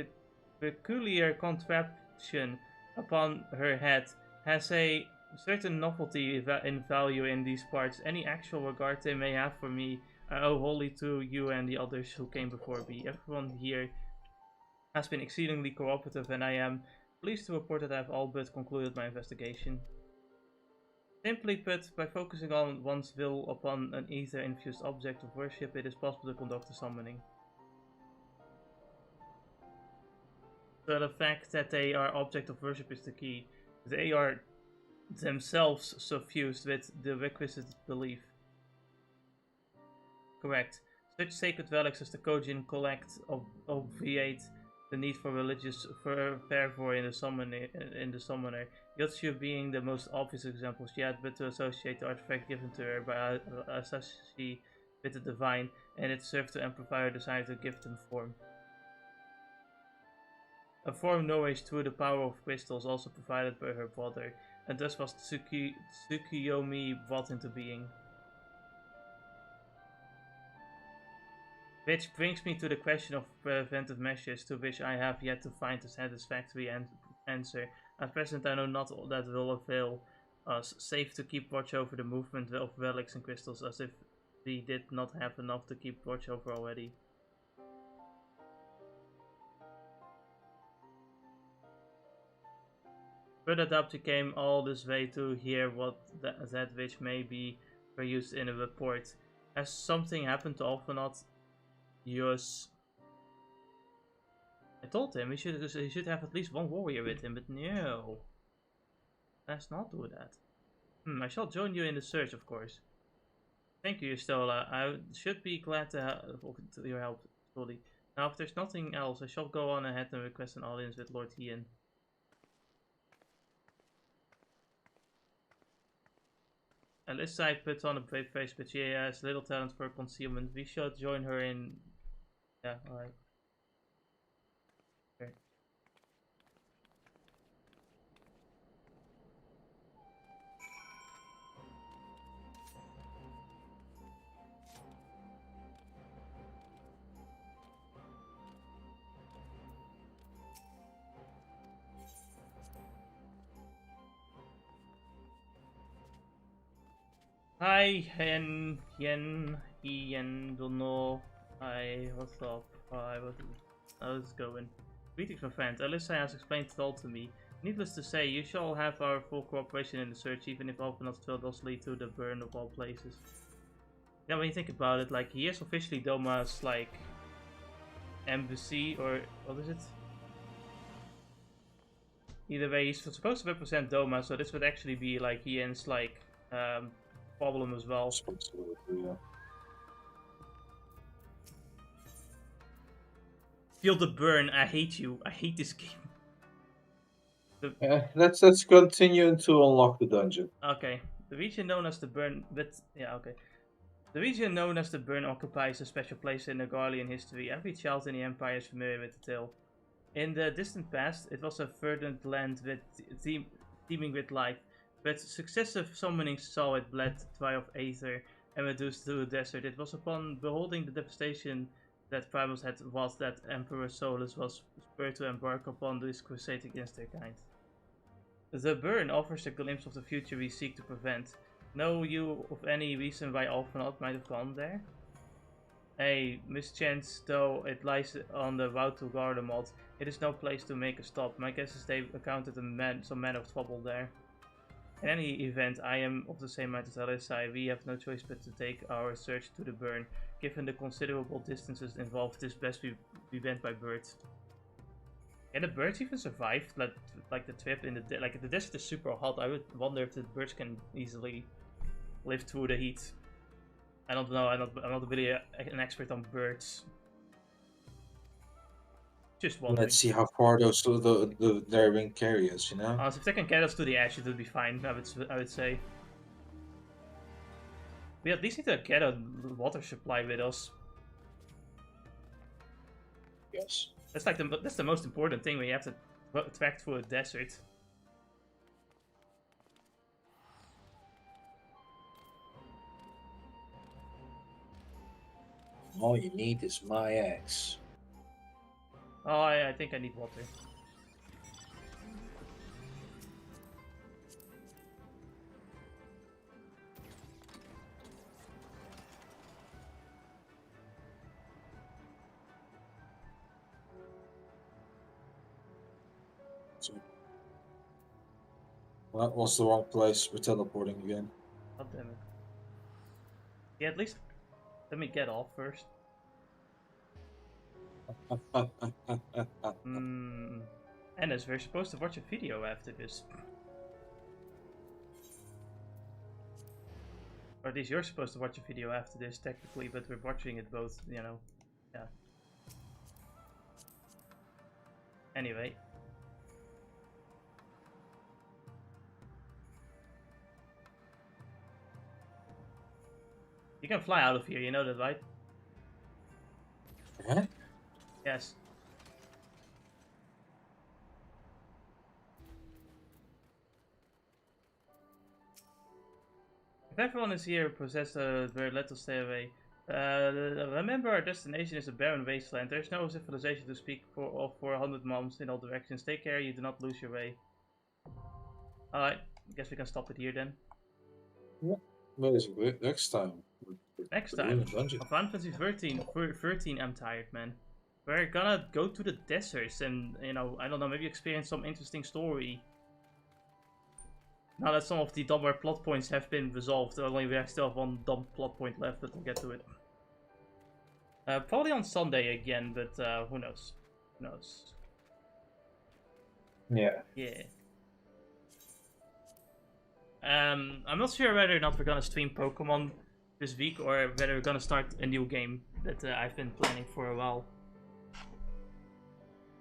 peculiar contraption upon her head has a certain novelty in value in these parts. Any actual regard they may have for me I owe wholly to you and the others who came before me. Everyone here has been exceedingly cooperative, and I am pleased to report that I have all but concluded my investigation. Simply put, by focusing on one's will upon an ether-infused object of worship, it is possible to conduct a summoning. So the fact that they are object of worship is the key. They are themselves suffused with the requisite belief. Correct. Such sacred relics as the Kogin collect obviate the need for religious fervor in the summoner. Yotsuyu being the most obvious example, she had but to associate the artifact given to her by Asashi with the divine, and it served to amplify her desire to give them form. A form nourished through the power of crystals also provided by her brother, and thus was Tsukuyomi brought into being. Which brings me to the question of preventive measures, to which I have yet to find a satisfactory answer. At present I know not that will avail us, save to keep watch over the movement of relics and crystals, as if we did not have enough to keep watch over already. Further doubt came all this way to hear what that which may be used in a report. Has something happened to Alphanot? Yes. I told him he should have at least one warrior with him, but no. Let's not do that. I shall join you in the search, of course. Thank you, Stola. I should be glad to your help, Stoli. Now, if there's nothing else, I shall go on ahead and request an audience with Lord Hien. Alyssa puts on a brave face, but she has little talent for concealment. We shall join her in... Yeah, alright. Okay. Hi, Hien, don't know. Hi, what's up? Hi, how's it going? Greetings, my friend. Alyssa has explained it all to me. Needless to say, you shall have our full cooperation in the search, even if Alphanot's trail does lead to the burn of all places. Yeah, when you think about it, like, he is officially Doma's, like, embassy, or what is it? Either way, he's supposed to represent Doma, so this would actually be, like, Hien's, like, problem as well. Yeah. Feel the burn. I hate you. I hate this game. Let's continue to unlock the dungeon. Okay. The region known as the burn, okay. The region known as the burn occupies a special place in Nagalian history. Every child in the empire is familiar with the tale. In the distant past, it was a verdant land with teeming with life. But successive summonings saw it bled dry of aether and reduced to a desert. It was upon beholding the devastation that Primus had was that Emperor Solus was spurred to embark upon this crusade against their kind. The burn offers a glimpse of the future we seek to prevent. Know you of any reason why Alphanot might have gone there? A mischance, though it lies on the route to Garlemald, it is no place to make a stop. My guess is they encountered some man of trouble there. In any event, I am of the same mind as Alyssa. We have no choice but to take our search to the burn. Given the considerable distances involved, it is best we went by birds. Can the birds even survive like the trip in the like the desert is super hot? I would wonder if the birds can easily live through the heat. I don't know. I'm not really an expert on birds. Just wondering. Let's see how far their wing carry us, you know? If they can get us to the edge, it would be fine, I would say. We at least need to get a water supply with us. Yes. That's the most important thing when you have to trek through a desert. All you need is my axe. Oh, I think I need water. Well, that was the wrong place. We're teleporting again. God damn it. Yeah, at least let me get off first. Ennis, we're supposed to watch a video after this. Or at least you're supposed to watch a video after this, technically, but we're watching it both, you know. Yeah. Anyway. You can fly out of here, you know that, right? Huh? Yes. If everyone is here possessed, let us stay away. Remember, our destination is a barren wasteland. There is no civilization to speak of for 100 months in all directions. Take care, you do not lose your way. Alright, guess we can stop it here then. Yeah, basically. Next time. Next time, on Final Fantasy 13, I'm tired, man. We're gonna go to the deserts and, you know, I don't know, maybe experience some interesting story. Now that some of the dumber plot points have been resolved, only we still have one dumb plot point left, but we'll get to it. Probably on Sunday again, but who knows? Who knows? Yeah. Yeah. I'm not sure whether or not we're gonna stream Pokemon this week or whether we're gonna start a new game that I've been planning for a while.